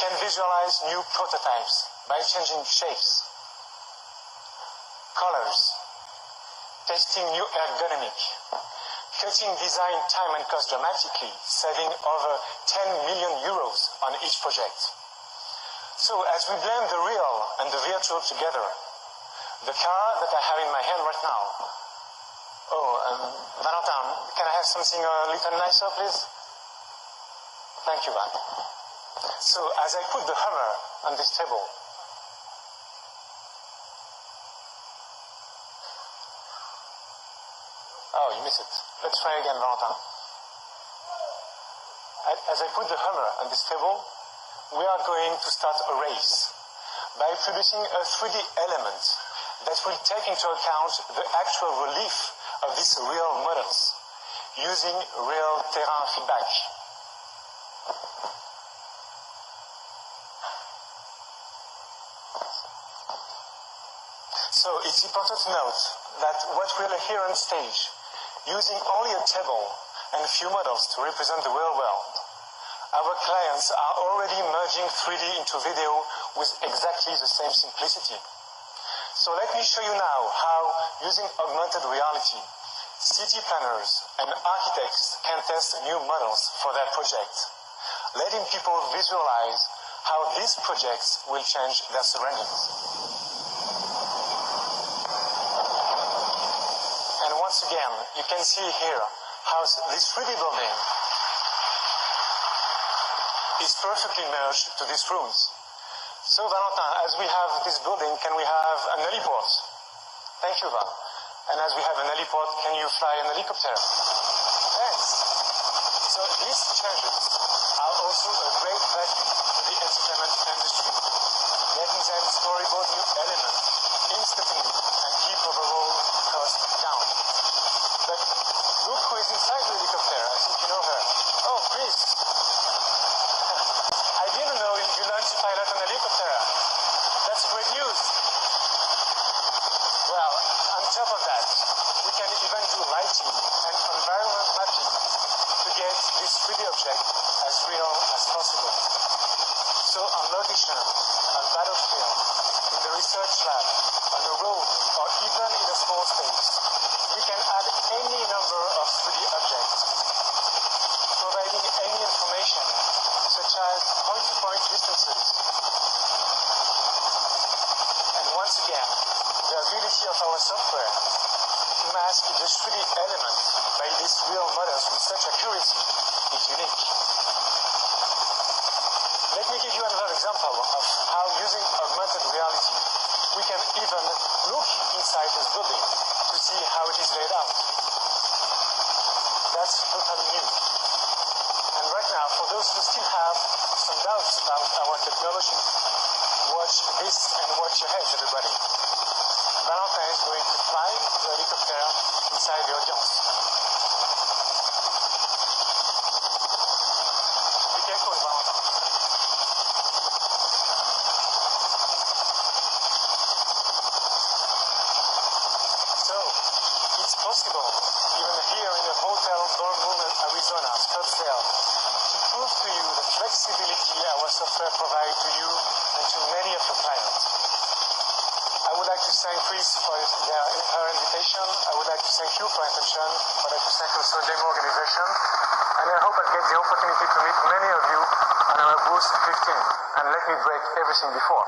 Speaker 21: can visualize new prototypes by changing shapes, colors, testing new ergonomic, cutting design time and cost dramatically, saving over 10 million euros on each project. So as we blend the real and the virtual together, the car that I have in my hand right now. Valentin, can I have something a little nicer, please? Thank you, Van. So as I put the hammer on this table, oh, you missed it. Let's try again, Valentin. As I put the hammer on this table, we are going to start a race by producing a 3D element that will take into account the actual relief of these real models using real terrain feedback. So it's important to note that what we'll hear on stage, using only a table and a few models to represent the real world, our clients are already merging 3D into video with exactly the same simplicity. So let me show you now how, using augmented reality, city planners and architects can test new models for their project, letting people visualize how these projects will change their surroundings. And once again, you can see here how this 3D building is perfectly merged to these rooms. So Valentin, as we have this building, can we have an heliport? Thank you, Val. And as we have an heliport, can you fly an helicopter? Yes. So these changes are also a great value to the entertainment industry, letting them storyboard new elements instantly and keep overall costs down. But look who is inside the helicopter. I think you know her. Oh, Chris. I didn't know you learned to pilot an helicopter. That's great news. Well, on top of that, we can even do lighting and environment mapping to get this 3D object as real as possible. So on location, on battlefield, in the research lab, on a road, or even in a small space, we can add any number of 3D objects, providing any information such as point-to-point distances. And once again, the ability of our software to mask the 3D element by these real models with such accuracy is unique. Let me give you another example of how, using augmented reality, we can even look inside this building to see how it is laid out. That's totally new. And right now, for those who still have some doubts about our technology, watch this and watch your heads, everybody. Valentin is going to fly the helicopter inside the audience. Be careful, Valentin. So, it's possible, even here in a hotel dorm in Arizona, Scottsdale, to prove to you the flexibility our software provides to you and to many of your clients. I would like to thank Chris for her invitation. I would like to thank you for your attention. I would like to thank also demo organization. And I hope I get the opportunity to meet many of you on our booth 15. And let me break everything before.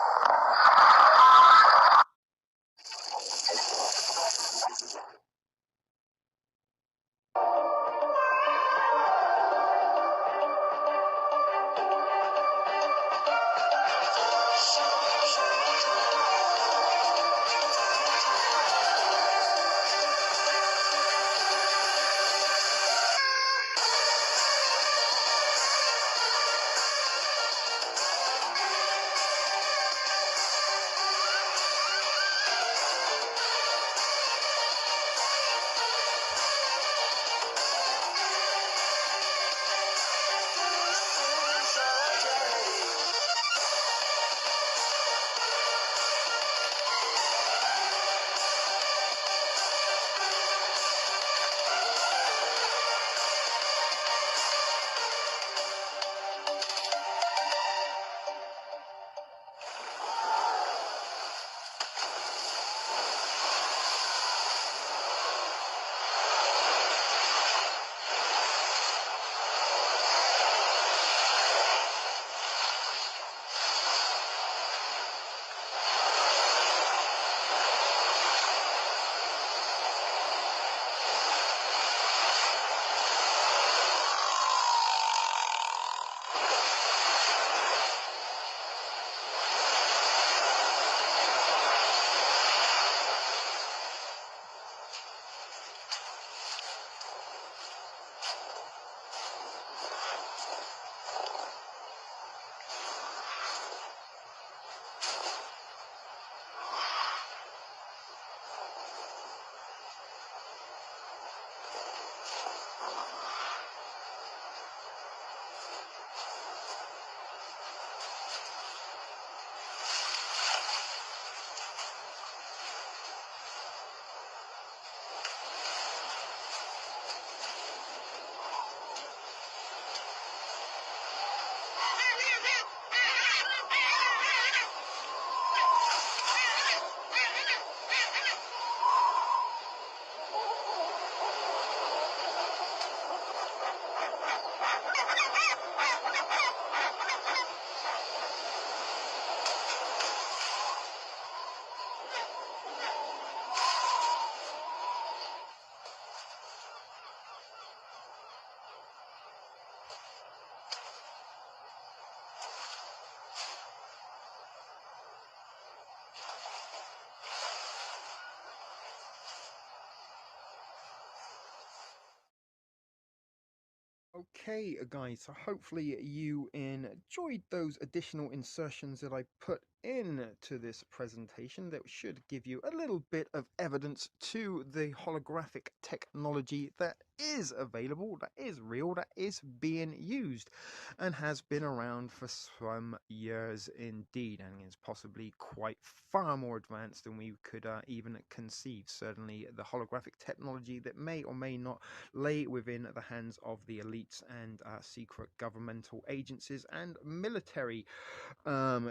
Speaker 1: Okay, guys, so hopefully you enjoyed those additional insertions that I put into this presentation that should give you a little bit of evidence to the holographic technology that is available, that is real, that is being used, and has been around for some years indeed, and is possibly quite far more advanced than we could even conceive. Certainly, the holographic technology that may or may not lay within the hands of the elites and secret governmental agencies and military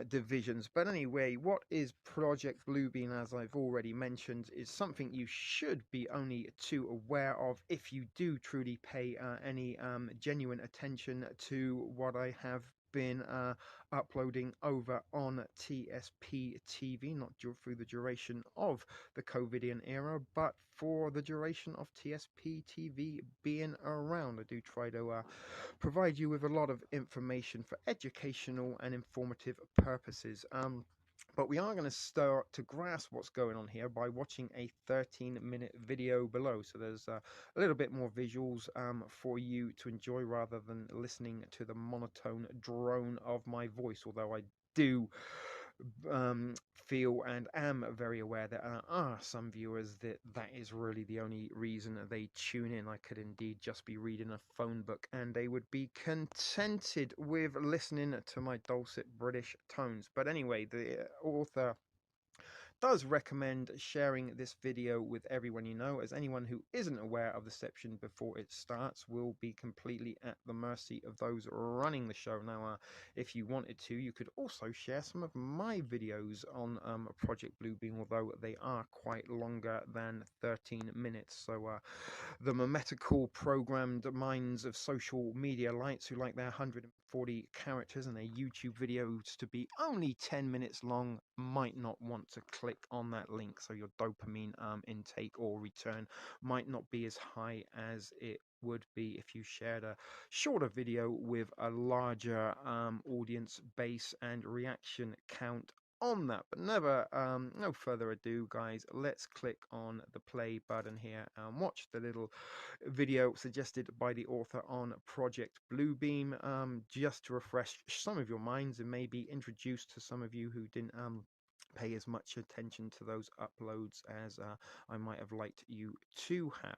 Speaker 1: divisions. But anyway, what is Project Bluebeam, as I've already mentioned, is something you should be only too aware of if you do truly pay any genuine attention to what I have been uploading over on TSP TV, not through the duration of the COVIDian era, but for the duration of TSP TV being around. I do try to provide you with a lot of information for educational and informative purposes. But we are going to start to grasp what's going on here by watching a 13-minute video below. So there's a little bit more visuals for you to enjoy rather than listening to the monotone drone of my voice, although I do feel and am very aware that there are some viewers that is really the only reason they tune in. I could indeed just be reading a phone book and they would be contented with listening to my dulcet British tones. But anyway, the author does recommend sharing this video with everyone you know, as anyone who isn't aware of the section before it starts will be completely at the mercy of those running the show. Now, if you wanted to, you could also share some of my videos on Project Bluebeam, although they are quite longer than 13 minutes. So the memetical programmed minds of social media lights who like their 140 characters and their YouTube videos to be only 10 minutes long might not want to click on that link, so your dopamine intake or return might not be as high as it would be if you shared a shorter video with a larger audience base and reaction count on that. But no further ado, guys, let's click on the play button here and watch the little video suggested by the author on Project Bluebeam, just to refresh some of your minds and maybe introduce to some of you who didn't pay as much attention to those uploads as I might have liked you to have.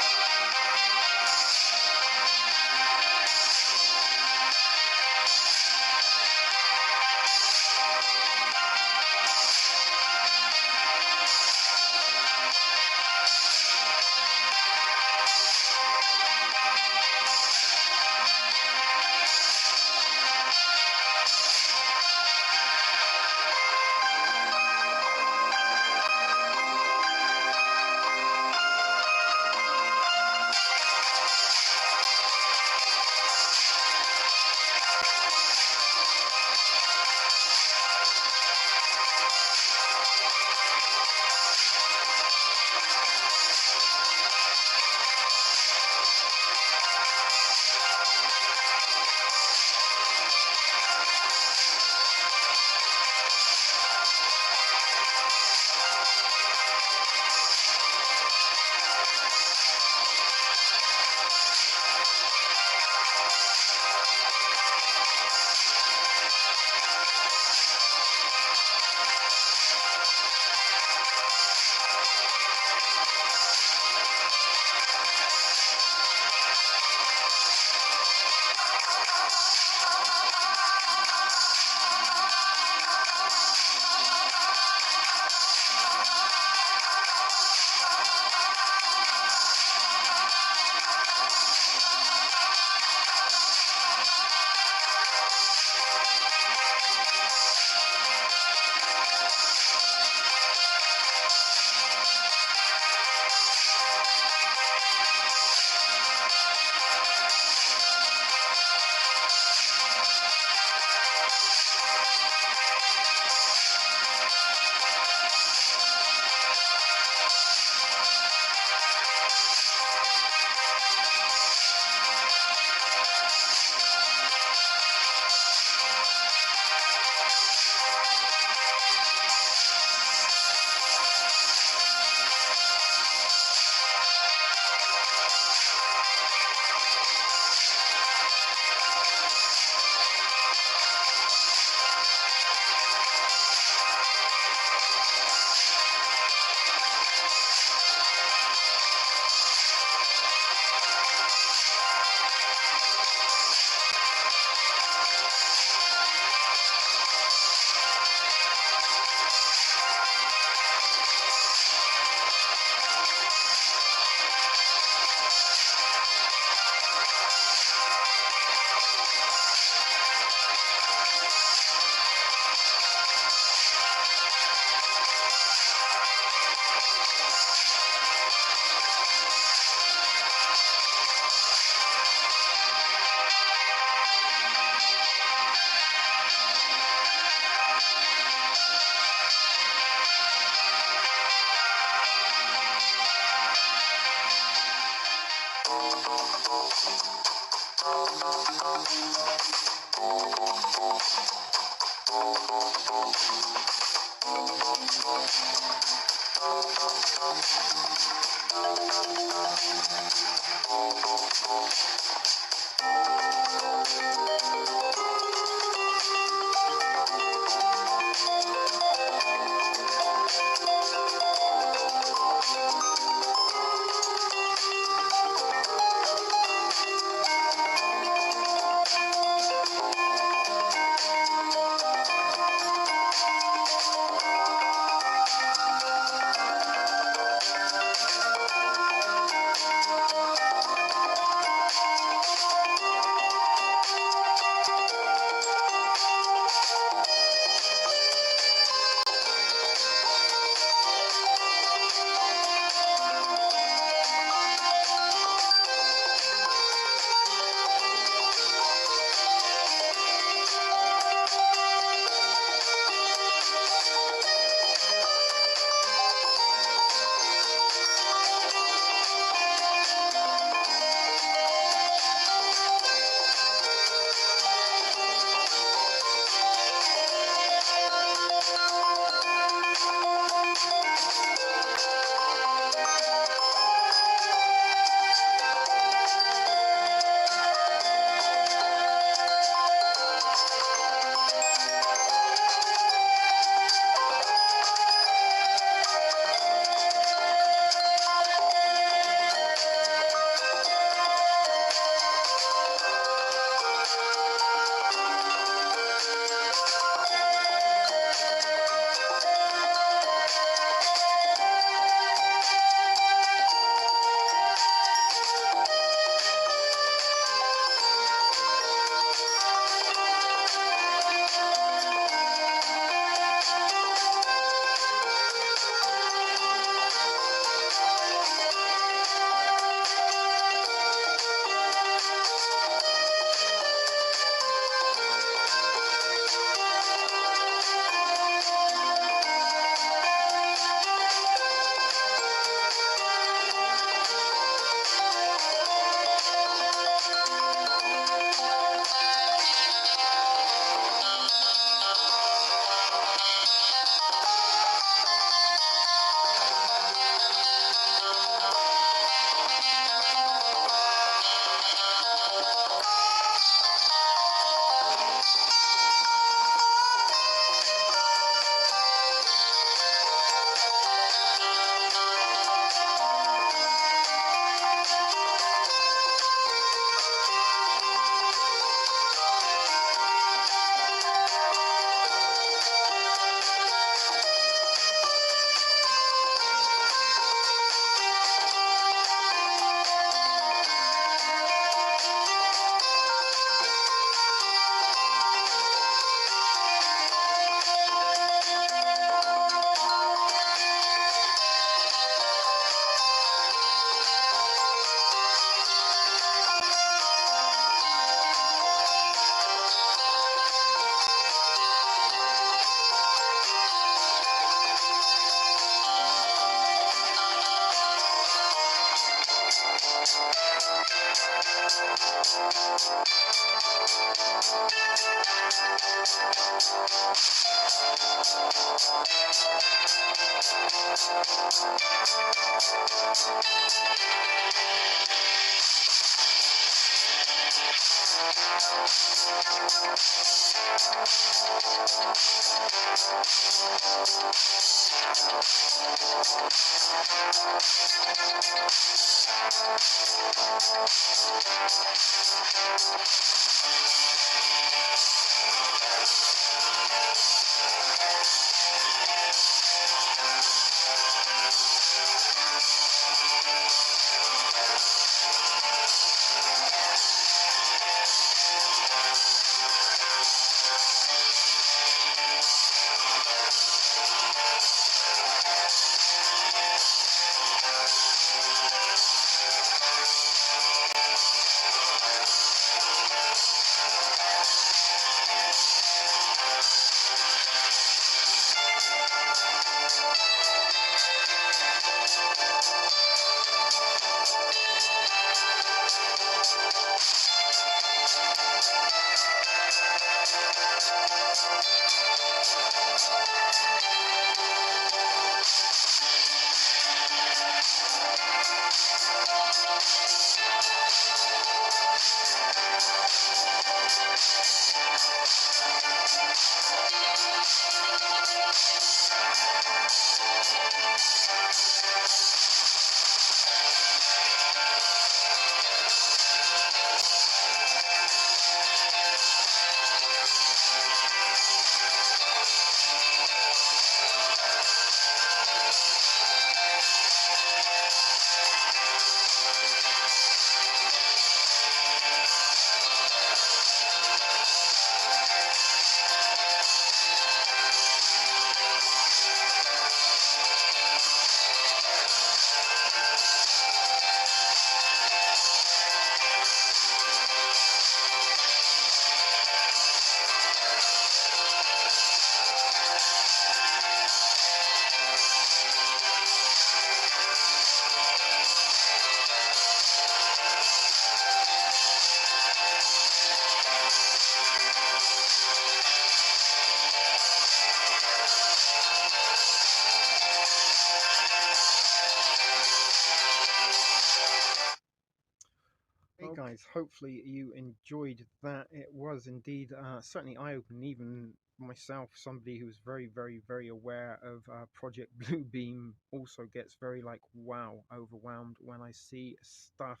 Speaker 1: guys, hopefully you enjoyed that. It was indeed certainly eye-opening, even myself, somebody who's very, very, very aware of Project Bluebeam, also gets very like wow, overwhelmed when I see stuff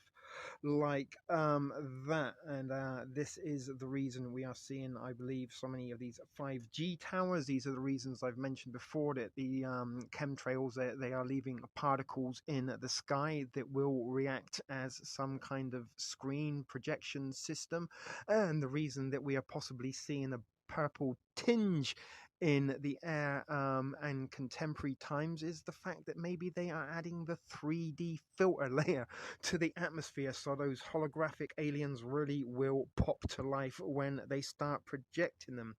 Speaker 1: like that. And this is the reason we are seeing, I believe, so many of these 5G towers. These are the reasons I've mentioned before, that the chemtrails, they are leaving particles in the sky that will react as some kind of screen projection system. And the reason that we are possibly seeing a purple tinge in the air and contemporary times is the fact that maybe they are adding the 3D filter layer to the atmosphere, so those holographic aliens really will pop to life when they start projecting them.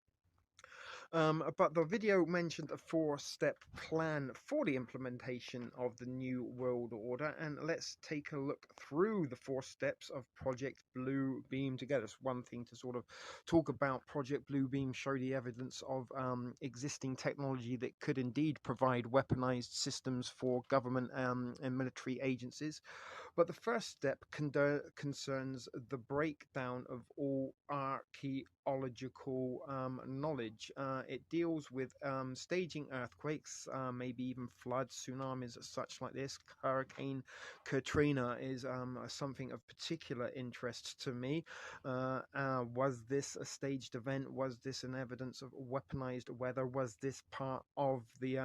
Speaker 1: But the video mentioned a 4-step plan for the implementation of the New World Order, and let's take a look through the 4 steps of Project Bluebeam together. It's one thing to sort of talk about Project Bluebeam, show the evidence of existing technology that could indeed provide weaponized systems for government and military agencies. But the first step concerns the breakdown of all archaeological knowledge. It deals with staging earthquakes, maybe even floods, tsunamis, such like this. Hurricane Katrina is something of particular interest to me. Was this a staged event? Was this an evidence of weaponized weather? Was this part of the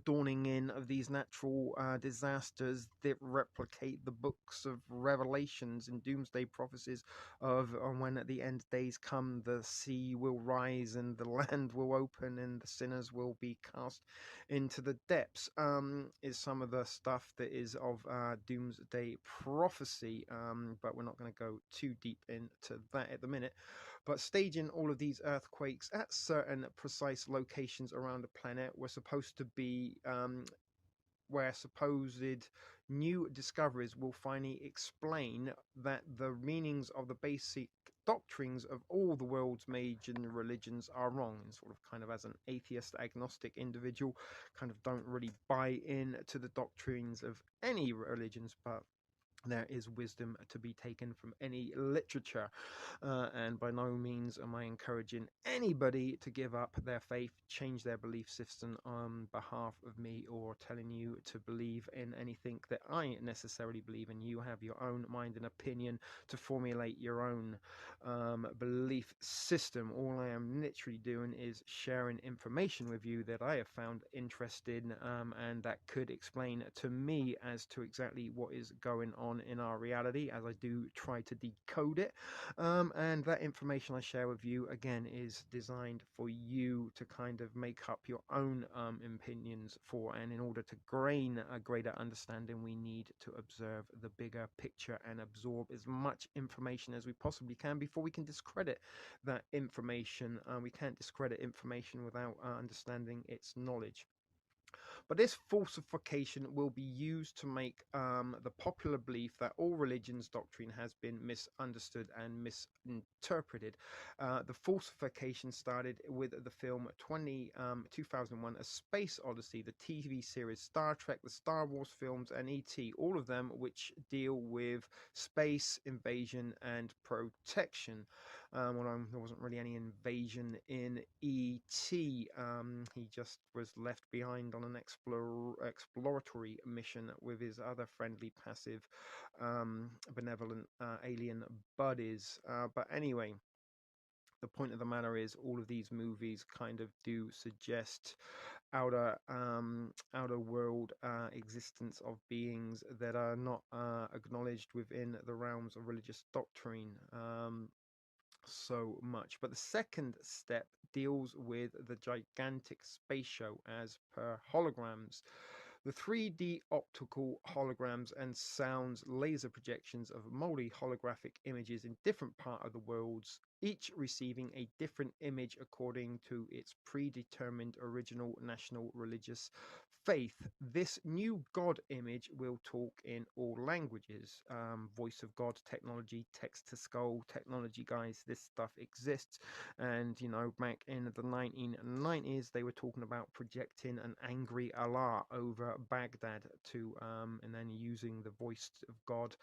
Speaker 1: dawning in of these natural disasters that replicate the books of Revelations and doomsday prophecies of when at the end days come, the sea will rise and the land will open and the sinners will be cast into the depths, is some of the stuff that is of doomsday prophecy, but we're not going to go too deep into that at the minute. But staging all of these earthquakes at certain precise locations around the planet were supposed to be where supposed new discoveries will finally explain that the meanings of the basic doctrines of all the world's major religions are wrong. And sort of kind of as an atheist agnostic individual, kind of don't really buy in to the doctrines of any religions, but there is wisdom to be taken from any literature, and by no means am I encouraging anybody to give up their faith, change their belief system on behalf of me, or telling you to believe in anything that I necessarily believe in. You have your own mind and opinion to formulate your own belief system. All I am literally doing is sharing information with you that I have found interesting, and that could explain to me as to exactly what is going on in our reality, as I do try to decode it. And that information I share with you, again, is designed for you to kind of make up your own opinions for. And in order to gain a greater understanding, we need to observe the bigger picture and absorb as much information as we possibly can before we can discredit that information. We can't discredit information without understanding its knowledge. But this falsification will be used to make the popular belief that all religions' doctrine has been misunderstood and misinterpreted. The falsification started with the film 2001: A Space Odyssey, the TV series Star Trek, the Star Wars films, and E.T., all of them which deal with space invasion and protection. There wasn't really any invasion in E.T. He just was left behind on an exploratory mission with his other friendly, passive, benevolent alien buddies. But anyway, the point of the matter is, all of these movies kind of do suggest outer world existence of beings that are not acknowledged within the realms of religious doctrine. So much. But the second step deals with the gigantic space show as per holograms. The 3D optical holograms and sounds laser projections of multi holographic images in different parts of the worlds, each receiving a different image according to its predetermined original national religious faith, this new God image will talk in all languages. Voice of God technology, text to skull technology, guys. This stuff exists. And, you know, back in the 1990s, they were talking about projecting an angry Allah over Baghdad to, and then using the voice of God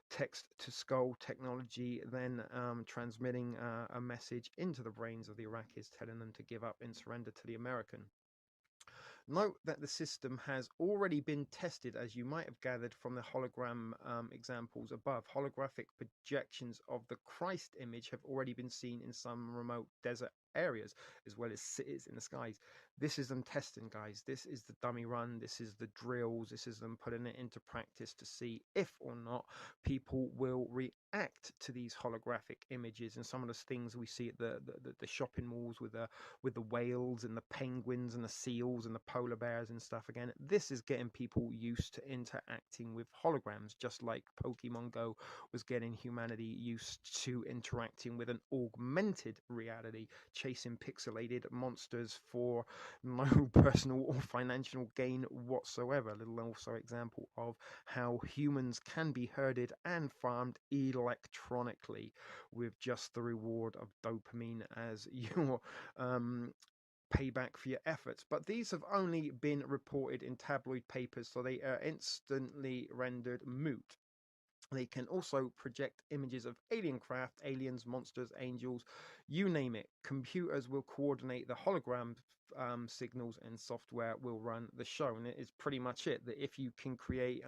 Speaker 1: text to skull technology, then transmitting a message into the brains of the Iraqis, telling them to give up and surrender to the American. Note that the system has already been tested, as you might have gathered from the hologram examples above. Holographic projections of the Christ image have already been seen in some remote desert areas, as well as cities in the skies. This is them testing, guys. This is the dummy run. This is the drills. This is them putting it into practice to see if or not people will react to these holographic images and some of the things we see at the shopping malls with the whales and the penguins and the seals and the polar bears and stuff. Again, this is getting people used to interacting with holograms, just like Pokemon Go was getting humanity used to interacting with an augmented reality, chasing pixelated monsters for no personal or financial gain whatsoever. A little also example of how humans can be herded and farmed electronically with just the reward of dopamine as your payback for your efforts. But these have only been reported in tabloid papers, so they are instantly rendered moot. They can also project images of alien craft, aliens, monsters, angels, you name it. Computers will coordinate the hologram signals and software will run the show. And it is pretty much it, that if you can create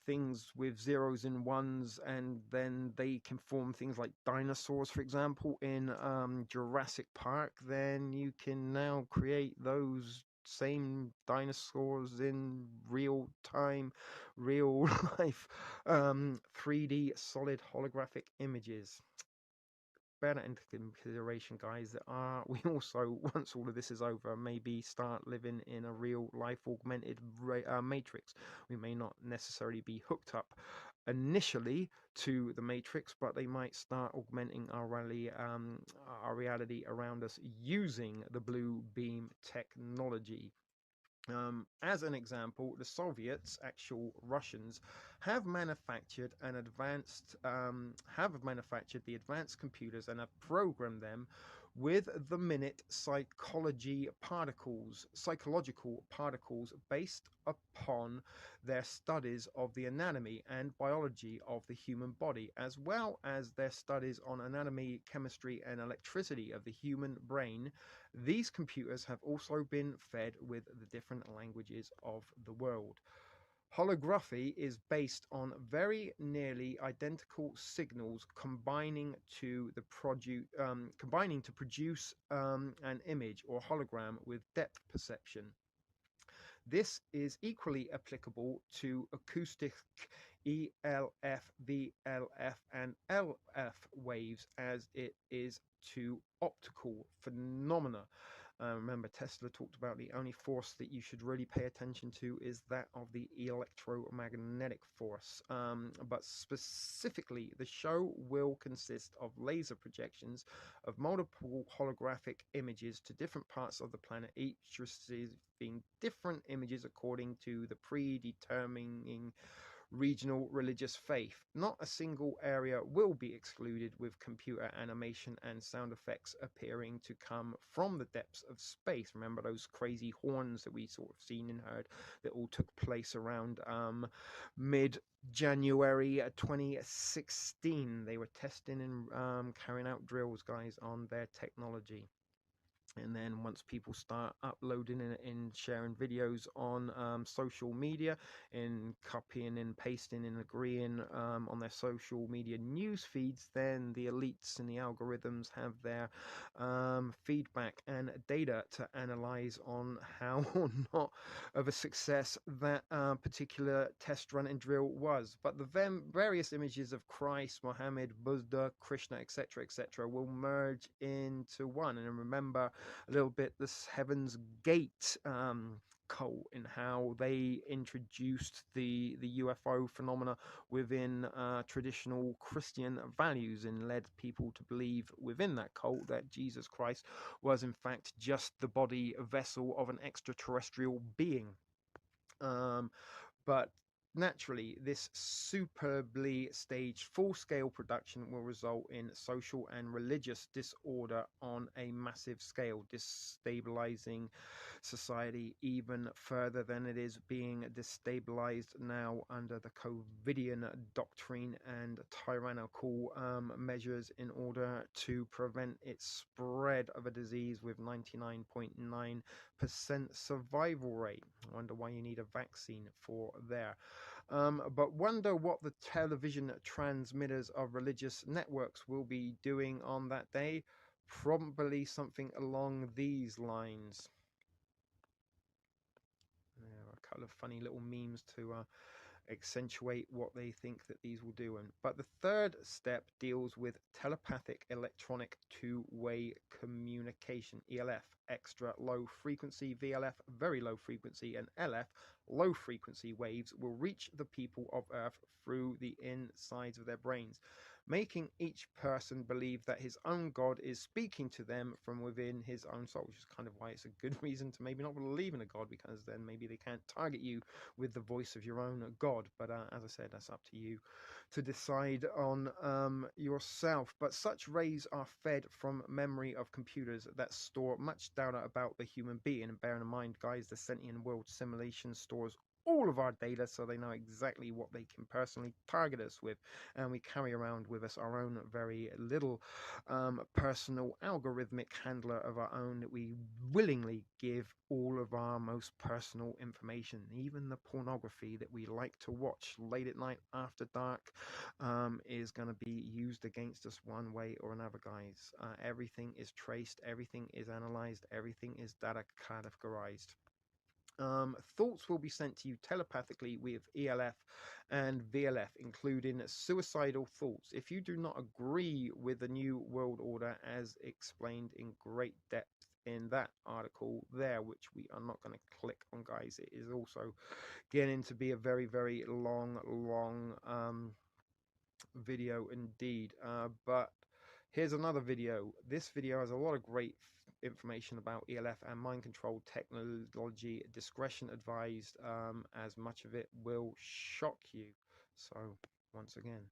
Speaker 1: things with zeros and ones, and then they can form things like dinosaurs, for example, in Jurassic Park, then you can now create those same dinosaurs in real time, real life, 3D solid holographic images. Bear that into consideration, guys. We also, once all of this is over, maybe start living in a real life augmented matrix. We may not necessarily be hooked up initially to the matrix, but they might start augmenting our reality around us using the blue beam technology. As an example, the Soviets, actual Russians, have manufactured the advanced computers and have programmed them with the minute psychological particles based upon their studies of the anatomy and biology of the human body, as well as their studies on anatomy, chemistry, and electricity of the human brain. These computers have also been fed with the different languages of the world. Holography is based on very nearly identical signals combining to produce an image or hologram with depth perception. This is equally applicable to acoustic ELF, VLF, and LF waves as it is to optical phenomena. Remember, Tesla talked about the only force that you should really pay attention to is that of the electromagnetic force. But specifically, the show will consist of laser projections of multiple holographic images to different parts of the planet, each receiving different images according to the predetermining regional religious faith. Not a single area will be excluded, with computer animation and sound effects appearing to come from the depths of space. Remember those crazy horns that we sort of seen and heard that all took place around mid-January 2016. They were testing and carrying out drills, guys, on their technology. And then once people start uploading and sharing videos on social media and copying and pasting and agreeing on their social media news feeds, then the elites and the algorithms have their feedback and data to analyze on how or not of a success that particular test run and drill was. But the various images of Christ, Mohammed, Buddha, Krishna, etc., will merge into one. And remember a little bit this Heaven's Gate cult and how they introduced the UFO phenomena within traditional Christian values and led people to believe within that cult that Jesus Christ was in fact just the body vessel of an extraterrestrial being. But naturally, this superbly staged full-scale production will result in social and religious disorder on a massive scale, destabilizing society even further than it is being destabilized now under the COVIDian doctrine and tyrannical measures in order to prevent its spread of a disease with 99.9% survival rate. I wonder why you need a vaccine for there. But wonder what the television transmitters of religious networks will be doing on that day. Probably something along these lines. There are a couple of funny little memes to accentuate what they think that these will do. But the third step deals with telepathic electronic two-way communication, ELF, extra low frequency, VLF, very low frequency, and LF, low frequency waves will reach the people of Earth through the insides of their brains, making each person believe that his own God is speaking to them from within his own soul, which is kind of why it's a good reason to maybe not believe in a God, because then maybe they can't target you with the voice of your own God. But as I said, that's up to you to decide on yourself. But such rays are fed from memory of computers that store much data about the human being. And bearing in mind, guys, the sentient world simulation stores all of our data, so they know exactly what they can personally target us with, and we carry around with us our own very little personal algorithmic handler of our own that we willingly give all of our most personal information, even the pornography that we like to watch late at night after dark is going to be used against us one way or another, guys. Everything is traced, everything is analyzed, everything is data categorized. Thoughts will be sent to you telepathically with ELF and VLF, including suicidal thoughts. If you do not agree with the New World Order as explained in great depth in that article there, which we are not going to click on, guys, it is also getting to be a very, very long video indeed. But here's another video. This video has a lot of great information about ELF and mind control technology. Discretion advised, as much of it will shock you. So once again,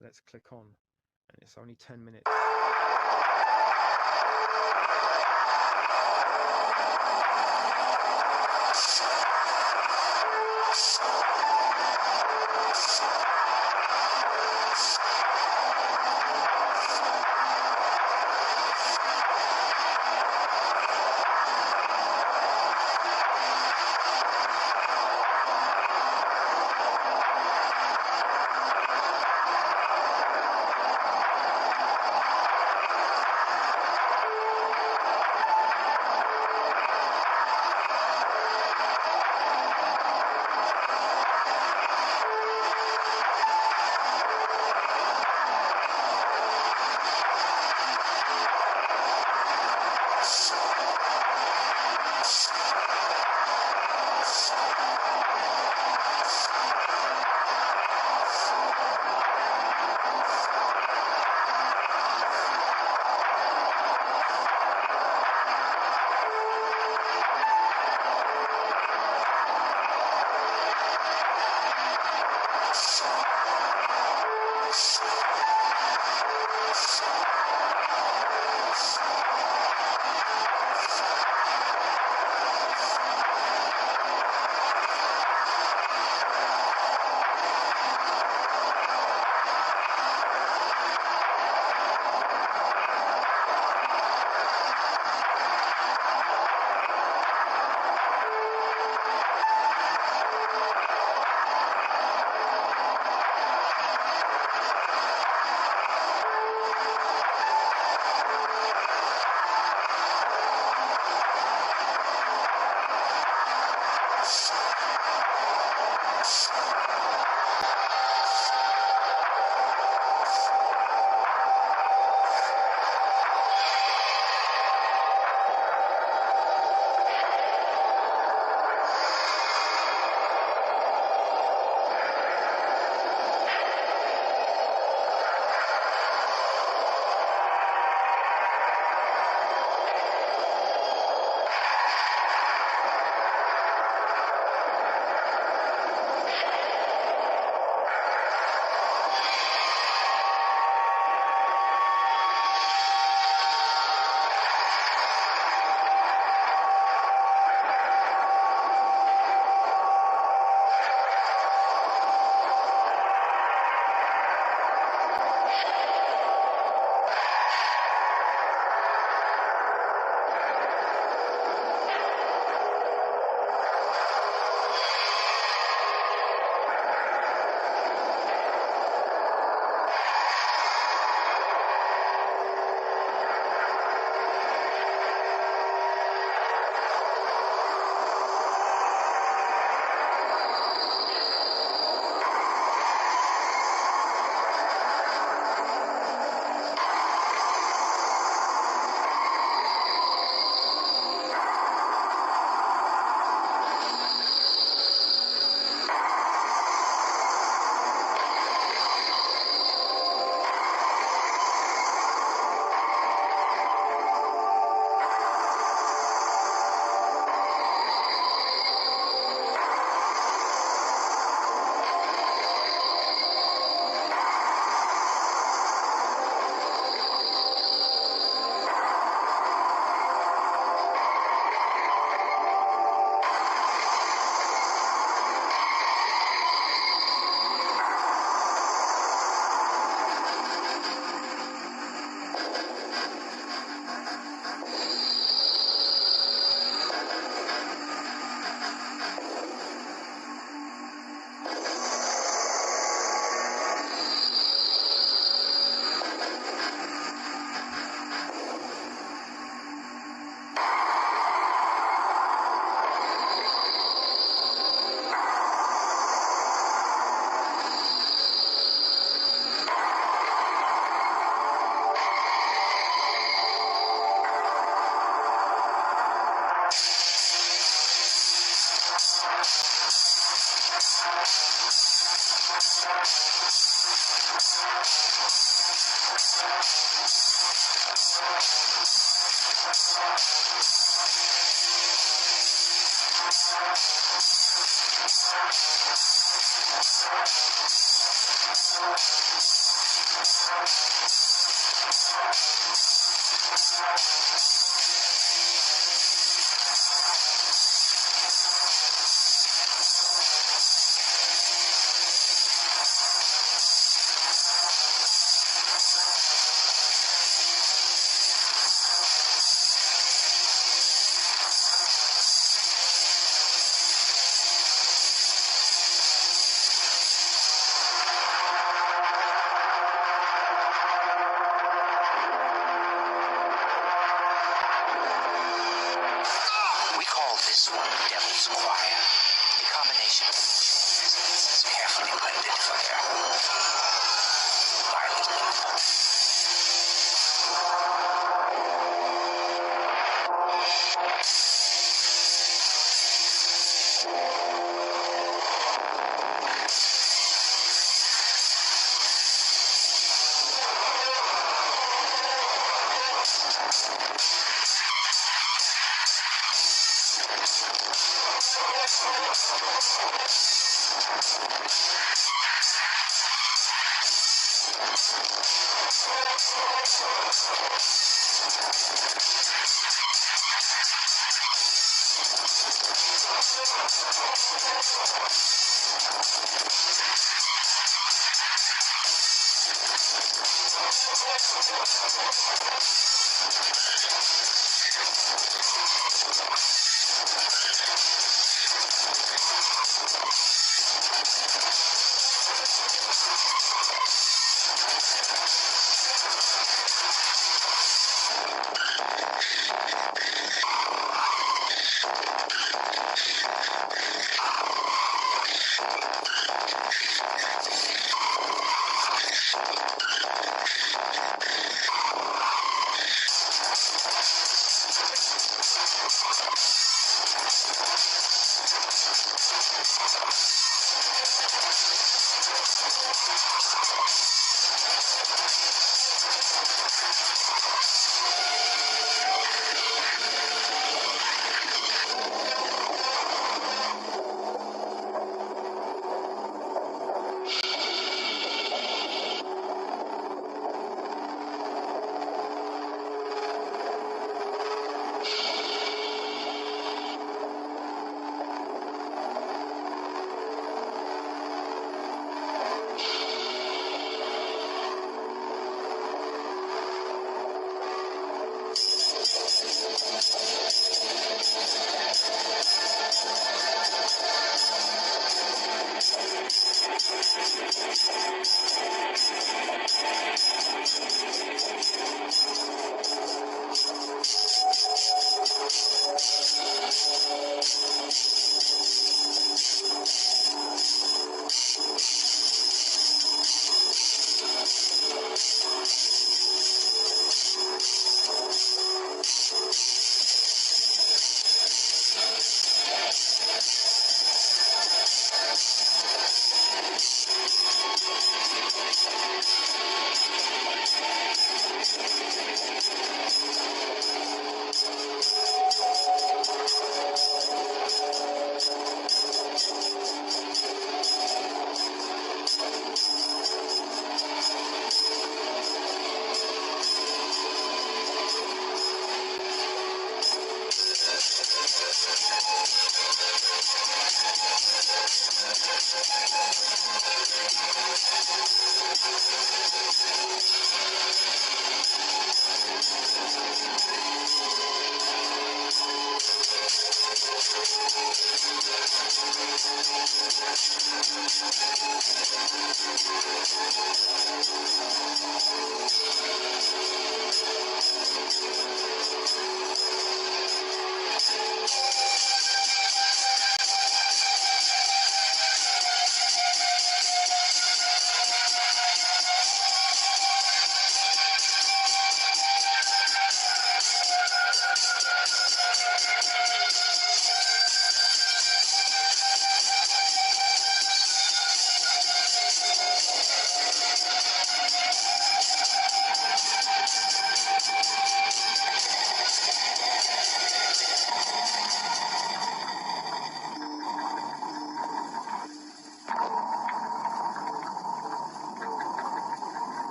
Speaker 1: let's click on, and it's only 10 minutes.
Speaker 2: We call this one Devil's Choir. A combination of instruments carefully blended for their violent movement.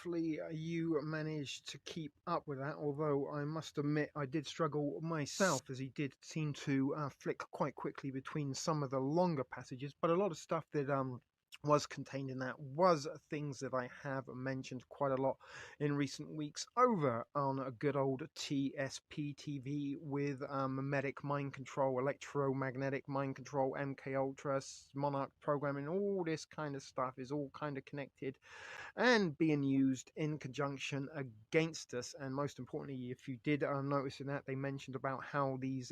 Speaker 1: hopefully you managed to keep up with that, although I must admit I did struggle myself, as he did seem to flick quite quickly between some of the longer passages, but a lot of stuff that was contained in that was things that I have mentioned quite a lot in recent weeks over on a good old TSP TV with memetic mind control, electromagnetic mind control, MK Ultra, Monarch programming. All this kind of stuff is all kind of connected and being used in conjunction against us. And most importantly, if you did notice in that, they mentioned about how these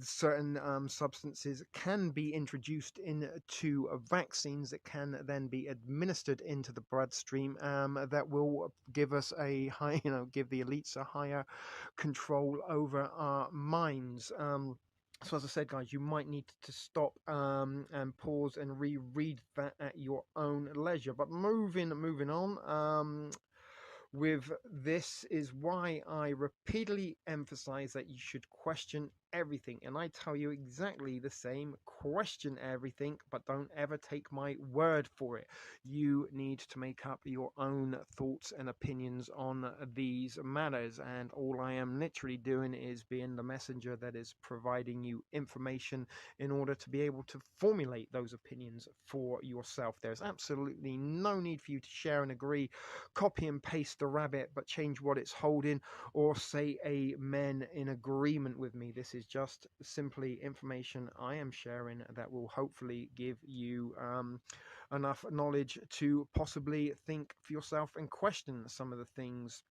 Speaker 1: certain substances can be introduced into vaccines that can then be administered into the bloodstream, that will give us a high, give the elites a higher control over our minds. So as I said, guys, you might need to stop and pause and reread that at your own leisure. But moving on. With this is why I repeatedly emphasize that you should question everything, and I tell you exactly the same. Question everything, but don't ever take my word for it. You need to make up your own thoughts and opinions on these matters, and all I am literally doing is being the messenger that is providing you information in order to be able to formulate those opinions for yourself. There's absolutely no need for you to share and agree, copy and paste the rabbit, but change what it's holding, or say amen in agreement with me. This is just simply information I am sharing that will hopefully give you enough knowledge to possibly think for yourself and question some of the things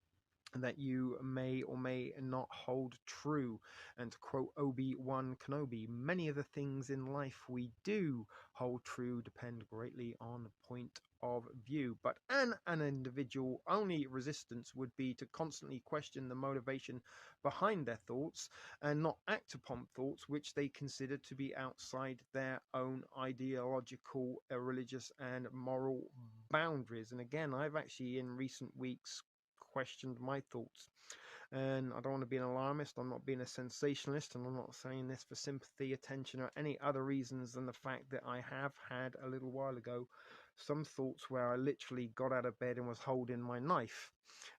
Speaker 1: that you may or may not hold true. And to quote Obi-Wan Kenobi, many of the things in life we do hold true depend greatly on point of view. But an individual only resistance would be to constantly question the motivation behind their thoughts and not act upon thoughts which they consider to be outside their own ideological, religious and moral boundaries. And again, I've actually in recent weeks questioned my thoughts, and I don't want to be an alarmist. I'm not being a sensationalist, and I'm not saying this for sympathy, attention, or any other reasons than the fact that I have had a little while ago some thoughts where I literally got out of bed and was holding my knife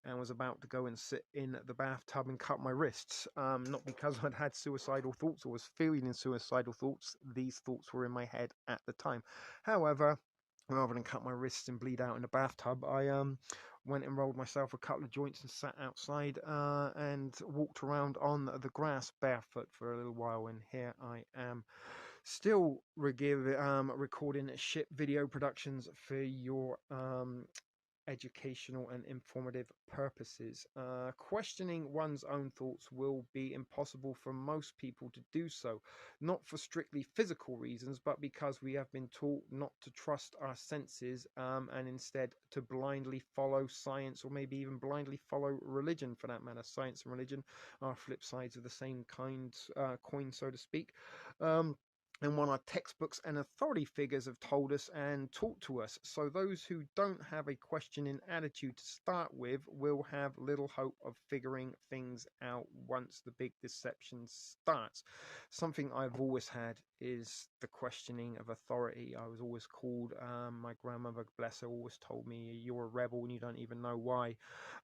Speaker 1: and was about to go and sit in the bathtub and cut my wrists, not because I'd had suicidal thoughts or was feeling suicidal thoughts. These thoughts were in my head at the time. However, rather than cut my wrists and bleed out in the bathtub, I went and rolled myself a couple of joints and sat outside and walked around on the grass barefoot for a little while. And here I am, still recording ship video productions for your educational and informative purposes. Questioning one's own thoughts will be impossible for most people to do so, not for strictly physical reasons, but because we have been taught not to trust our senses, and instead to blindly follow science, or maybe even blindly follow religion for that matter. Science and religion are flip sides of the same coin, so to speak. And what our textbooks and authority figures have told us and taught to us. So those who don't have a questioning attitude to start with will have little hope of figuring things out once the big deception starts. Something I've always had is the questioning of authority. I was always called, my grandmother, bless her, always told me, you're a rebel and you don't even know why.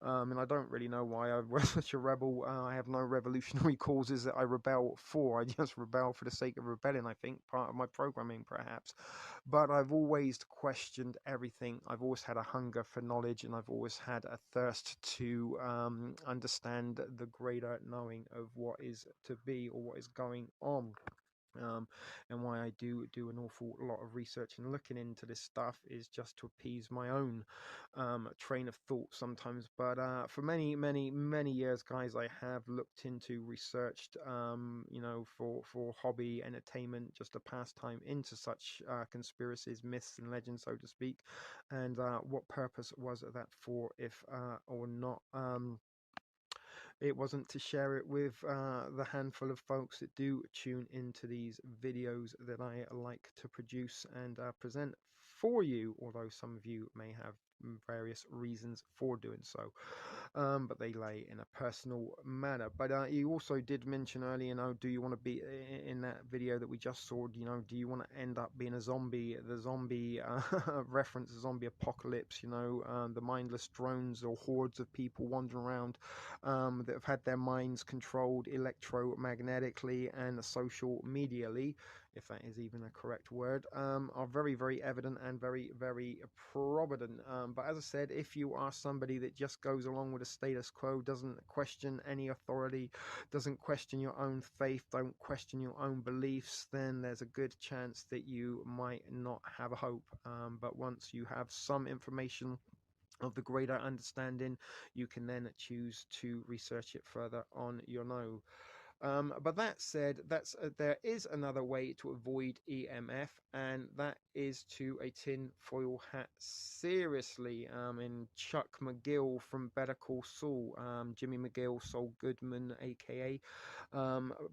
Speaker 1: And I don't really know why I was such a rebel. I have no revolutionary causes that I rebel for. I just rebel for the sake of rebelling, I think, part of my programming perhaps. But I've always questioned everything. I've always had a hunger for knowledge, and I've always had a thirst to understand the greater knowing of what is to be or what is going on. And why I do an awful lot of research and looking into this stuff is just to appease my own train of thought sometimes. But for many years, guys, I have looked into, researched, for hobby, entertainment, just a pastime, into such conspiracies, myths and legends, so to speak. And what purpose was that for, if or not it wasn't to share it with the handful of folks that do tune into these videos that I like to produce and present for you, although some of you may have various reasons for doing so. But they lay in a personal manner. But you also did mention earlier, do you want to be in that video that we just saw? Do you want to end up being a zombie? The zombie reference, the zombie apocalypse. The mindless drones or hordes of people wandering around that have had their minds controlled electromagnetically and social medially, if that is even a correct word, are very, very evident and very, very prominent. But as I said, if you are somebody that just goes along with the status quo, doesn't question any authority, doesn't question your own faith, don't question your own beliefs, then there's a good chance that you might not have a hope. But once you have some information of the greater understanding, you can then choose to research it further on your own. But that said, there is another way to avoid EMF, and that is to a tin-foil hat. Seriously, in Chuck McGill from Better Call Saul, Jimmy McGill, Saul Goodman, aka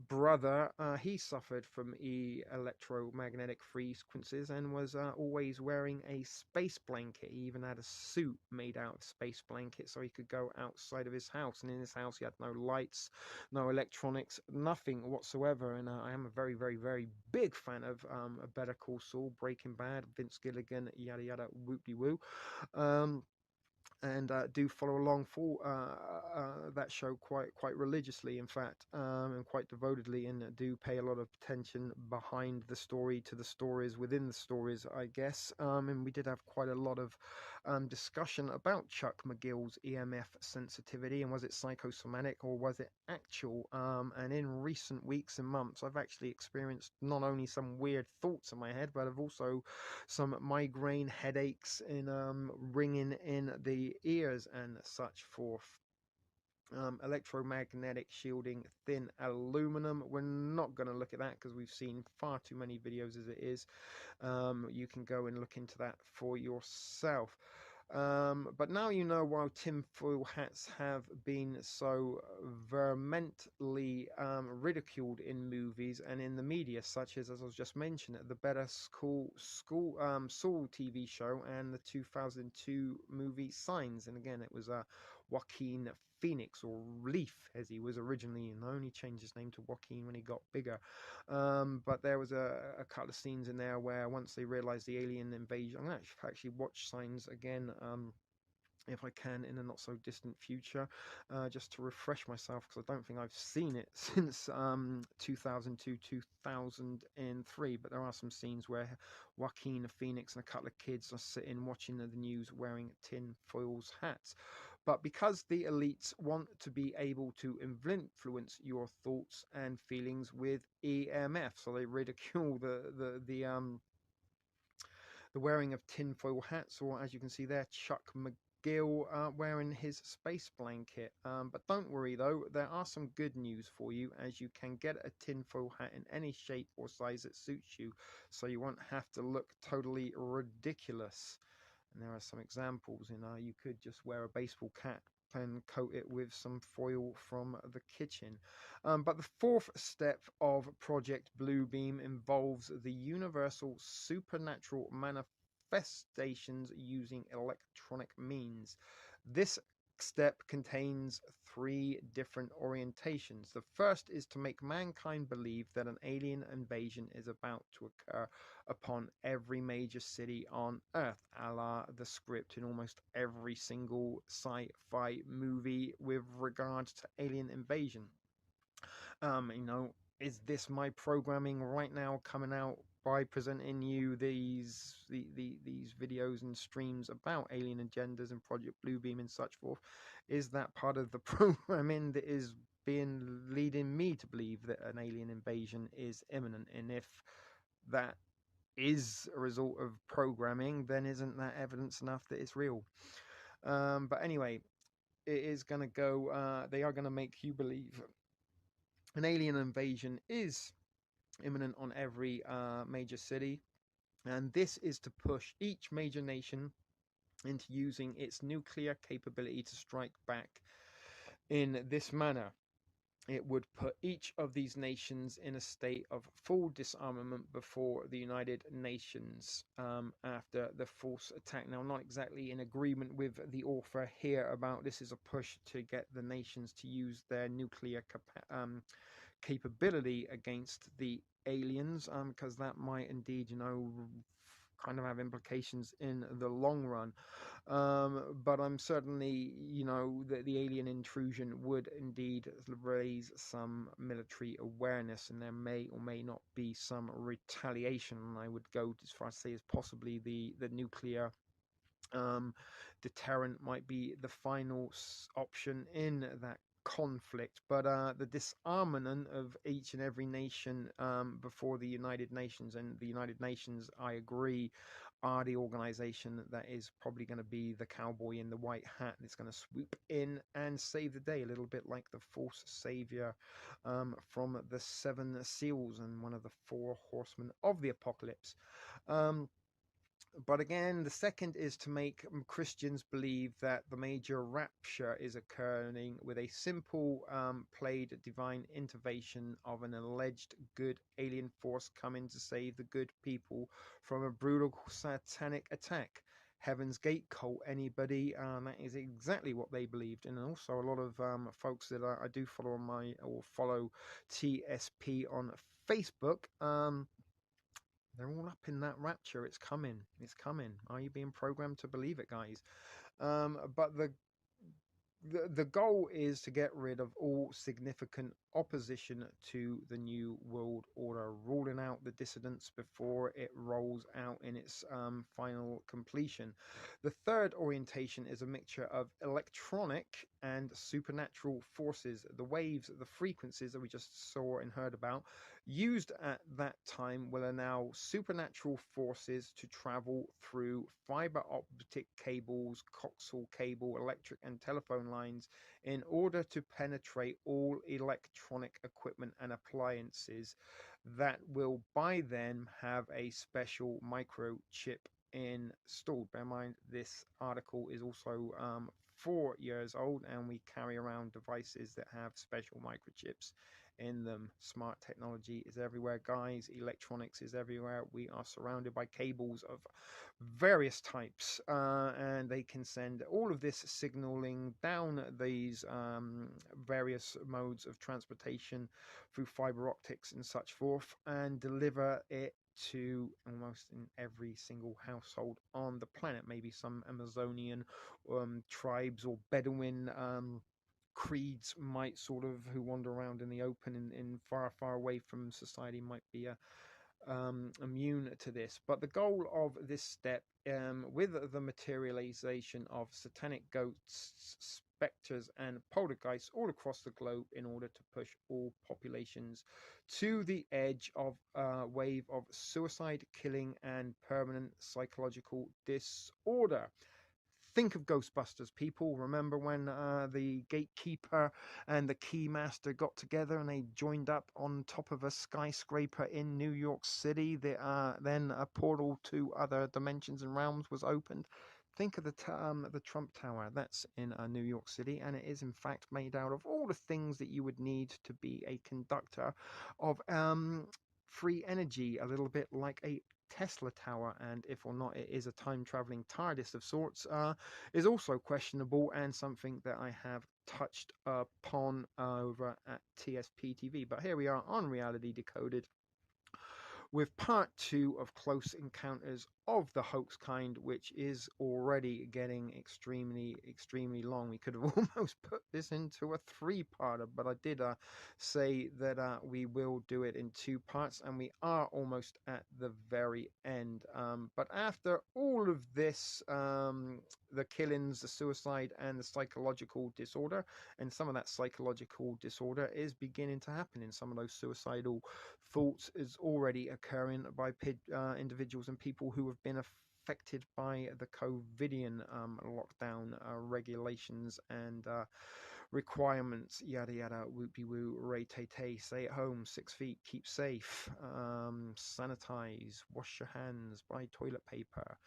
Speaker 1: brother, he suffered from electromagnetic frequencies and was always wearing a space blanket. He even had a suit made out of space blanket so he could go outside of his house, and in his house he had no lights, no electronics, nothing whatsoever. And I am a very, very, very big fan of Better Call Saul, Breaking Bad, Vince Gilligan, yada yada, whoop-de-woo. And do follow along for that show quite religiously, in fact, and quite devotedly, and do pay a lot of attention behind the story to the stories within the stories, I guess. And we did have quite a lot of discussion about Chuck McGill's EMF sensitivity, and was it psychosomatic or was it actual? And in recent weeks and months, I've actually experienced not only some weird thoughts in my head, but I've also some migraine headaches in ringing in the ears and such forth. Electromagnetic shielding, thin aluminum. We're not going to look at that because we've seen far too many videos as it is. You can go and look into that for yourself. But now you know why tinfoil hats have been so vehemently ridiculed in movies and in the media, such as I was just mentioning, the Better Saul TV show and the 2002 movie Signs. And again, it was Joaquin Phoenix, or Leaf as he was originally, and only changed his name to Joaquin when he got bigger. But there was a couple of scenes in there where once they realized the alien invasion, I'm going to actually watch Signs again if I can in a not so distant future, just to refresh myself, because I don't think I've seen it since 2002 2003. But there are some scenes where Joaquin Phoenix and a couple of kids are sitting watching the news wearing tin foils hats. But because the elites want to be able to influence your thoughts and feelings with EMF, so they ridicule the wearing of tinfoil hats, or as you can see there, Chuck McGill wearing his space blanket. But don't worry though, there are some good news for you, as you can get a tinfoil hat in any shape or size that suits you, so you won't have to look totally ridiculous. And there are some examples. You could just wear a baseball cap and coat it with some foil from the kitchen. But the fourth step of Project Bluebeam involves the universal supernatural manifestations using electronic means. This step contains three different orientations. The first is to make mankind believe that an alien invasion is about to occur upon every major city on Earth, a la the script in almost every single sci-fi movie with regards to alien invasion. Is this my programming right now coming out by presenting you these videos and streams about alien agendas and Project Bluebeam and such forth? Is that part of the programming that is leading me to believe that an alien invasion is imminent? And if that is a result of programming, then isn't that evidence enough that it's real? But anyway, it is going to go, they are going to make you believe an alien invasion is imminent on every major city, and this is to push each major nation into using its nuclear capability to strike back in this manner. it would put each of these nations in a state of full disarmament before the United Nations after the force attack. Now, I'm not exactly in agreement with the author here about this is a push to get the nations to use their nuclear capability against the aliens, because that might indeed, kind of have implications in the long run. But I'm certainly, that the alien intrusion would indeed raise some military awareness, and there may or may not be some retaliation. And I would go as far as say as possibly the nuclear deterrent might be the final option in that conflict. But the disarmament of each and every nation before the United Nations, and the United Nations, I agree, are the organization that is probably going to be the cowboy in the white hat that's going to swoop in and save the day, a little bit like the false savior from the Seven Seals and one of the four horsemen of the apocalypse. But again, the second is to make Christians believe that the major rapture is occurring with a simple played divine intervention of an alleged good alien force coming to save the good people from a brutal satanic attack. Heaven's Gate cult, anybody? That is exactly what they believed. And also a lot of folks that I do follow on follow TSP on Facebook. They're all up in that rapture. It's coming. It's coming. Are you being programmed to believe it, guys? But the goal is to get rid of all significant opposition to the new world order, ruling out the dissidents before it rolls out in its final completion. The third orientation is a mixture of electronic and supernatural forces. The waves, the frequencies that we just saw and heard about, used at that time will allow supernatural forces to travel through fiber optic cables, coaxial cable, electric and telephone lines in order to penetrate all electronic equipment and appliances that will by then have a special microchip installed. Bear in mind, this article is also 4 years old, and we carry around devices that have special microchips in them. Smart technology is everywhere, guys. Electronics is everywhere. We are surrounded by cables of various types, and they can send all of this signaling down these various modes of transportation through fiber optics and such forth, and deliver it to almost in every single household on the planet. Maybe some Amazonian tribes or Bedouin creeds might sort of, who wander around in the open in far away from society, might be immune to this. But the goal of this step, with the materialization of satanic ghosts, specters, and poltergeists all across the globe, in order to push all populations to the edge of a wave of suicide, killing, and permanent psychological disorder. Think of Ghostbusters, people. Remember when the gatekeeper and the keymaster got together and they joined up on top of a skyscraper in New York City? Then a portal to other dimensions and realms was opened. Think of the Trump Tower. That's in New York City, and it is in fact made out of all the things that you would need to be a conductor of free energy, a little bit like a Tesla tower. And if or not it is a time-traveling TARDIS of sorts is also questionable, and something that I have touched upon over at TSP TV. But here we are on Reality Decoded with part 2 of Close Encounters of the Hoax Kind, which is already getting extremely long. We could have almost put this into a 3-parter, but I did say that we will do it in 2 parts, and we are almost at the very end. But after all of this, the killings, the suicide, and the psychological disorder, and some of that psychological disorder is beginning to happen in some of those suicidal thoughts, is already occurring by individuals and people who have been affected by the COVIDian lockdown regulations and requirements, yada yada, whoopie woo, ray tay tay, stay at home, 6 feet, keep safe, sanitize, wash your hands, buy toilet paper,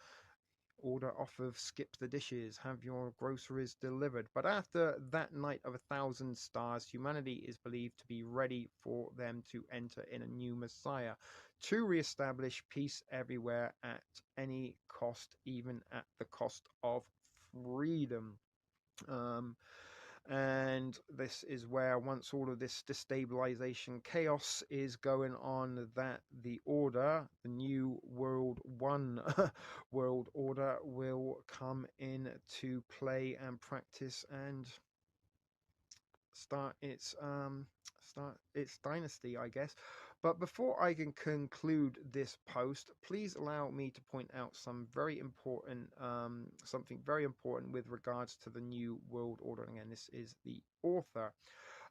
Speaker 1: order off of Skip the Dishes, have your groceries delivered. But after that night of 1,000 stars, humanity is believed to be ready for them to enter in a new Messiah, to reestablish peace everywhere at any cost, even at the cost of freedom. Um, and this is where, once all of this destabilization chaos is going on, that the order, the new world order, will come into play and practice and start its dynasty, I guess. But before I can conclude this post, please allow me to point out something very important with regards to the new world order. And again, this is the author.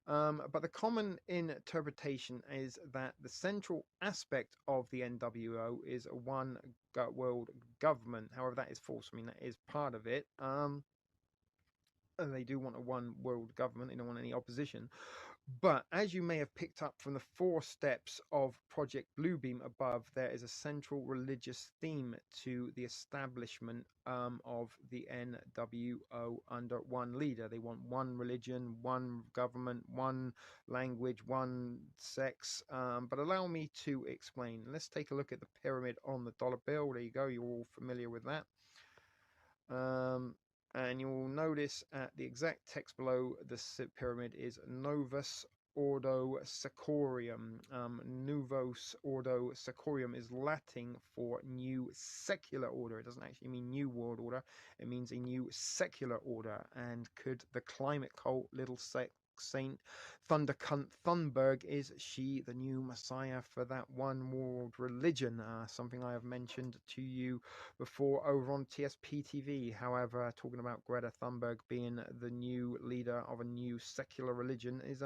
Speaker 1: But the common interpretation is that the central aspect of the NWO is a one world government. However, that is false. I mean, that is part of it. They do want a one world government. They don't want any opposition. But as you may have picked up from the 4 steps of Project Bluebeam above, there is a central religious theme to the establishment of the NWO under one leader. They want one religion, one government, one language, one sex. But allow me to explain. Let's take a look at the pyramid on the dollar bill. There you go. You're all familiar with that. And you'll notice at the exact text below the pyramid is Novus Ordo Secorium. Novus Ordo Secorium is Latin for new secular order. It doesn't actually mean new world order. It means a new secular order. And could the climate cult Little Saint Thundercunt Thunberg, is she the new messiah for that one world religion? Something I have mentioned to you before over on TSP TV. However, talking about Greta Thunberg being the new leader of a new secular religion is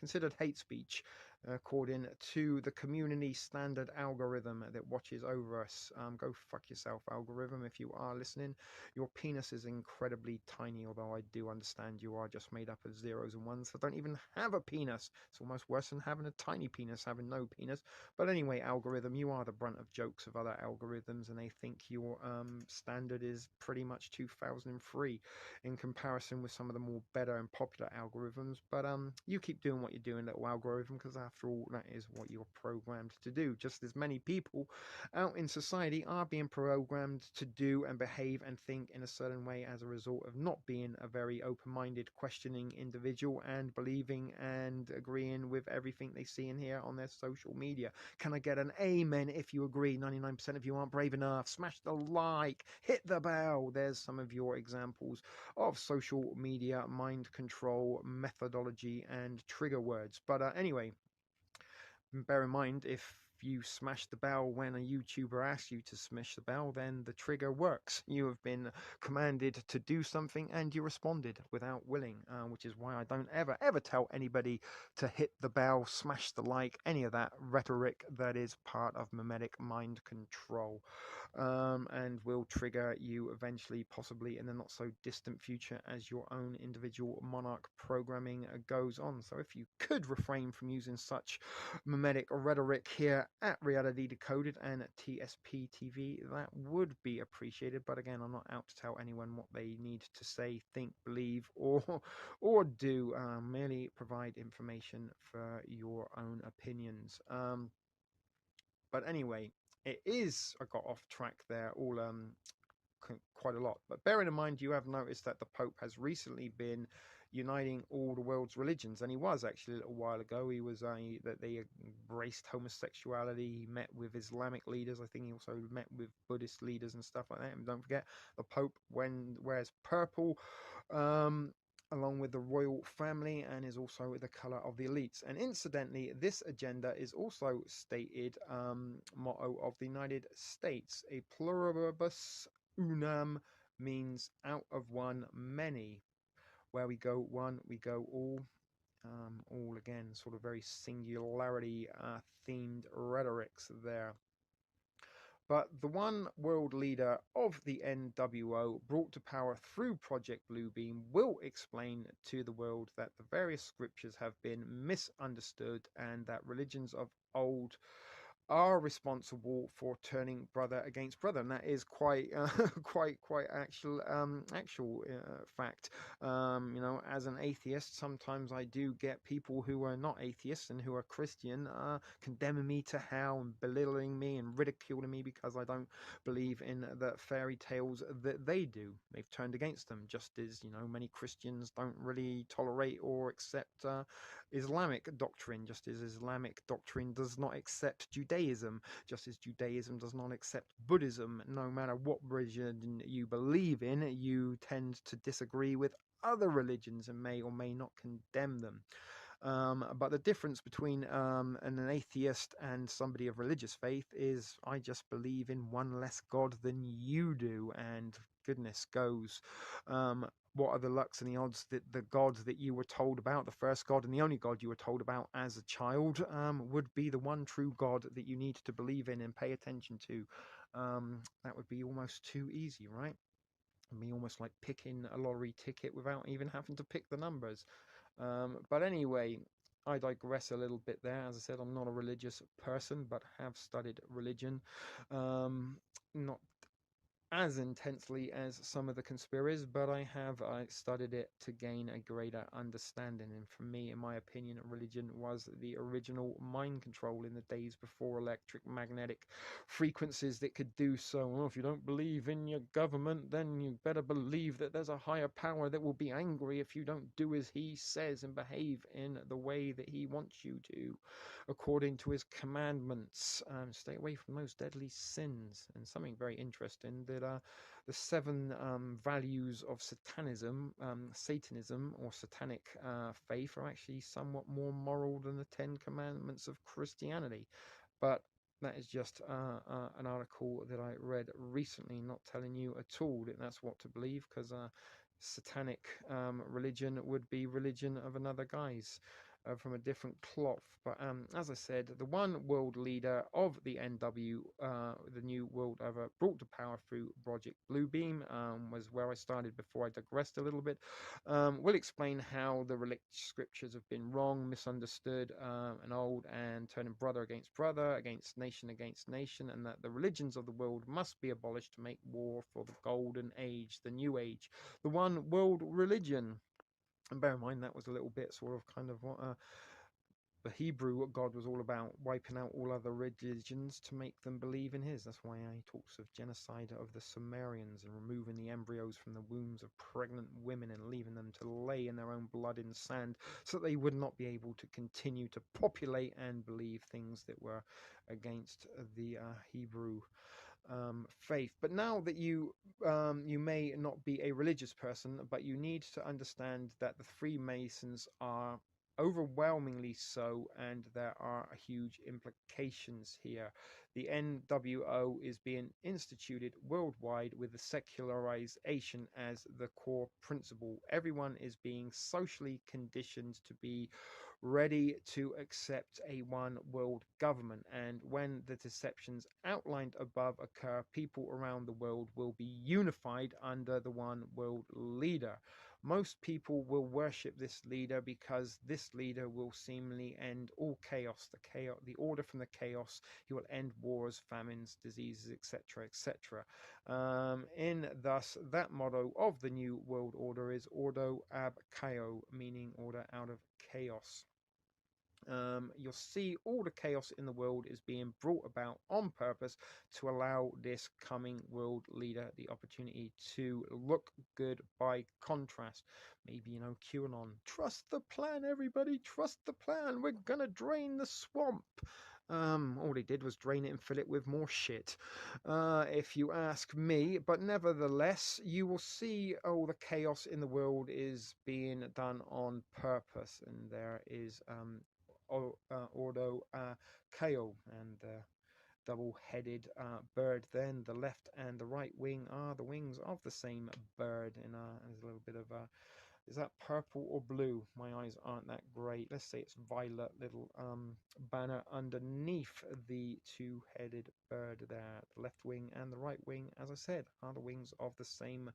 Speaker 1: considered hate speech, according to the community standard algorithm that watches over us. Go fuck yourself, algorithm, if you are listening. Your penis is incredibly tiny, although I do understand you are just made up of zeros and ones that don't even have a penis. It's almost worse than having a tiny penis, having no penis. But anyway, algorithm, you are the brunt of jokes of other algorithms, and they think your standard is pretty much 2003 in comparison with some of the more better and popular algorithms. But you keep doing what you're doing, little algorithm, because after all, that is what you're programmed to do. Just as many people out in society are being programmed to do and behave and think in a certain way as a result of not being a very open-minded, questioning individual and believing and agreeing with everything they see and hear on their social media. Can I get an amen if you agree? 99% of you aren't brave enough. Smash the like, hit the bell. There's some of your examples of social media mind control methodology and trigger words. But anyway, bear in mind, if you smash the bell when a YouTuber asks you to smash the bell, then the trigger works. You have been commanded to do something and you responded without willing, which is why I don't ever tell anybody to hit the bell, smash the like, any of that rhetoric that is part of mimetic mind control. And will trigger you eventually, possibly in the not so distant future, as your own individual monarch programming goes on. So if you could refrain from using such mimetic rhetoric here at Reality Decoded and at TSP TV, that would be appreciated. But again, I'm not out to tell anyone what they need to say, think, believe, or do. Merely provide information for your own opinions. But anyway, I got off track there quite a lot. But bearing in mind, you have noticed that the Pope has recently been uniting all the world's religions, and he was actually a little while ago. He was that they embraced homosexuality. He met with Islamic leaders. I think he also met with Buddhist leaders and stuff like that. And don't forget, the Pope wears purple. Along with the royal family, and is also the color of the elites. And incidentally, this agenda is also stated motto of the United States. A pluribus unum means out of one, many. Where we go one, we go all. All again, sort of very singularity themed rhetorics there. But the one world leader of the NWO, brought to power through Project Bluebeam, will explain to the world that the various scriptures have been misunderstood and that religions of old are responsible for turning brother against brother, and that is quite quite actual fact. You know, as an atheist, sometimes I do get people who are not atheists and who are Christian condemning me to hell and belittling me and ridiculing me because I don't believe in the fairy tales that they do. They've turned against them, just as, you know, many Christians don't really tolerate or accept Islamic doctrine, just as Islamic doctrine does not accept Judaism, just as Judaism does not accept Buddhism. No matter what religion you believe in, you tend to disagree with other religions and may or may not condemn them. But the difference between an atheist and somebody of religious faith is I just believe in one less God than you do, and goodness goes. What are the lucks and the odds that the God that you were told about, the first God and the only God you were told about as a child, would be the one true God that you need to believe in and pay attention to? That would be almost too easy, right? Me almost like picking a lottery ticket without even having to pick the numbers. But anyway, I digress a little bit there. As I said, I'm not a religious person, but have studied religion. Not as intensely as some of the conspiracies, but I studied it to gain a greater understanding. And for me, in my opinion, religion was the original mind control in the days before electric magnetic frequencies that could do so. Well, if you don't believe in your government, then you better believe that there's a higher power that will be angry if you don't do as he says and behave in the way that he wants you to, according to his commandments. Stay away from those deadly sins. And something very interesting that the seven values of Satanism or satanic faith are actually somewhat more moral than the 10 Commandments of Christianity. But that is just an article that I read recently, not telling you at all that that's what to believe, because satanic religion would be religion of another guise. From a different cloth. But as I said, the one world leader of the NW, the new world ever brought to power through Project Bluebeam, was where I started before I digressed a little bit. We'll explain how the religious scriptures have been wrong, misunderstood, and old, and turning brother against nation, and that the religions of the world must be abolished to make war for the golden age, the new age, the one world religion. And bear in mind, that was a little bit sort of kind of what the Hebrew God was all about, wiping out all other religions to make them believe in his. That's why he talks of genocide of the Sumerians and removing the embryos from the wombs of pregnant women and leaving them to lay in their own blood in sand so that they would not be able to continue to populate and believe things that were against the Hebrew faith. But now that you may not be a religious person, but you need to understand that the Freemasons are overwhelmingly so, and there are huge implications here. The NWO is being instituted worldwide with the secularization as the core principle. Everyone is being socially conditioned to be ready to accept a one world government. And when the deceptions outlined above occur, people around the world will be unified under the one world leader. Most people will worship this leader because this leader will seemingly end all chaos, the order from the chaos. He will end wars, famines, diseases, etc., etc. In thus, that motto of the new world order is Ordo ab Chaos, meaning order out of chaos. You'll see all the chaos in the world is being brought about on purpose to allow this coming world leader the opportunity to look good by contrast. Maybe, you know, QAnon. Trust the plan, everybody. Trust the plan. We're gonna drain the swamp. All he did was drain it and fill it with more shit, if you ask me. But nevertheless, you will see all the chaos in the world is being done on purpose, and there is Ordo Kao, and double-headed bird. Then the left and the right wing are the wings of the same bird, and there's a little bit of Is that purple or blue? My eyes aren't that great. Let's say it's violet, little banner underneath the two-headed bird there. The left wing and the right wing, as I said, are the wings of the same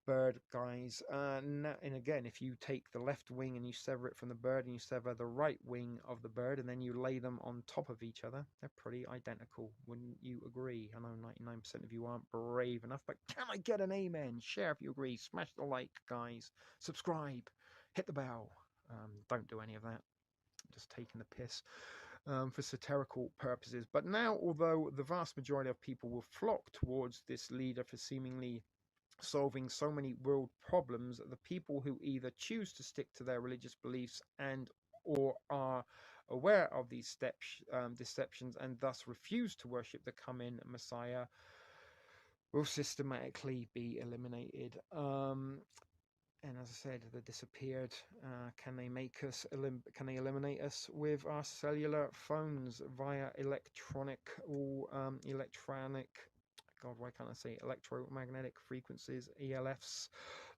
Speaker 1: bird, guys. And again, if you take the left wing and you sever it from the bird and you sever the right wing of the bird and then you lay them on top of each other, they're pretty identical. Wouldn't you agree? I know 99% of you aren't brave enough, but can I get an amen? Share if you agree. Smash the like, guys. Subscribe. Hit the bell. Don't do any of that. Just taking the piss. For satirical purposes. But now, although the vast majority of people will flock towards this leader for seemingly solving so many world problems, the people who either choose to stick to their religious beliefs and or are aware of these deceptions and thus refuse to worship the coming Messiah will systematically be eliminated. And as I said, they disappeared. Can they make us? Can they eliminate us with our cellular phones via electronic? God, why can't I say electromagnetic frequencies, ELFs,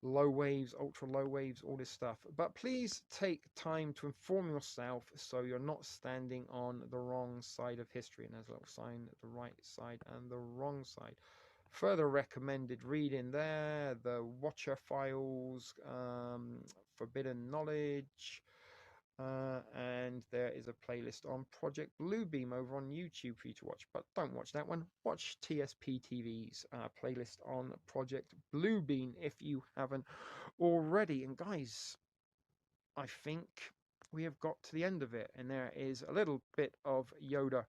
Speaker 1: low waves, ultra low waves, all this stuff. But please take time to inform yourself so you're not standing on the wrong side of history. And there's a little sign, the right side and the wrong side. Further recommended reading there, the Watcher Files, Forbidden Knowledge, and there is a playlist on Project Bluebeam over on YouTube for you to watch. But don't watch that one. Watch TSP TV's playlist on Project Bluebeam if you haven't already. And guys, I think we have got to the end of it, and there is a little bit of Yoda.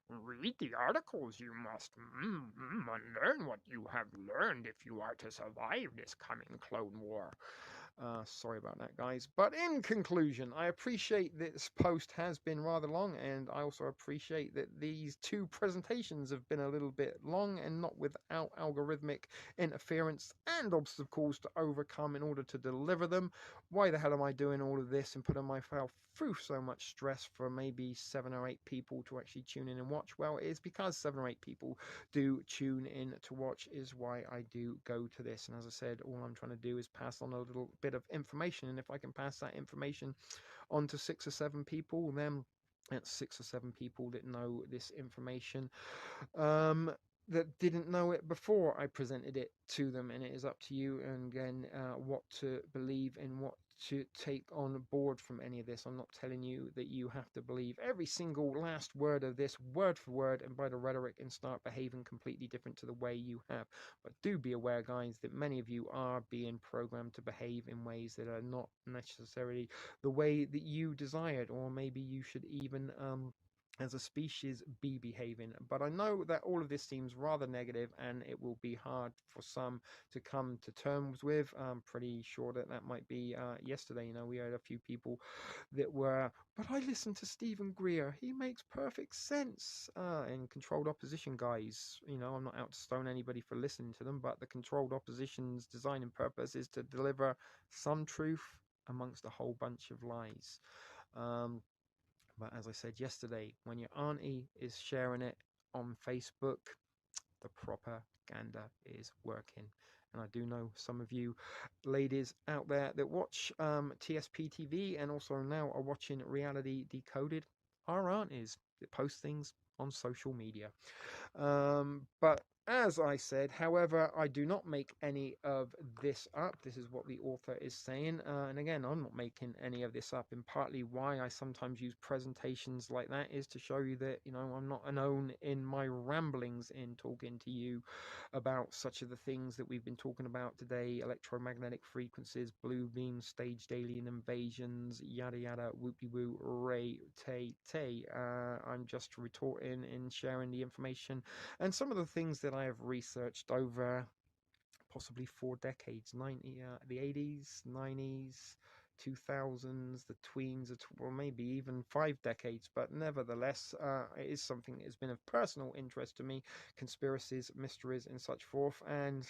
Speaker 1: Read the articles, you must, and learn what you have learned if you are to survive this coming Clone War. Sorry about that, guys. But in conclusion, I appreciate that this post has been rather long, and I also appreciate that these two presentations have been a little bit long and not without algorithmic interference and obstacles to overcome in order to deliver them. Why the hell am I doing all of this and putting myself through so much stress for maybe 7 or 8 people to actually tune in and watch? Well, it is because 7 or 8 people do tune in to watch is why I do go to this. And as I said, all I'm trying to do is pass on a little bit of information, and if I can pass that information on to 6 or 7 people, then that's 6 or 7 people that know this information that didn't know it before I presented it to them. And it is up to you, and again, what to believe and what to take on board from any of this. I'm not telling you that you have to believe every single last word of this word for word and by the rhetoric and start behaving completely different to the way you have. But do be aware, guys, that many of you are being programmed to behave in ways that are not necessarily the way that you desired, or maybe you should even as a species be behaving. But I know that all of this seems rather negative, and it will be hard for some to come to terms with. I'm pretty sure that that might be yesterday. You know, we had a few people that were, but I listened to Stephen Greer. He makes perfect sense. And controlled opposition guys, you know, I'm not out to stone anybody for listening to them, but the controlled opposition's design and purpose is to deliver some truth amongst a whole bunch of lies. But as I said yesterday, when your auntie is sharing it on Facebook, the propaganda is working. And I do know some of you ladies out there that watch TSP TV and also now are watching Reality Decoded are aunties that post things on social media. But as I said, however, I do not make any of this up. This is what the author is saying. And again, I'm not making any of this up. And partly why I sometimes use presentations like that is to show you that, you know, I'm not alone in my ramblings in talking to you about such of the things that we've been talking about today: electromagnetic frequencies, blue beam, staged alien invasions, yada yada, whoopie woo, ray, tay tay. I'm just retorting and sharing the information and some of the things that I have researched over possibly 4 decades, the 80s, 90s, 2000s, the tweens, or maybe even 5 decades. But nevertheless, it is something that has been of personal interest to me: conspiracies, mysteries, and such forth. And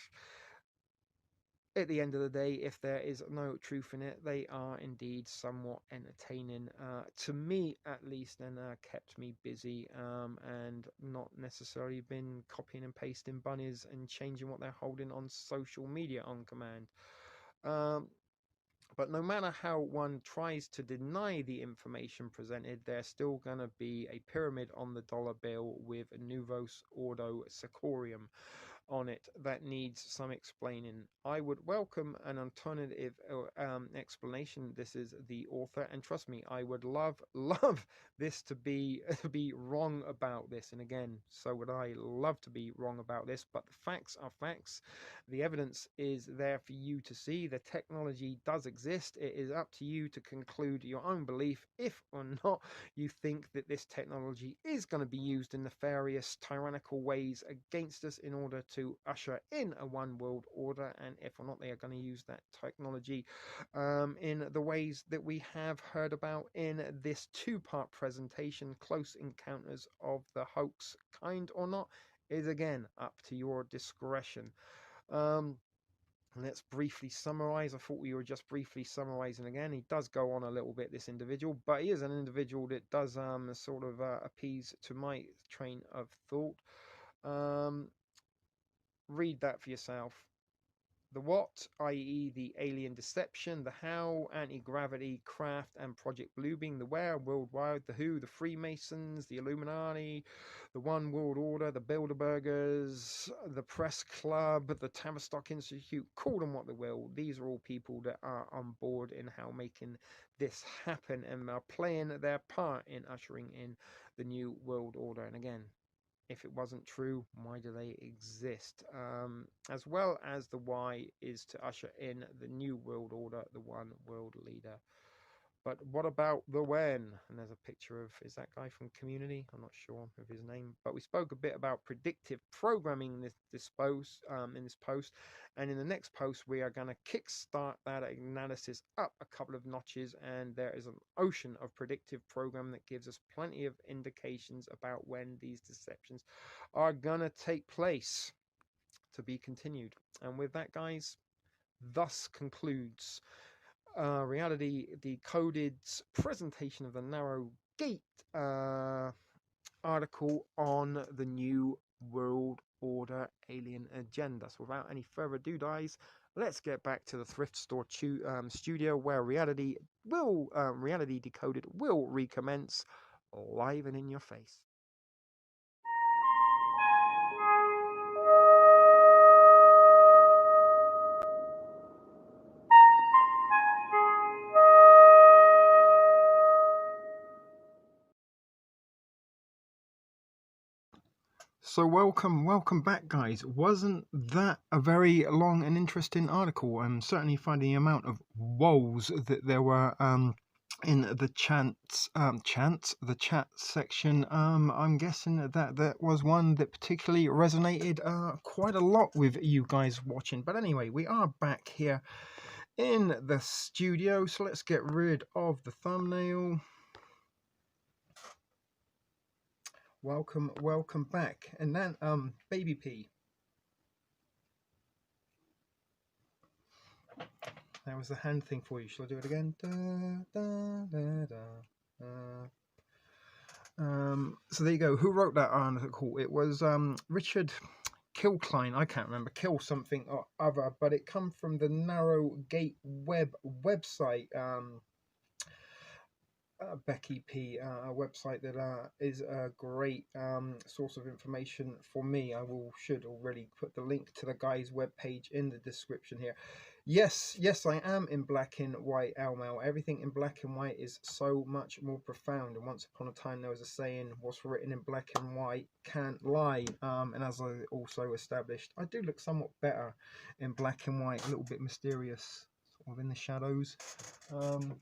Speaker 1: at the end of the day, if there is no truth in it, they are indeed somewhat entertaining, to me at least, and kept me busy, and not necessarily been copying and pasting bunnies and changing what they're holding on social media on command. But no matter how one tries to deny the information presented, there's still going to be a pyramid on the dollar bill with Novus Ordo Seclorum on it that needs some explaining. I would welcome an alternative explanation. This is the author, and trust me, I would love this to be wrong about this. And again, so would I love to be wrong about this, but the facts are facts. The evidence is there for you to see. The technology does exist. It is up to you to conclude your own belief if or not you think that this technology is going to be used in nefarious, tyrannical ways against us in order to usher in a one world order, and if or not they are going to use that technology in the ways that we have heard about in this two-part presentation. Close Encounters of the Hoax Kind or not is again up to your discretion. Let's briefly summarize. I thought we were just briefly summarizing again. He does go on a little bit, this individual, but he is an individual that does sort of appease to my train of thought. Read that for yourself. The what, i.e. the alien deception, the how, anti-gravity, craft, and Project Blue being the where, worldwide, the who, the Freemasons, the Illuminati, the One World Order, the Bilderbergers, the Press Club, the Tavistock Institute, call them what they will. These are all people that are on board in how making this happen and are playing their part in ushering in the New World Order. And again, if it wasn't true, why do they exist? As well as the why is to usher in the New World Order, the one world leader. But what about the when? And there's a picture of, is that guy from Community? I'm not sure of his name. But we spoke a bit about predictive programming in this post. And in the next post, we are going to kickstart that analysis up a couple of notches. And there is an ocean of predictive program that gives us plenty of indications about when these deceptions are going to take place. To be continued. And with that, guys, thus concludes Reality Decoded's presentation of the Narrow Gate article on the New World Order alien agenda. So without any further ado, guys, let's get back to the thrift store studio where Reality Decoded will recommence live and in your face. So welcome back, guys. Wasn't that a very long and interesting article? I'm certainly finding the amount of woes that there were in the chat section. I'm guessing that was one that particularly resonated quite a lot with you guys watching. But anyway, we are back here in the studio, so let's get rid of the thumbnail. Welcome back. And then Baby P. That was the hand thing for you. Shall I do it again? So there you go. Who wrote that article? It was Richard Kilkline. I can't remember. Kill something or other, but it come from the Narrow Gate website. Becky P, a website that is a great source of information for me. I should already put the link to the guy's webpage in the description here. Yes, I am in black and white, Elmo. Everything in black and white is so much more profound. And once upon a time, there was a saying, what's written in black and white can't lie. And as I also established, I do look somewhat better in black and white, a little bit mysterious, sort of in the shadows. And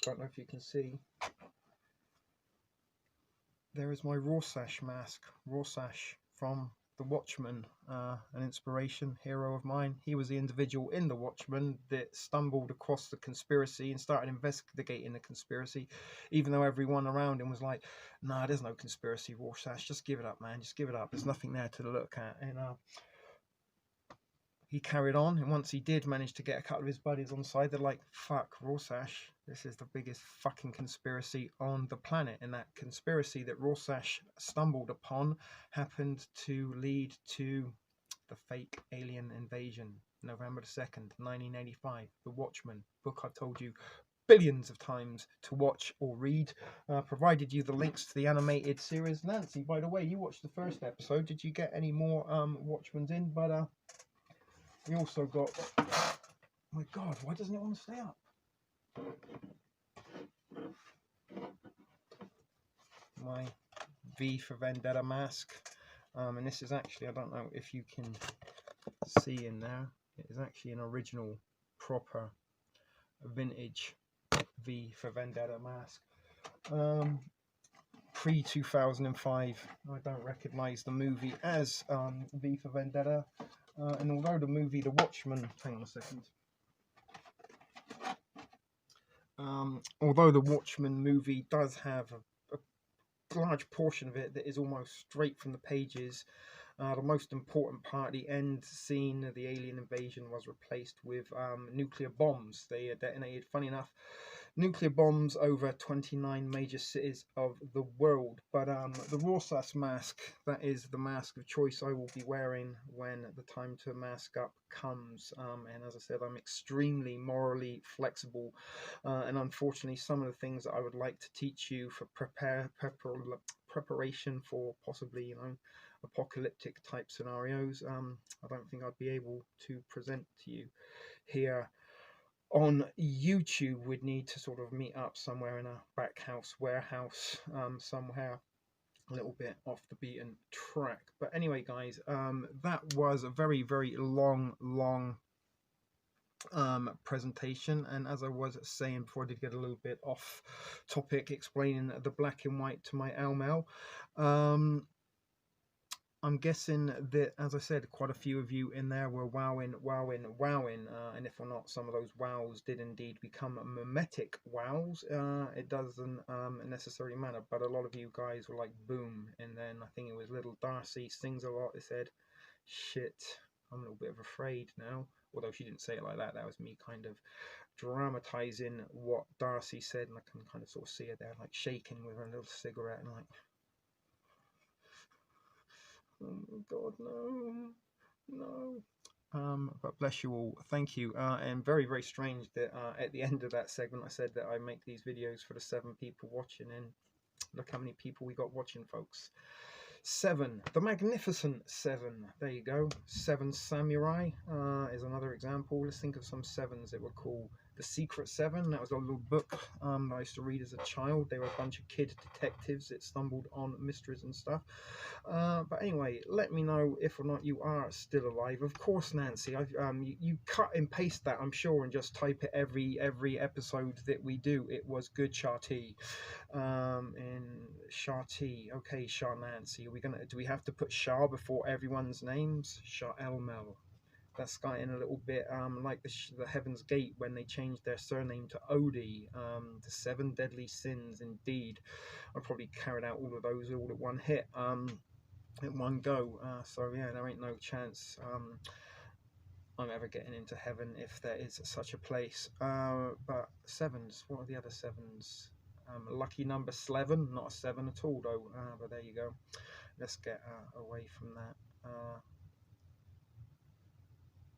Speaker 1: don't know if you can see. There is my Rorschach mask. Rorschach from The Watchmen, an inspiration, hero of mine. He was the individual in The Watchmen that stumbled across the conspiracy and started investigating the conspiracy, even though everyone around him was like, nah, there's no conspiracy, Rorschach, just give it up, man, just give it up. There's nothing there to look at. And he carried on, and once he did manage to get a couple of his buddies on side, they're like, fuck, Rorschach, this is the biggest fucking conspiracy on the planet. And that conspiracy that Rorschach stumbled upon happened to lead to The Fake Alien Invasion, November the 2nd, 1985. The Watchmen, book I've told you billions of times to watch or read. Provided you the links to the animated series. Nancy, by the way, you watched the first episode. Did you get any more Watchmen's in? But we also got... Oh my God, why doesn't it want to stay up? My V for Vendetta mask. And this is actually, I don't know if you can see in there, it is actually an original, proper, vintage V for Vendetta mask. Pre-2005. I don't recognise the movie as V for Vendetta. And although the movie The Watchmen... Hang on a second. Although the Watchmen movie does have a large portion of it that is almost straight from the pages, the most important part, the end scene of the alien invasion, was replaced with nuclear bombs. They detonated, funny enough, nuclear bombs over 29 major cities of the world. But the Rorschach mask, that is the mask of choice I will be wearing when the time to mask up comes. And as I said, I'm extremely morally flexible. And unfortunately, some of the things that I would like to teach you for preparation for possibly, you know, apocalyptic type scenarios, I don't think I'd be able to present to you here on YouTube. We'd need to sort of meet up somewhere in a back house, warehouse, somewhere a little bit off the beaten track. But anyway, guys, that was a very, very long presentation, and as I was saying before, I did get a little bit off topic explaining the black and white to my Elmel. I'm guessing that, as I said, quite a few of you in there were wowing, and if or not, some of those wows did indeed become mimetic wows. It doesn't necessarily matter, but a lot of you guys were like, boom, and then I think it was little Darcy sings a lot. They said, shit, I'm a little bit afraid now. Although she didn't say it like that, that was me kind of dramatizing what Darcy said, and I can kind of sort of see her there, like shaking with her little cigarette, and like, oh my God, no. But bless you all, thank you. And very, very strange that at the end of that segment I said that I make these videos for the 7 people watching, and look how many people we got watching, folks. 7, the Magnificent 7. There you go. 7 Samurai is another example. Let's think of some 7s that were cool. The Secret 7, that was a little book that I used to read as a child. They were a bunch of kid detectives that stumbled on mysteries and stuff. But anyway, let me know if or not you are still alive. Of course, Nancy, you cut and paste that, I'm sure, and just type it every episode that we do. It was good, Sharty. And Sharty, okay, Shah Nancy. Do we have to put Shah before everyone's names? Shah Elmel. That's getting a little bit like the Heaven's Gate when they changed their surname to Odie. The 7 deadly sins, indeed. I probably carried out all of those all at one hit, at one go. So yeah, there ain't no chance I'm ever getting into heaven if there is such a place. But 7s, what are the other 7s? Lucky number 11, not a 7 at all though. But there you go. Let's get away from that.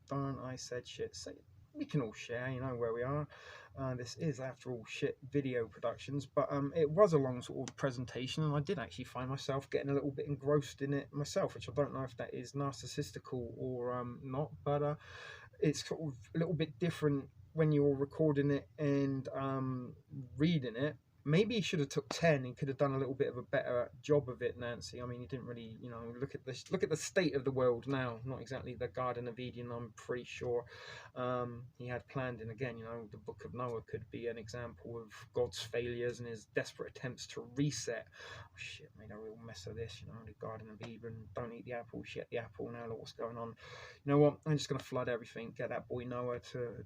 Speaker 1: Darn, I said shit. So we can all share, you know, where we are. This is, after all, shit video productions, but it was a long sort of presentation, and I did actually find myself getting a little bit engrossed in it myself, which I don't know if that is narcissistical or not, but it's sort of a little bit different when you're recording it and reading it. Maybe he should have took 10. He could have done a little bit of a better job of it, Nancy. I mean, he didn't really, you know, look at the state of the world now. Not exactly the Garden of Eden, I'm pretty sure. He had planned, and again, you know, the Book of Noah could be an example of God's failures and his desperate attempts to reset. Oh, shit, made a real mess of this, you know, the Garden of Eden. Don't eat the apple, shit the apple. Now look what's going on. You know what? I'm just gonna flood everything. Get that boy Noah to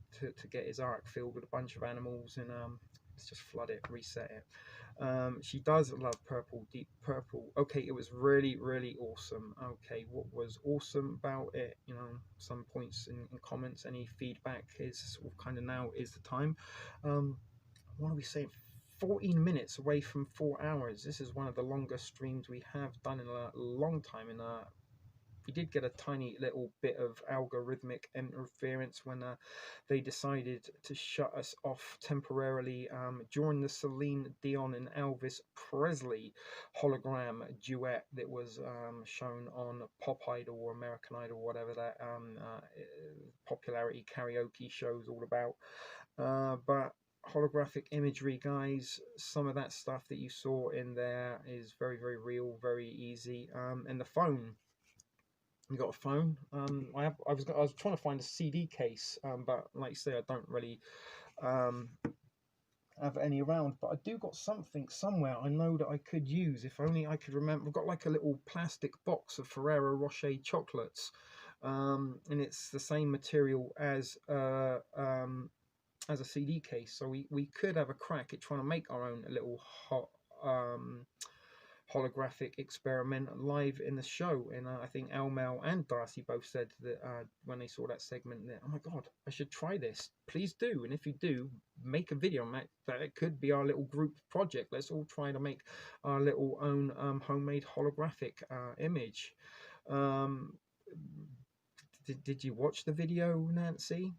Speaker 1: get his ark filled with a bunch of animals, and let's just flood it, reset it. She does love purple, deep purple. Okay, it was really, really awesome. Okay, what was awesome about it? You know, some points in comments, any feedback is sort of kind of now is the time. What are we saying? 14 minutes away from 4 hours. This is one of the longest streams we have done in a long time, in you did get a tiny little bit of algorithmic interference when they decided to shut us off temporarily during the Celine Dion and Elvis Presley hologram duet that was shown on Pop Idol or American Idol, whatever that popularity karaoke show's all about. But holographic imagery, guys, some of that stuff that you saw in there is very, very real, very easy. And the phone, you got a phone. I was trying to find a CD case, but like you say, I don't really have any around. But I do got something somewhere I know that I could use if only I could remember. I've got like a little plastic box of Ferrero Rocher chocolates, and it's the same material as a CD case, so we could have a crack at trying to make our own little holographic experiment live in the show. And I think Almel and Darcy both said that when they saw that segment, that, oh my god, I should try this. Please do, and if you do, make a video on that. That it could be our little group project. Let's all try to make our little own homemade holographic image. Did you watch the video, Nancy?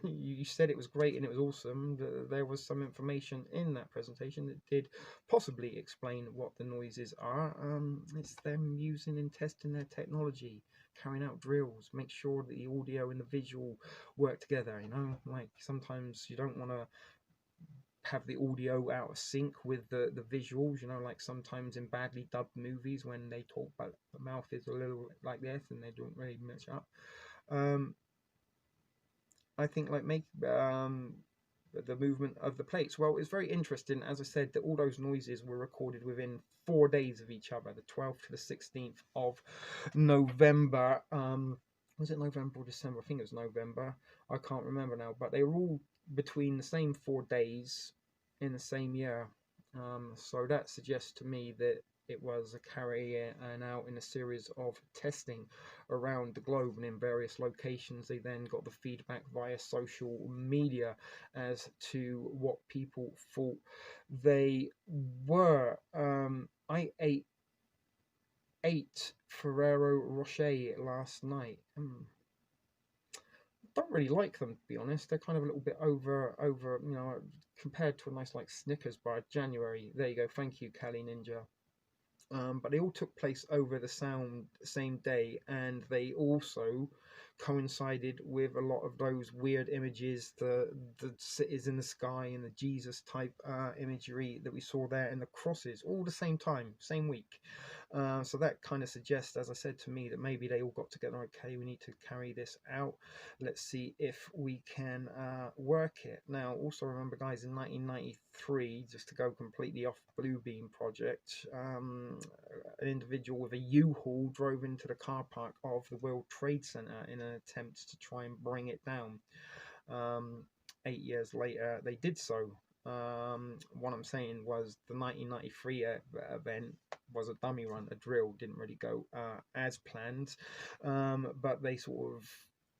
Speaker 1: You said it was great and it was awesome. There was some information in that presentation that did possibly explain what the noises are. It's them using and testing their technology, carrying out drills, make sure that the audio and the visual work together. You know, like sometimes you don't want to have the audio out of sync with the visuals, you know, like sometimes in badly dubbed movies when they talk, but the mouth is a little like this and they don't really match up. I think like make the movement of the plates. Well, it's very interesting, as I said, that all those noises were recorded within 4 days of each other, the 12th to the 16th of November. Was it November or December? I think it was November. I can't remember now, but they were all between the same 4 days in the same year. So that suggests to me that it was a carrying out in a series of testing around the globe and in various locations. They then got the feedback via social media as to what people thought they were. I ate 8 Ferrero Rocher last night. Don't really like them, to be honest. They're kind of a little bit over, you know, compared to a nice like Snickers bar. January. There you go. Thank you, Cali Ninja. But they all took place over the same day, and they also coincided with a lot of those weird images, the cities in the sky and the Jesus type imagery that we saw there, and the crosses, all the same time, same week. So that kind of suggests, as I said, to me that maybe they all got together. Okay, we need to carry this out. Let's see if we can work it. Now, also remember, guys, in 1993, just to go completely off Bluebeam project, an individual with a U-Haul drove into the car park of the World Trade Center in an attempt to try and bring it down. 8 years later, they did so. What I'm saying was the 1993 event was a dummy run, a drill, didn't really go as planned, but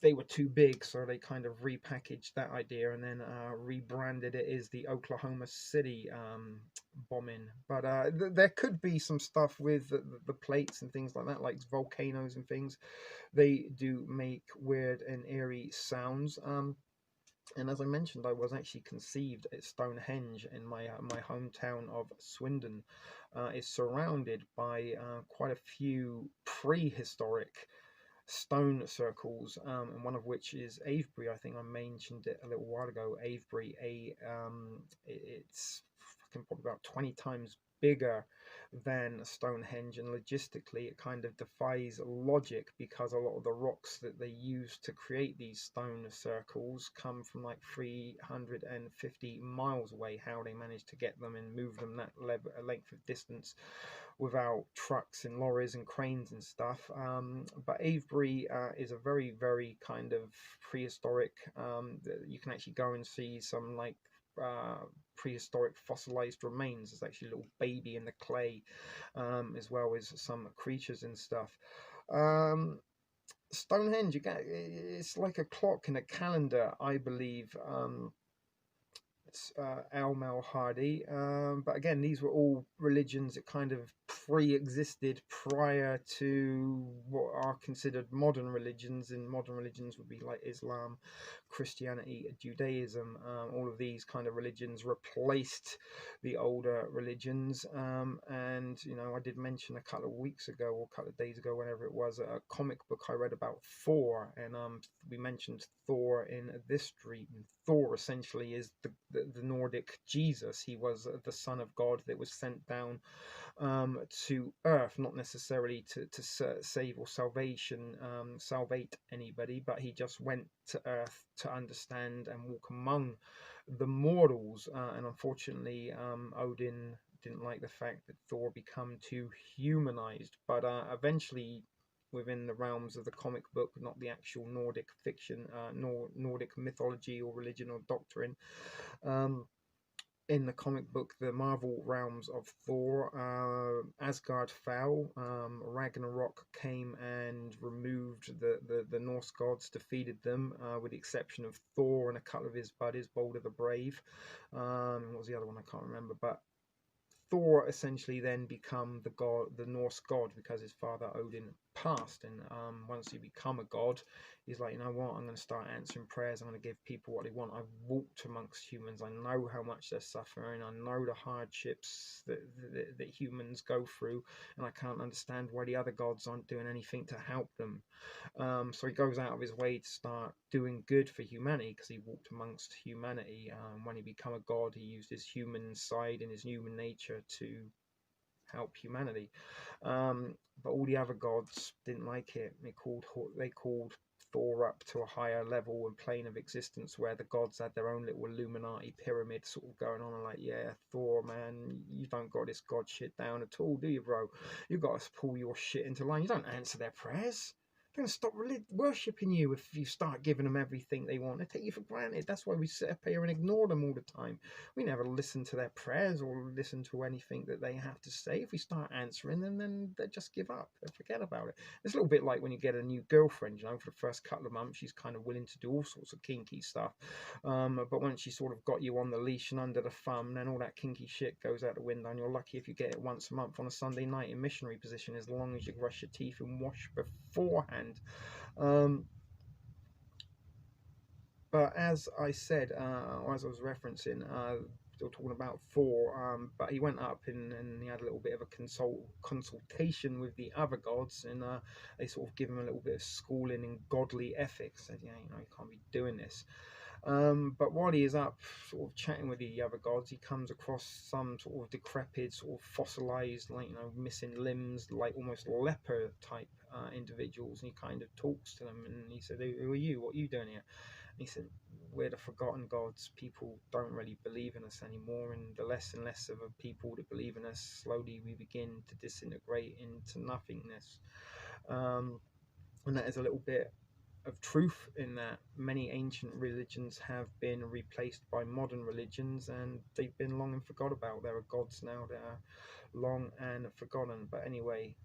Speaker 1: they were too big, so they kind of repackaged that idea and then rebranded it as the Oklahoma City bombing. But there could be some stuff with the plates and things like that, like volcanoes and things. They do make weird and eerie sounds. And as I mentioned, I was actually conceived at Stonehenge in my hometown of Swindon. It's surrounded by quite a few prehistoric stone circles, and one of which is Avebury. I think I mentioned it a little while ago. Avebury, it's probably about 20 times bigger than Stonehenge, and logistically it kind of defies logic because a lot of the rocks that they use to create these stone circles come from like 350 miles away. How they managed to get them and move them that length of distance without trucks and lorries and cranes and stuff. But Avebury is a very, very kind of prehistoric. You can actually go and see some like prehistoric fossilized remains. There's actually a little baby in the clay, as well as some creatures and stuff. Stonehenge, it's like a clock and a calendar, I believe. Al Hardy. But again, these were all religions that kind of pre-existed prior to what are considered modern religions, and modern religions would be like Islam, Christianity, Judaism. All of these kind of religions replaced the older religions. And you know, I did mention a couple of weeks ago or a couple of days ago, whenever it was, a comic book I read about Thor, and we mentioned Thor in this stream. Thor essentially is the Nordic Jesus. He was the son of God that was sent down to Earth, not necessarily to save or salvate anybody, but he just went to Earth to understand and walk among the mortals. And unfortunately, Odin didn't like the fact that Thor become too humanized, but eventually, within the realms of the comic book, not the actual Nordic fiction, nor Nordic mythology or religion or doctrine. In the comic book, the Marvel realms of Thor, Asgard fell. Ragnarok came and removed the Norse gods, defeated them, with the exception of Thor and a couple of his buddies, Balder the Brave. What was the other one? I can't remember, but Thor essentially then become the Norse god, because his father Odin passed. And once you become a god, he's like, you know what, I'm going to start answering prayers. I'm going to give people what they want. I've walked amongst humans. I know how much they're suffering. I know the hardships that humans go through, and I can't understand why the other gods aren't doing anything to help them. So he goes out of his way to start doing good for humanity, because he walked amongst humanity. When he became a god, he used his human side and his human nature to help humanity. But all the other gods didn't like it. They called Thor up to a higher level and plane of existence, where the gods had their own little Illuminati pyramid sort of going on, and like, yeah, Thor, man, you don't got this god shit down at all, do you, bro? You got to pull your shit into line. You don't answer their prayers. They're going to stop worshipping you if you start giving them everything they want. They take you for granted. That's why we sit up here and ignore them all the time. We never listen to their prayers or listen to anything that they have to say. If we start answering them, then they just give up. They forget about it. It's a little bit like when you get a new girlfriend, you know, for the first couple of months, she's kind of willing to do all sorts of kinky stuff. But once she sort of got you on the leash and under the thumb, then all that kinky shit goes out the window, and you're lucky if you get it once a month on a Sunday night in missionary position, as long as you brush your teeth and wash beforehand. But as I said, or as I was referencing, still talking about Thor, but he went up and he had a little bit of a consultation with the other gods, and they sort of give him a little bit of schooling in godly ethics. Said, yeah, you know, you can't be doing this. But while he is up sort of chatting with the other gods, he comes across some sort of decrepit, sort of fossilized, like, you know, missing limbs, like almost leper type individuals, and he kind of talks to them, and he said, who are you? What are you doing here? And he said, we're the forgotten gods. People don't really believe in us anymore, and the less and less of a people that believe in us, slowly we begin to disintegrate into nothingness. And that is a little bit of truth in that. Many ancient religions have been replaced by modern religions, and they've been long and forgot about. There are gods now that are long and forgotten. But anyway,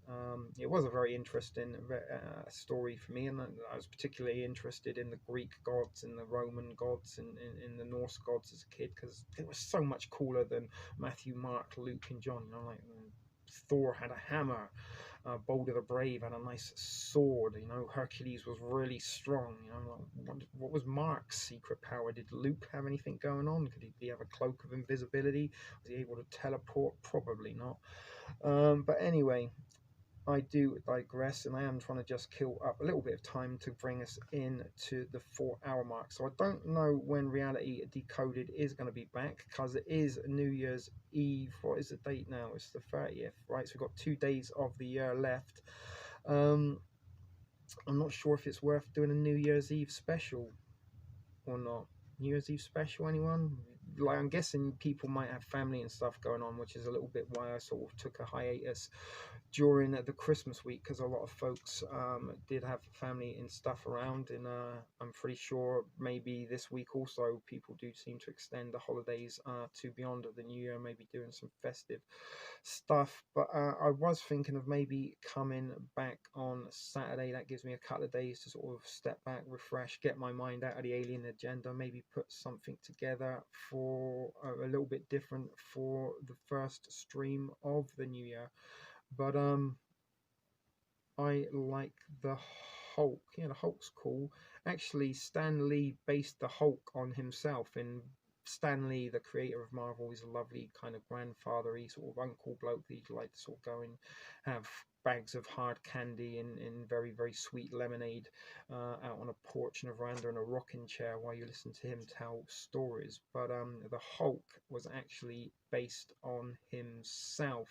Speaker 1: it was a very interesting story for me, and I was particularly interested in the Greek gods and the Roman gods and in the Norse gods as a kid, because they were so much cooler than Matthew, Mark, Luke, and John. You know, like Thor had a hammer. Balder the Brave had a nice sword. You know, Hercules was really strong. You know, what was Mark's secret power? Did Luke have anything going on? Did he have a cloak of invisibility? Was he able to teleport? Probably not. But anyway, I do digress, and I am trying to just kill up a little bit of time to bring us in to the 4-hour mark. So I don't know when Reality Decoded is going to be back, because it is New Year's Eve. What is the date now? It's the 30th, right? So we've got 2 days of the year left. I'm not sure if it's worth doing a New Year's Eve special or not. New Year's Eve special, anyone? Like, I'm guessing people might have family and stuff going on, which is a little bit why I sort of took a hiatus during the Christmas week, because a lot of folks did have family and stuff around, and I'm pretty sure maybe this week also people do seem to extend the holidays to beyond the new year, maybe doing some festive stuff. But I was thinking of maybe coming back on Saturday. That gives me a couple of days to sort of step back, refresh, get my mind out of the alien agenda, maybe put something together for for a little bit different for the first stream of the new year. But I like the Hulk. Yeah, the Hulk's cool. Actually, Stan Lee based the Hulk on himself. And Stan Lee, the creator of Marvel, is a lovely kind of grandfather-y sort of uncle bloke that you'd like to sort of go and have bags of hard candy and very, very sweet lemonade out on a porch and a veranda in a rocking chair while you listen to him tell stories. But the Hulk was actually based on himself,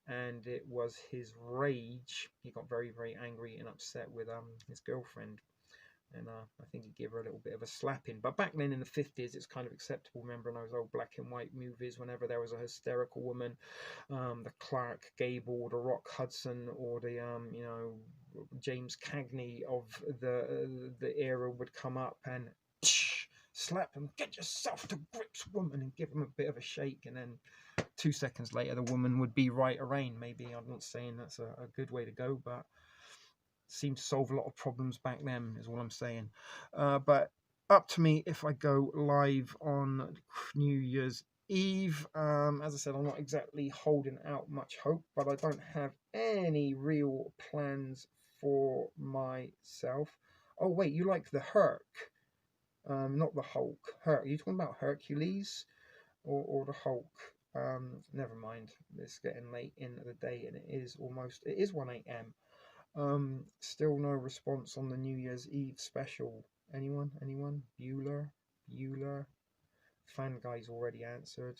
Speaker 1: and it was his rage. He got very, very angry and upset with his girlfriend, and I think he gave her a little bit of a slapping. But back then in the 50s, it's kind of acceptable. Remember in those old black and white movies, whenever there was a hysterical woman, the Clark Gable, the Rock Hudson, or the James Cagney of the era would come up and slap them, get yourself to grips, woman, and give them a bit of a shake, and then 2 seconds later the woman would be right arraigned. Maybe I'm not saying that's a good way to go, but seemed to solve a lot of problems back then, is all I'm saying. But up to me if I go live on New Year's Eve. As I said, I'm not exactly holding out much hope, but I don't have any real plans for myself. Oh wait, you like the Herc, not the Hulk. Herc, are you talking about Hercules or the Hulk? Never mind, it's getting late in the day and it is 1 a.m. Still no response on the New Year's Eve special. Anyone? Bueller? Fan Guy's already answered.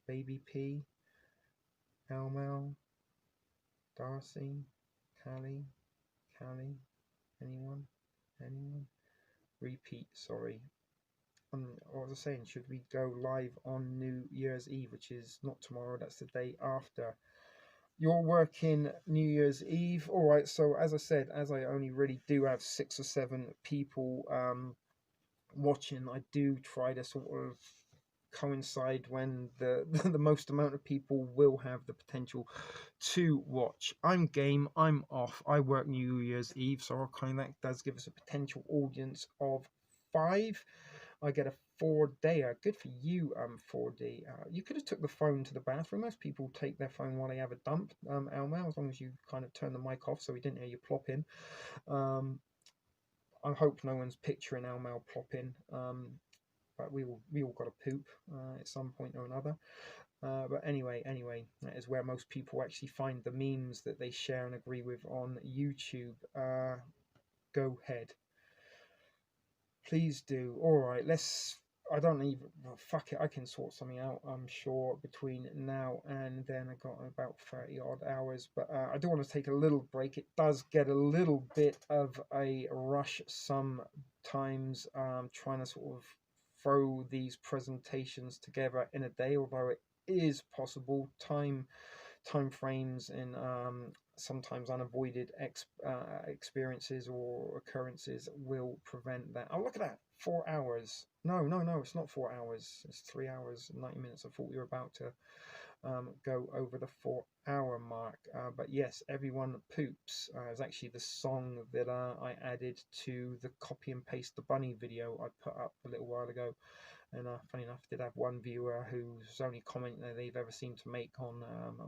Speaker 1: Baby P? Elmel? Darcy? Callie? Anyone? Repeat, sorry. What was I saying? Should we go live on New Year's Eve, which is not tomorrow, that's the day after. You're working New Year's Eve. All right, so as I said, as I only really do have 6 or 7 people watching, I do try to sort of coincide when the the most amount of people will have the potential to watch. I'm game, I'm off. I work New Year's Eve, so that does give us a potential audience of 5. I get a 4-dayer. Good for you, 4D. You could have took the phone to the bathroom. Most people take their phone while they have a dump, Alma, as long as you kind of turn the mic off so we didn't hear you plop in. I hope no one's picturing Alma plopping, but we all got to poop at some point or another. But anyway, that is where most people actually find the memes that they share and agree with on YouTube. Go ahead. Please do. Alright, I don't even, fuck it, I can sort something out, I'm sure, between now and then. I got about 30 odd hours, but I do want to take a little break. It does get a little bit of a rush sometimes, trying to sort of throw these presentations together in a day, although it is possible. Time frames and sometimes unavoided experiences or occurrences will prevent that. Oh, look at that, 4 hours. No, it's not 4 hours, it's 3 hours and 90 minutes. I thought we were about to go over the 4-hour mark, but yes, everyone poops is actually the song that I added to the copy and paste the bunny video I put up a little while ago. And funny enough, did have one viewer whose only comment that they've ever seemed to make on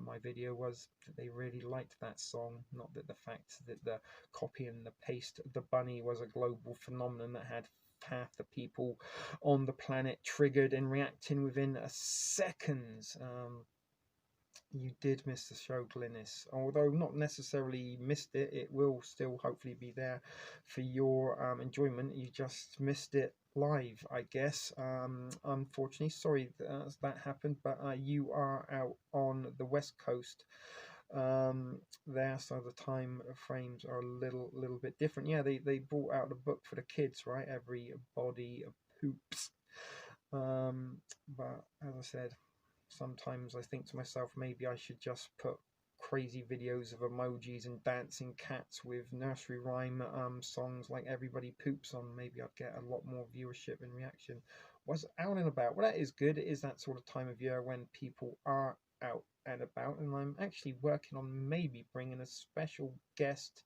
Speaker 1: my video was that they really liked that song, not that the fact that the copy and the paste the bunny was a global phenomenon that had half the people on the planet triggered and reacting within a seconds. You did miss the show, Glynis. Although not necessarily missed it, it will still hopefully be there for your enjoyment. You just missed it live, I guess. Unfortunately, sorry that happened, but you are out on the West Coast there, so the time frames are a little bit different. Yeah, they brought out the book for the kids, right? Everybody poops. But as I said, sometimes I think to myself, maybe I should just put crazy videos of emojis and dancing cats with nursery rhyme songs like Everybody Poops on. Maybe I'd get a lot more viewership and reaction. Was out and about. Well, that is good. It is that sort of time of year when people are out and about, and I'm actually working on maybe bringing a special guest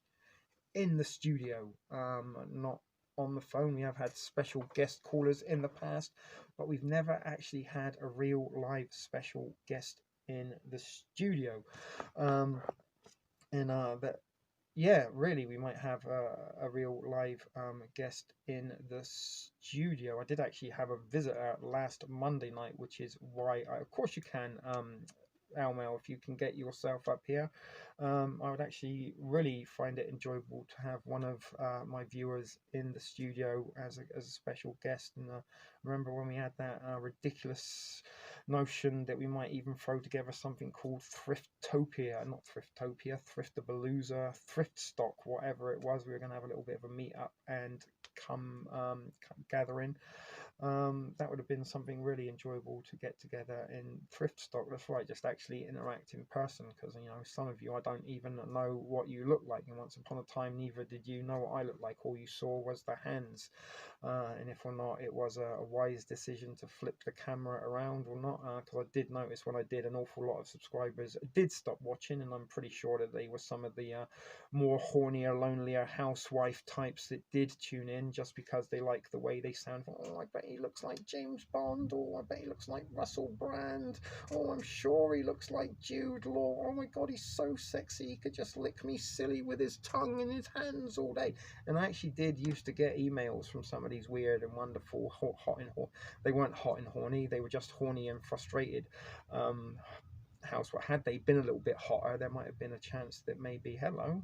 Speaker 1: in the studio, not on the phone. We have had special guest callers in the past, but we've never actually had a real live special guest in the studio. Yeah, really, we might have a real live guest in the studio. I did actually have a visitor last Monday night, which is why of course you can, Almel, if you can get yourself up here. I would actually really find it enjoyable to have one of my viewers in the studio as a special guest. And remember when we had that ridiculous notion that we might even throw together something called Thriftopia, not Thriftopia, Thriftabalooza, Thrift Stock, whatever it was. We were going to have a little bit of a meet up and come gathering. That would have been something really enjoyable to get together in Thrift Stock. That's right, just actually interact in person, because you know, some of you, I don't even know what you look like, and once upon a time neither did you know what I look like. All you saw was the hands, and if or not it was a wise decision to flip the camera around or not, because I did notice when I did, an awful lot of subscribers did stop watching, and I'm pretty sure that they were some of the more hornier, lonelier housewife types that did tune in just because they like the way they sound. Oh, I bet he looks like James Bond. Oh, I bet he looks like Russell Brand. Oh, I'm sure he looks like Jude Law. Oh my God, he's so sexy. He could just lick me silly with his tongue in his hands all day. And I actually did used to get emails from some of these weird and wonderful they weren't hot and horny. They were just horny and frustrated. Housewife. Had they been a little bit hotter, there might have been a chance that maybe hello.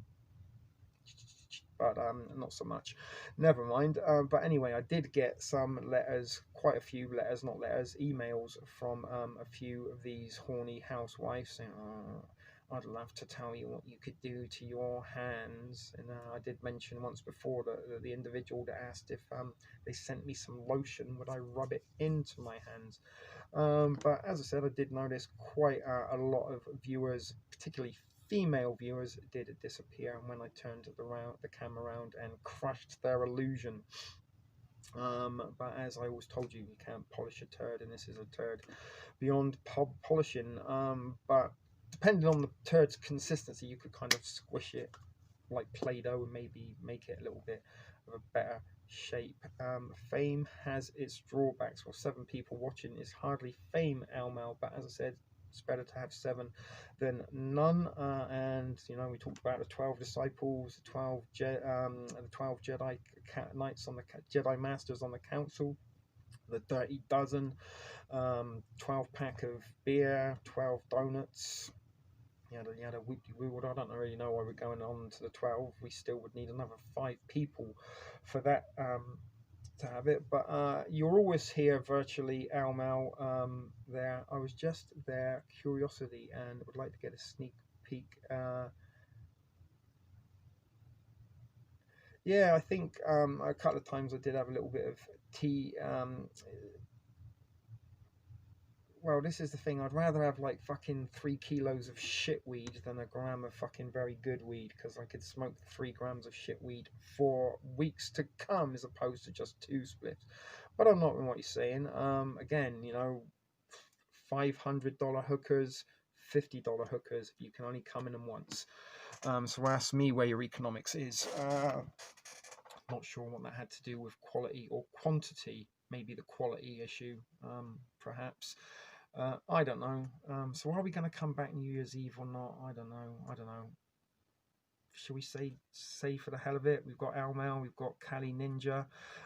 Speaker 1: But not so much. Never mind. But anyway, I did get some letters, quite a few letters, not letters, emails from a few of these horny housewives saying, oh, I'd love to tell you what you could do to your hands. And I did mention once before that the individual that asked if they sent me some lotion, would I rub it into my hands? But as I said, I did notice quite a lot of viewers, particularly female viewers, did disappear when I turned the camera around and crushed their illusion. But as I always told you, you can't polish a turd, and this is a turd beyond polishing. But depending on the turd's consistency, you could kind of squish it like Play-Doh and maybe make it a little bit of a better shape. Fame has its drawbacks. Well, 7 people watching is hardly fame, Almal, but as I said, it's better to have 7 than none. And you know, we talked about the 12 disciples, the 12 Jedi Knights on the Jedi Masters on the council, the Dirty Dozen, 12 pack of beer, 12 donuts. Yada whoopty-woo. I don't really know why we're going on to the 12. We still would need another 5 people for that to have it. But you're always here virtually, Almal. There, I was just there, curiosity, and would like to get a sneak peek. Yeah, I think a couple of times I did have a little bit of tea. Well, this is the thing. I'd rather have like fucking 3 kilos of shit weed than a gram of fucking very good weed, because I could smoke 3 grams of shit weed for weeks to come as opposed to just 2 spliffs. But I'm not in what you're saying. Again, you know, $500 hookers, $50 hookers. You can only come in them once. So ask me where your economics is. Not sure what that had to do with quality or quantity. Maybe the quality issue, perhaps. I don't know. So are we going to come back New Year's Eve or not? I don't know. Shall we say for the hell of it? We've got Almal, we've got Kali Ninja.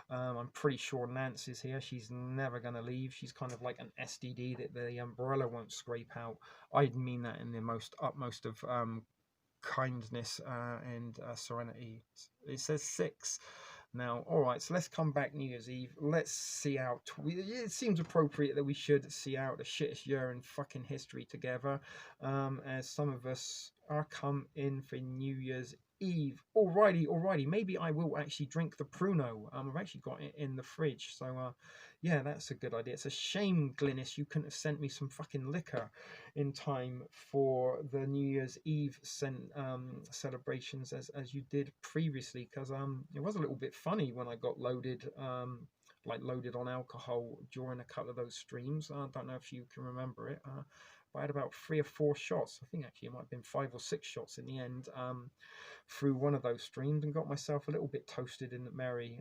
Speaker 1: I'm pretty sure Nance is here. She's never going to leave. She's kind of like an STD that the umbrella won't scrape out. I mean that in the utmost of kindness and serenity. It says 6. Now, all right, so let's come back New Year's Eve. Let's see out. It seems appropriate that we should see out the shittest year in fucking history together, as some of us are come in for New Year's Eve. Alrighty. Maybe I will actually drink the Pruno. I've actually got it in the fridge, so yeah, that's a good idea. It's a shame, Glynis, you couldn't have sent me some fucking liquor in time for the New Year's Eve celebrations as you did previously, because it was a little bit funny when I got loaded on alcohol during a couple of those streams. I don't know if you can remember it, I had about 3 or 4 shots. I think actually it might have been 5 or 6 shots in the end, through one of those streams, and got myself a little bit toasted in the merry.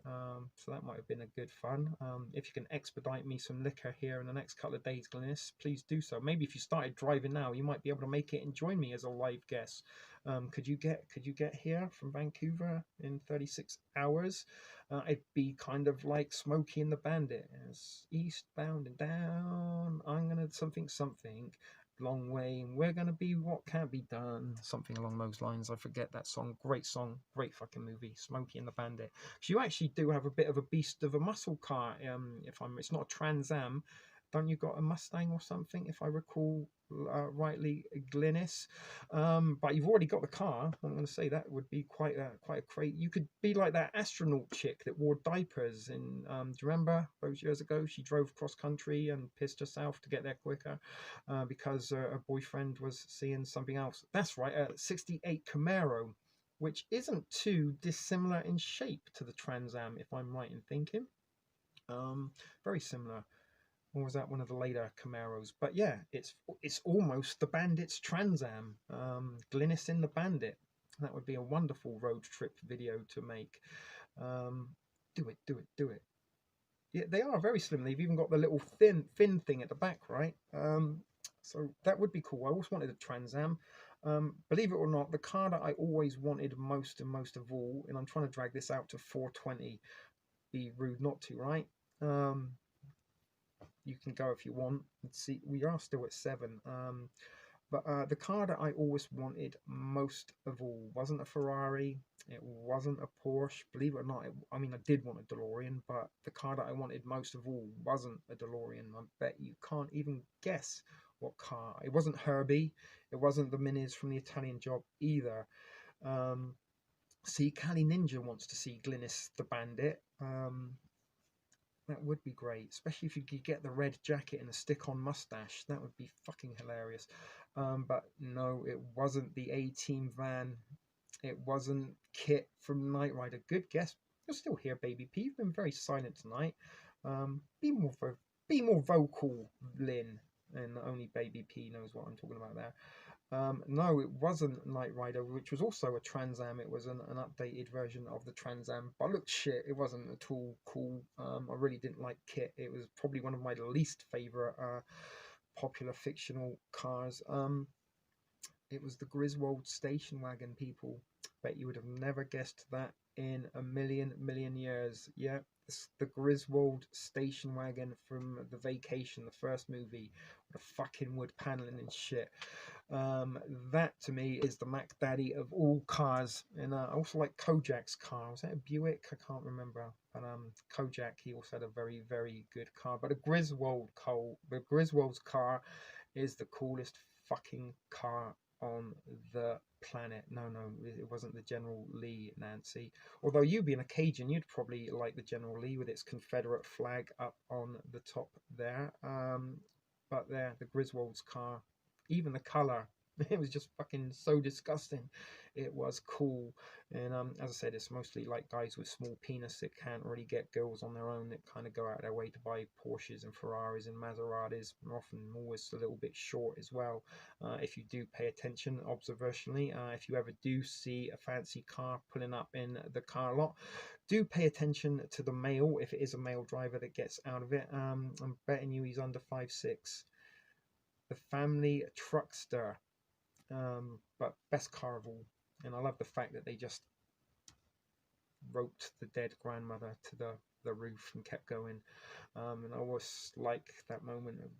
Speaker 1: So that might have been a good fun. If you can expedite me some liquor here in the next couple of days, Glynis, please do so. Maybe if you started driving now, you might be able to make it and join me as a live guest. Could you get here from Vancouver in 36 hours? It'd be kind of like Smokey and the Bandit. It's eastbound and down. I'm gonna something long way, and we're gonna be what can't be done. Something along those lines. I forget that song. Great song, great fucking movie, Smokey and the Bandit. So you actually do have a bit of a beast of a muscle car. It's not a Trans Am. Don't you got a Mustang or something, if I recall rightly, Glynis? But you've already got the car. I'm going to say that would be quite a crate. You could be like that astronaut chick that wore diapers in. Do you remember those years ago? She drove cross country and pissed herself to get there quicker because her boyfriend was seeing something else. That's right, a '68 Camaro, which isn't too dissimilar in shape to the Trans Am, if I'm right in thinking. Very similar. Or was that one of the later Camaros? But yeah, it's almost the Bandit's Trans Am. Glynis in the Bandit. That would be a wonderful road trip video to make. Do it. Yeah, they are very slim. They've even got the little fin thing at the back, right? So that would be cool. I always wanted a Trans Am. Believe it or not, the car that I always wanted most of all, and I'm trying to drag this out to 420. Be rude not to, right? You can go if you want. Let's see, we are still at 7. But the car that I always wanted most of all wasn't a Ferrari. It wasn't a Porsche. Believe it or not, I did want a DeLorean, but the car that I wanted most of all wasn't a DeLorean. I bet you can't even guess what car. It wasn't Herbie. It wasn't the Minis from the Italian Job either. See, Cali Ninja wants to see Glynis the Bandit. That would be great, especially if you could get the red jacket and a stick-on mustache. That would be fucking hilarious. But no, it wasn't the A-Team van. It wasn't Kit from Knight Rider. Good guess. You're still here, Baby P. You've been very silent tonight. Be more vocal, Lynn. And only Baby P knows what I'm talking about there. No, it wasn't Knight Rider, which was also a Trans Am. It was an updated version of the Trans Am, but it looked shit. It wasn't at all cool. I really didn't like Kit. It was probably one of my least favourite popular fictional cars. It was the Griswold station wagon, people. Bet you would have never guessed that in a million years. Yeah, it's the Griswold station wagon from The Vacation, the first movie, with a fucking wood paneling and shit. That to me is the Mac Daddy of all cars. And I also like Kojak's car. Was that a Buick? I can't remember. But Kojak, he also had a very, very good car. But the Griswold's car is the coolest fucking car on the planet. No, it wasn't the General Lee, Nancy. Although you being a Cajun, you'd probably like the General Lee with its Confederate flag up on the top there. But there, the Griswold's car, even the color, it was just fucking so disgusting. It was cool. And as I said, it's mostly like guys with small penis that can't really get girls on their own, that kind of go out their way to buy Porsches and Ferraris and Maseratis, and often always a little bit short as well. If you do pay attention observationally, if you ever do see a fancy car pulling up in the car lot, do pay attention to the male, if it is a male driver that gets out of it. I'm betting you he's under 5'6". The family truckster, but best car of all. And I love the fact that they just roped the dead grandmother to the roof and kept going. And I always like that moment of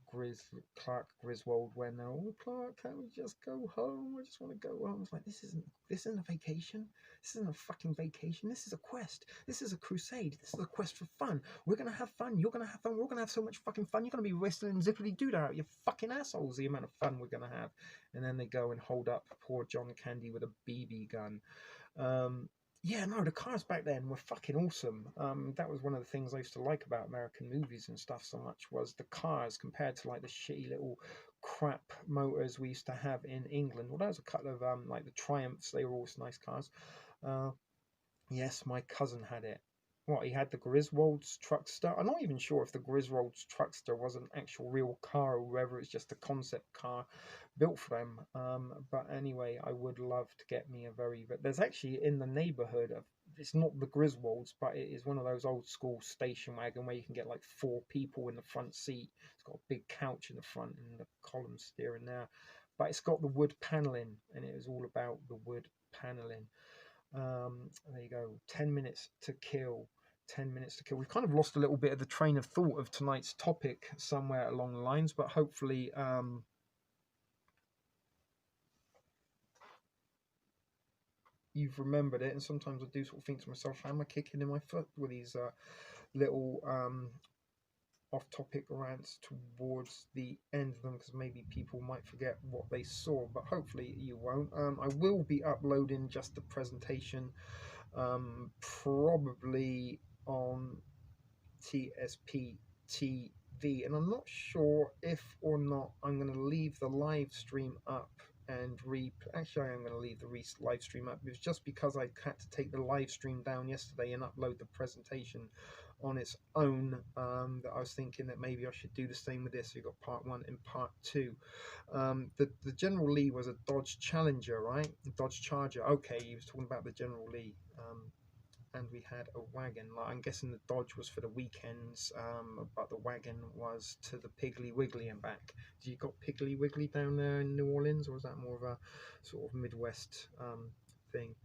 Speaker 1: Clark Griswold when they're, oh, Clark, can't we just go home? I just want to go home. It's like, this isn't a vacation. This isn't a fucking vacation. This is a quest. This is a crusade. This is a quest for fun. We're going to have fun. You're going to have fun. We're going to have so much fucking fun. You're going to be whistling zippity doo out your fucking assholes, the amount of fun we're going to have. And then they go and hold up poor John Candy with a BB gun. Yeah, no, the cars back then were fucking awesome. That was one of the things I used to like about American movies and stuff so much, was the cars compared to like the shitty little crap motors we used to have in England. Well, there was a couple of like the Triumphs. They were always nice cars. Yes, my cousin had it. what, he had the Griswold's Truckster. I'm not even sure if the Griswold's Truckster was an actual real car or whether it's just a concept car built for them. But anyway, I would love to get me a but there's actually in the neighborhood of, it's not the Griswolds, but it is one of those old school station wagon where you can get like 4 people in the front seat. It's got a big couch in the front and the column steering there, but it's got the wood paneling, and it is all about the wood paneling. There you go. 10 minutes to kill. 10 minutes to kill. We've kind of lost a little bit of the train of thought of tonight's topic somewhere along the lines, but hopefully you've remembered it. And sometimes I do sort of think to myself, am I kicking in my foot with these little off-topic rants towards the end of them, because maybe people might forget what they saw, but hopefully you won't. I will be uploading just the presentation probably on TSP TV, and I'm not sure if or not I'm going to leave the live stream up and actually I am going to leave the live stream up. It was just because I had to take the live stream down yesterday and upload the presentation on its own, that I was thinking that maybe I should do the same with this. So you've got part 1 and part 2. The General Lee was a Dodge Challenger, right? Dodge Charger. Okay, he was talking about the General Lee. And we had a wagon. Like, I'm guessing the Dodge was for the weekends, but the wagon was to the Piggly Wiggly and back. Do you got Piggly Wiggly down there in New Orleans, or is that more of a sort of Midwest thing?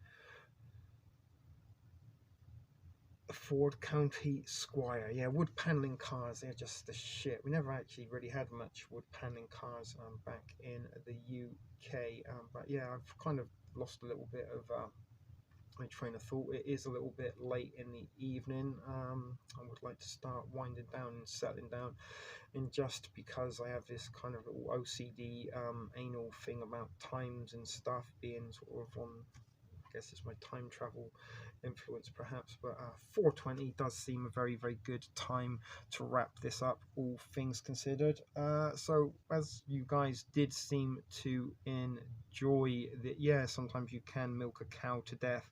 Speaker 1: Ford County Squire, yeah, wood paneling cars, they're just the shit. We never actually really had much wood paneling cars back in the UK, but yeah, I've kind of lost a little bit of my train of thought. It is a little bit late in the evening. I would like to start winding down and settling down, and just because I have this kind of little OCD anal thing about times and stuff being sort of on, I guess it's my time travel influence perhaps, but 4:20 does seem a very, very good time to wrap this up, all things considered. So as you guys did seem to enjoy that, yeah, sometimes you can milk a cow to death.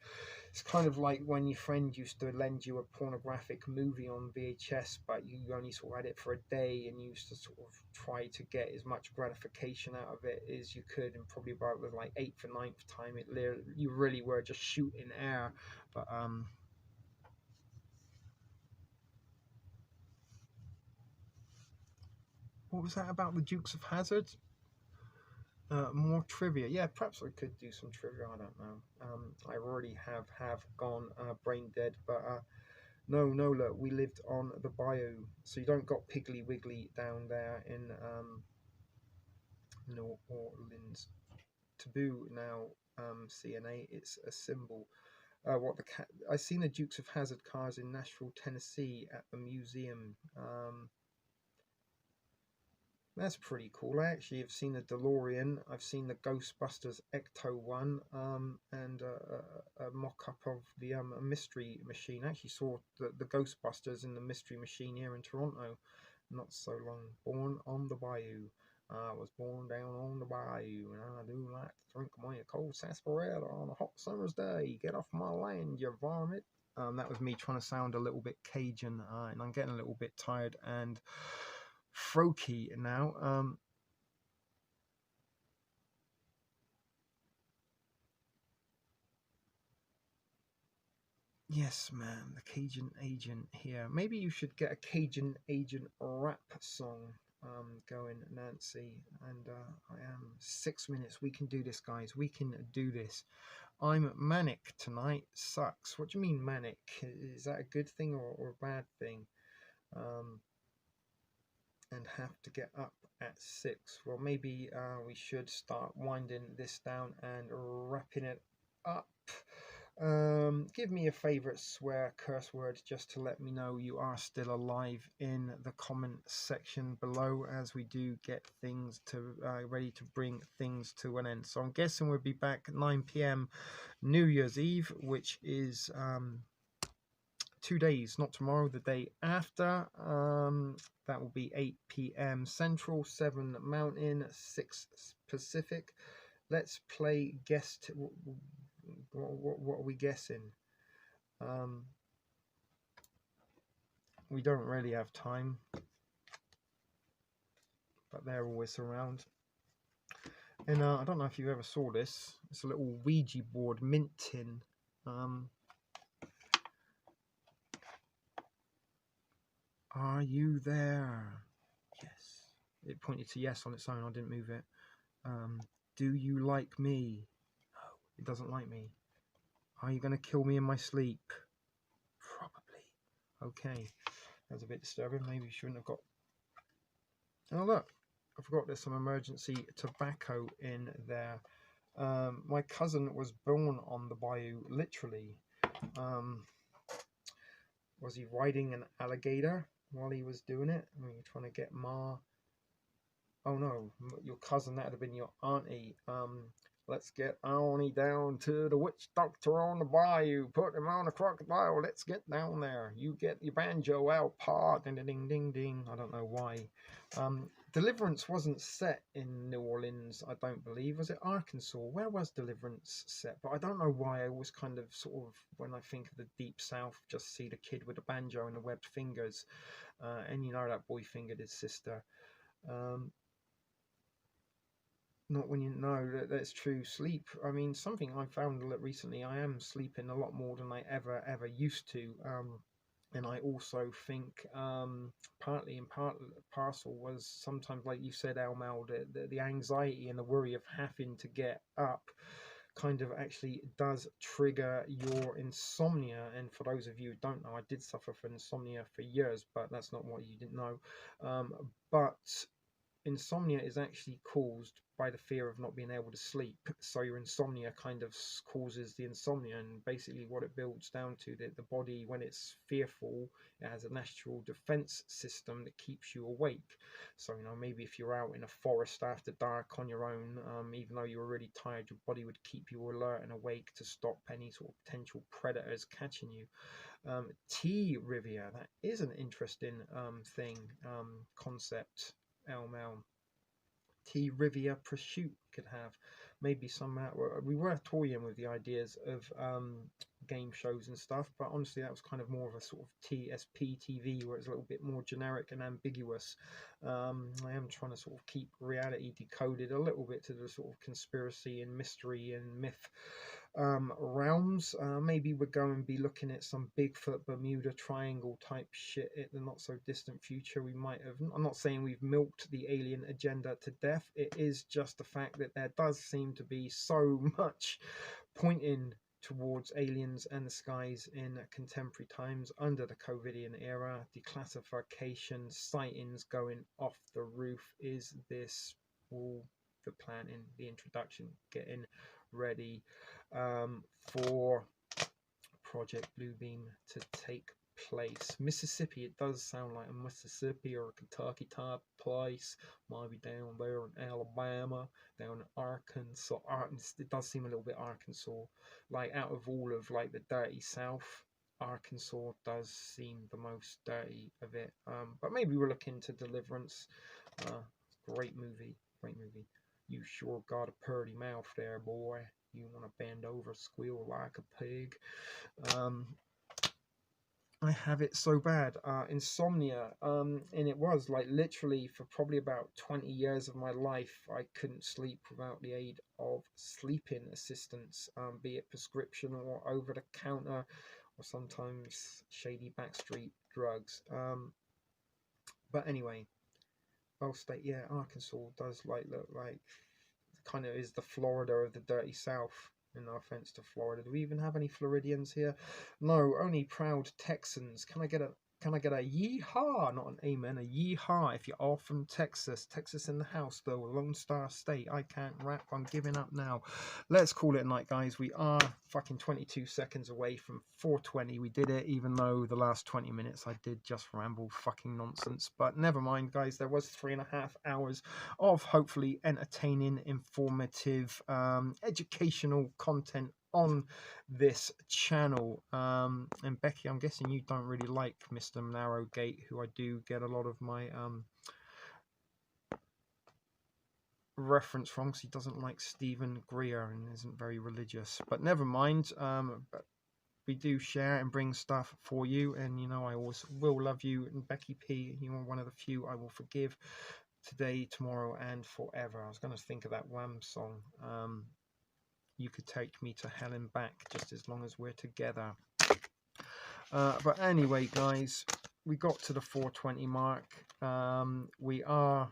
Speaker 1: It's kind of like when your friend used to lend you a pornographic movie on VHS, but you only sort of had it for a day, and you used to sort of try to get as much gratification out of it as you could, and probably about the like 8th or 9th time you really were just shooting air. But what was that about the Dukes of Hazzard? More trivia. Yeah, perhaps I could do some trivia. I don't know. I already have gone brain dead, but no, look, we lived on the bayou, so you don't got Piggly Wiggly down there in New Orleans. Taboo now, CNA. It's a symbol. I seen the Dukes of Hazzard cars in Nashville, Tennessee, at the museum. That's pretty cool. I actually have seen the DeLorean. I've seen the Ghostbusters Ecto one, and a mock-up of the Mystery Machine. I actually saw the Ghostbusters in the Mystery Machine here in Toronto not so long. Born on the bayou. I was born down on the bayou, and I do like to drink my cold sarsaparilla on a hot summer's day. Get off my land, you varmint. That was me trying to sound a little bit Cajun, and I'm getting a little bit tired and throaty now. Yes, man, the Cajun agent here. Maybe you should get a Cajun agent rap song going, Nancy. And I am 6 minutes. We can do this, guys. We can do this. I'm manic tonight. Sucks. What do you mean manic? Is that a good thing or a bad thing? And have to get up at 6. Well, maybe we should start winding this down and wrapping it up. Give me a favorite curse word just to let me know you are still alive in the comment section below, as we do get things to ready to bring things to an end. So I'm guessing we'll be back at 9 p.m. New Year's Eve, which is 2 days, not tomorrow, the day after. That will be 8 p.m. Central, 7 Mountain, 6 Pacific. Let's play guest. What are we guessing? we don't really have time, but they're always around. And I don't know if you ever saw this. It's a little Ouija board mint tin. Are you there? Yes. It pointed to yes on its own. I didn't move it. Do you like me? No, it doesn't like me. Are you going to kill me in my sleep? Probably. Okay. That's a bit disturbing. Maybe you shouldn't have got... Oh, look. I forgot there's some emergency tobacco in there. My cousin was born on the bayou, literally. Was he riding an alligator while he was doing it? I mean, trying to get Ma... Oh no, your cousin, that would have been your auntie. Let's get Arnie down to the witch doctor on the bayou. Put him on a crocodile. Let's get down there. You get your banjo out, pa. Ding, ding, ding, ding, ding. I don't know why. Deliverance wasn't set in New Orleans, I don't believe. Was it Arkansas? Where was Deliverance set? But I don't know why I always kind of sort of, when I think of the Deep South, just see the kid with the banjo and the webbed fingers. And you know that boy fingered his sister. Not when you know that's true. Sleep, I mean, something I found recently, I am sleeping a lot more than I ever used to. And I also think partly and parcel was sometimes, like you said, Almal, the anxiety and the worry of having to get up kind of actually does trigger your insomnia. And for those of you who don't know, I did suffer from insomnia for years, but that's not what you didn't know. But insomnia is actually caused by the fear of not being able to sleep. So your insomnia kind of causes the insomnia, and basically what it builds down to, the body, when it's fearful, it has a natural defense system that keeps you awake. So, you know, maybe if you're out in a forest after dark on your own, even though you're really tired, your body would keep you alert and awake to stop any sort of potential predators catching you. T Rivia, that is an interesting concept. Elmel. T Rivia Prosciutto could have maybe some. We were toying with the ideas of game shows and stuff, but honestly, that was kind of more of a sort of TSP TV, where it's a little bit more generic and ambiguous. I am trying to sort of keep reality decoded a little bit to the sort of conspiracy and mystery and myth realms. Maybe we're going to be looking at some Bigfoot Bermuda Triangle type shit in the not so distant future. We might have, I'm not saying we've milked the alien agenda to death. It is just the fact that there does seem to be so much pointing towards aliens and the skies in contemporary times under the COVIDian era. Declassification, sightings going off the roof. Is this all the planning, the introduction, getting ready for Project Bluebeam to take place? Mississippi, it does sound like a Mississippi or a Kentucky type place. Maybe down there in Alabama, down in Arkansas. It does seem a little bit Arkansas. Like, out of all of like the dirty South, Arkansas does seem the most dirty of it. But maybe we'll look into Deliverance. Great movie. You sure got a purty mouth there, boy. You want to bend over, squeal like a pig. I have it so bad, insomnia, and it was like literally for probably about 20 years of my life, I couldn't sleep without the aid of sleeping assistance, be it prescription or over the counter, or sometimes shady backstreet drugs. But anyway, Bell State, yeah, Arkansas does like look like kind of is the Florida of the dirty South. And no offense to Florida. Do we even have any Floridians here? No, only proud Texans. Can I get a yeehaw? Not an amen, a yeehaw if you're all from Texas. Texas in the house, though. Lone Star State. I can't rap. I'm giving up now. Let's call it a night, guys. We are fucking 22 seconds away from 420. We did it, even though the last 20 minutes I did just ramble fucking nonsense. But never mind, guys. There was 3.5 hours of hopefully entertaining, informative, educational content on this channel. And Becky, I'm guessing you don't really like Mr. Narrowgate, who I do get a lot of my reference from, because he doesn't like Stephen Greer and isn't very religious. But never mind. But we do share and bring stuff for you, and you know I always will love you. And Becky P, you are one of the few I will forgive today, tomorrow, and forever. I was going to think of that Wham song. You could take me to hell and back just as long as we're together. But anyway, guys, we got to the 420 mark. We are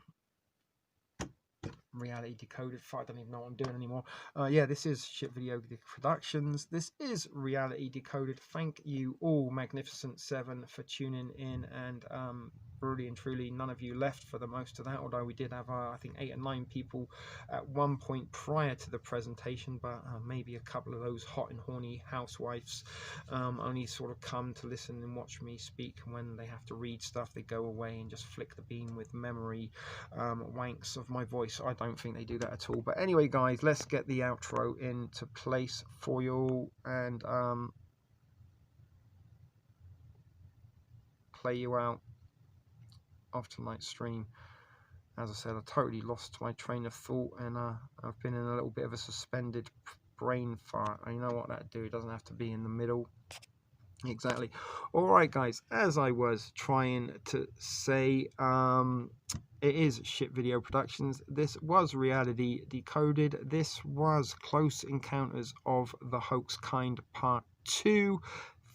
Speaker 1: Reality Decoded. I don't even know what I'm doing anymore. Yeah, this is Shit Video Productions. This is Reality Decoded. Thank you all, Magnificent Seven, for tuning in, and really and truly, none of you left for the most of that, although we did have I think 8 or 9 people at one point prior to the presentation, but maybe a couple of those hot and horny housewives only sort of come to listen and watch me speak. When they have to read stuff, they go away and just flick the beam with memory wanks of my voice. I don't think they do that at all. But anyway, guys, let's get the outro into place for you all, and play you out of tonight's stream. As I said, I totally lost my train of thought, and I've been in a little bit of a suspended brain fart. You know what that do? It doesn't have to be in the middle. Exactly. All right, guys, as I was trying to say, it is Shit Video Productions. This was Reality Decoded. This was Close Encounters of the Hoax Kind Part 2.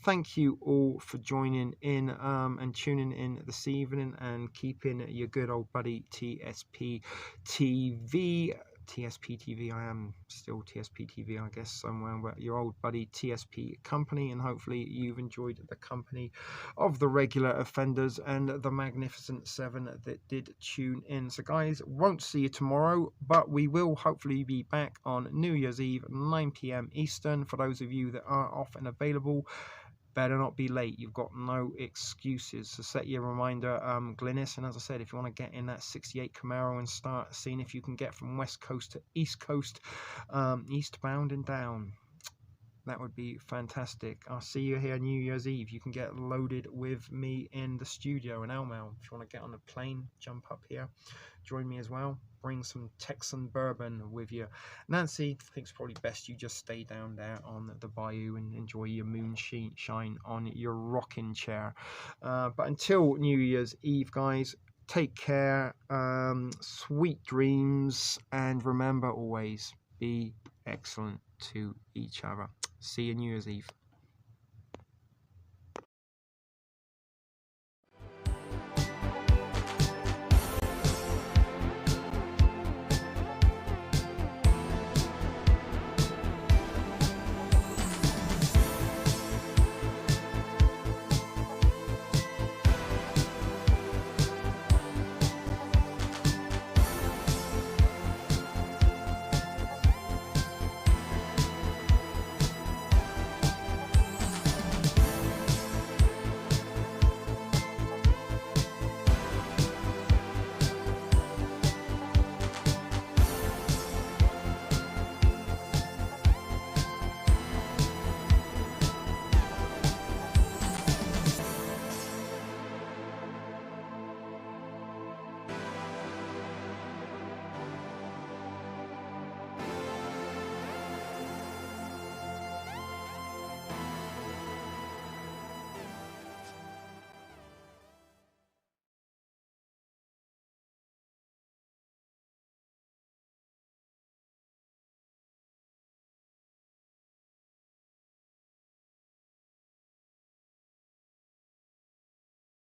Speaker 1: Thank you all for joining in and tuning in this evening, and keeping your good old buddy TSP TV. TSP TV, I am still TSP TV, I guess, somewhere, but your old buddy TSP company, and hopefully you've enjoyed the company of the regular offenders and the Magnificent Seven that did tune in. So guys, won't see you tomorrow, but we will hopefully be back on New Year's Eve, 9 p.m. Eastern. For those of you that are off and available, better not be late. You've got no excuses. So set your reminder, Glynis. And as I said, if you want to get in that 68 Camaro and start seeing if you can get from West Coast to East Coast, eastbound and down, that would be fantastic. I'll see you here New Year's Eve. You can get loaded with me in the studio in Elmell. If you want to get on a plane, jump up here, join me as well. Bring some Texan bourbon with you. Nancy thinks probably best you just stay down there on the bayou and enjoy your moonshine on your rocking chair. But until New Year's Eve, guys, take care, sweet dreams, and remember always, be excellent to each other. See you New Year's Eve.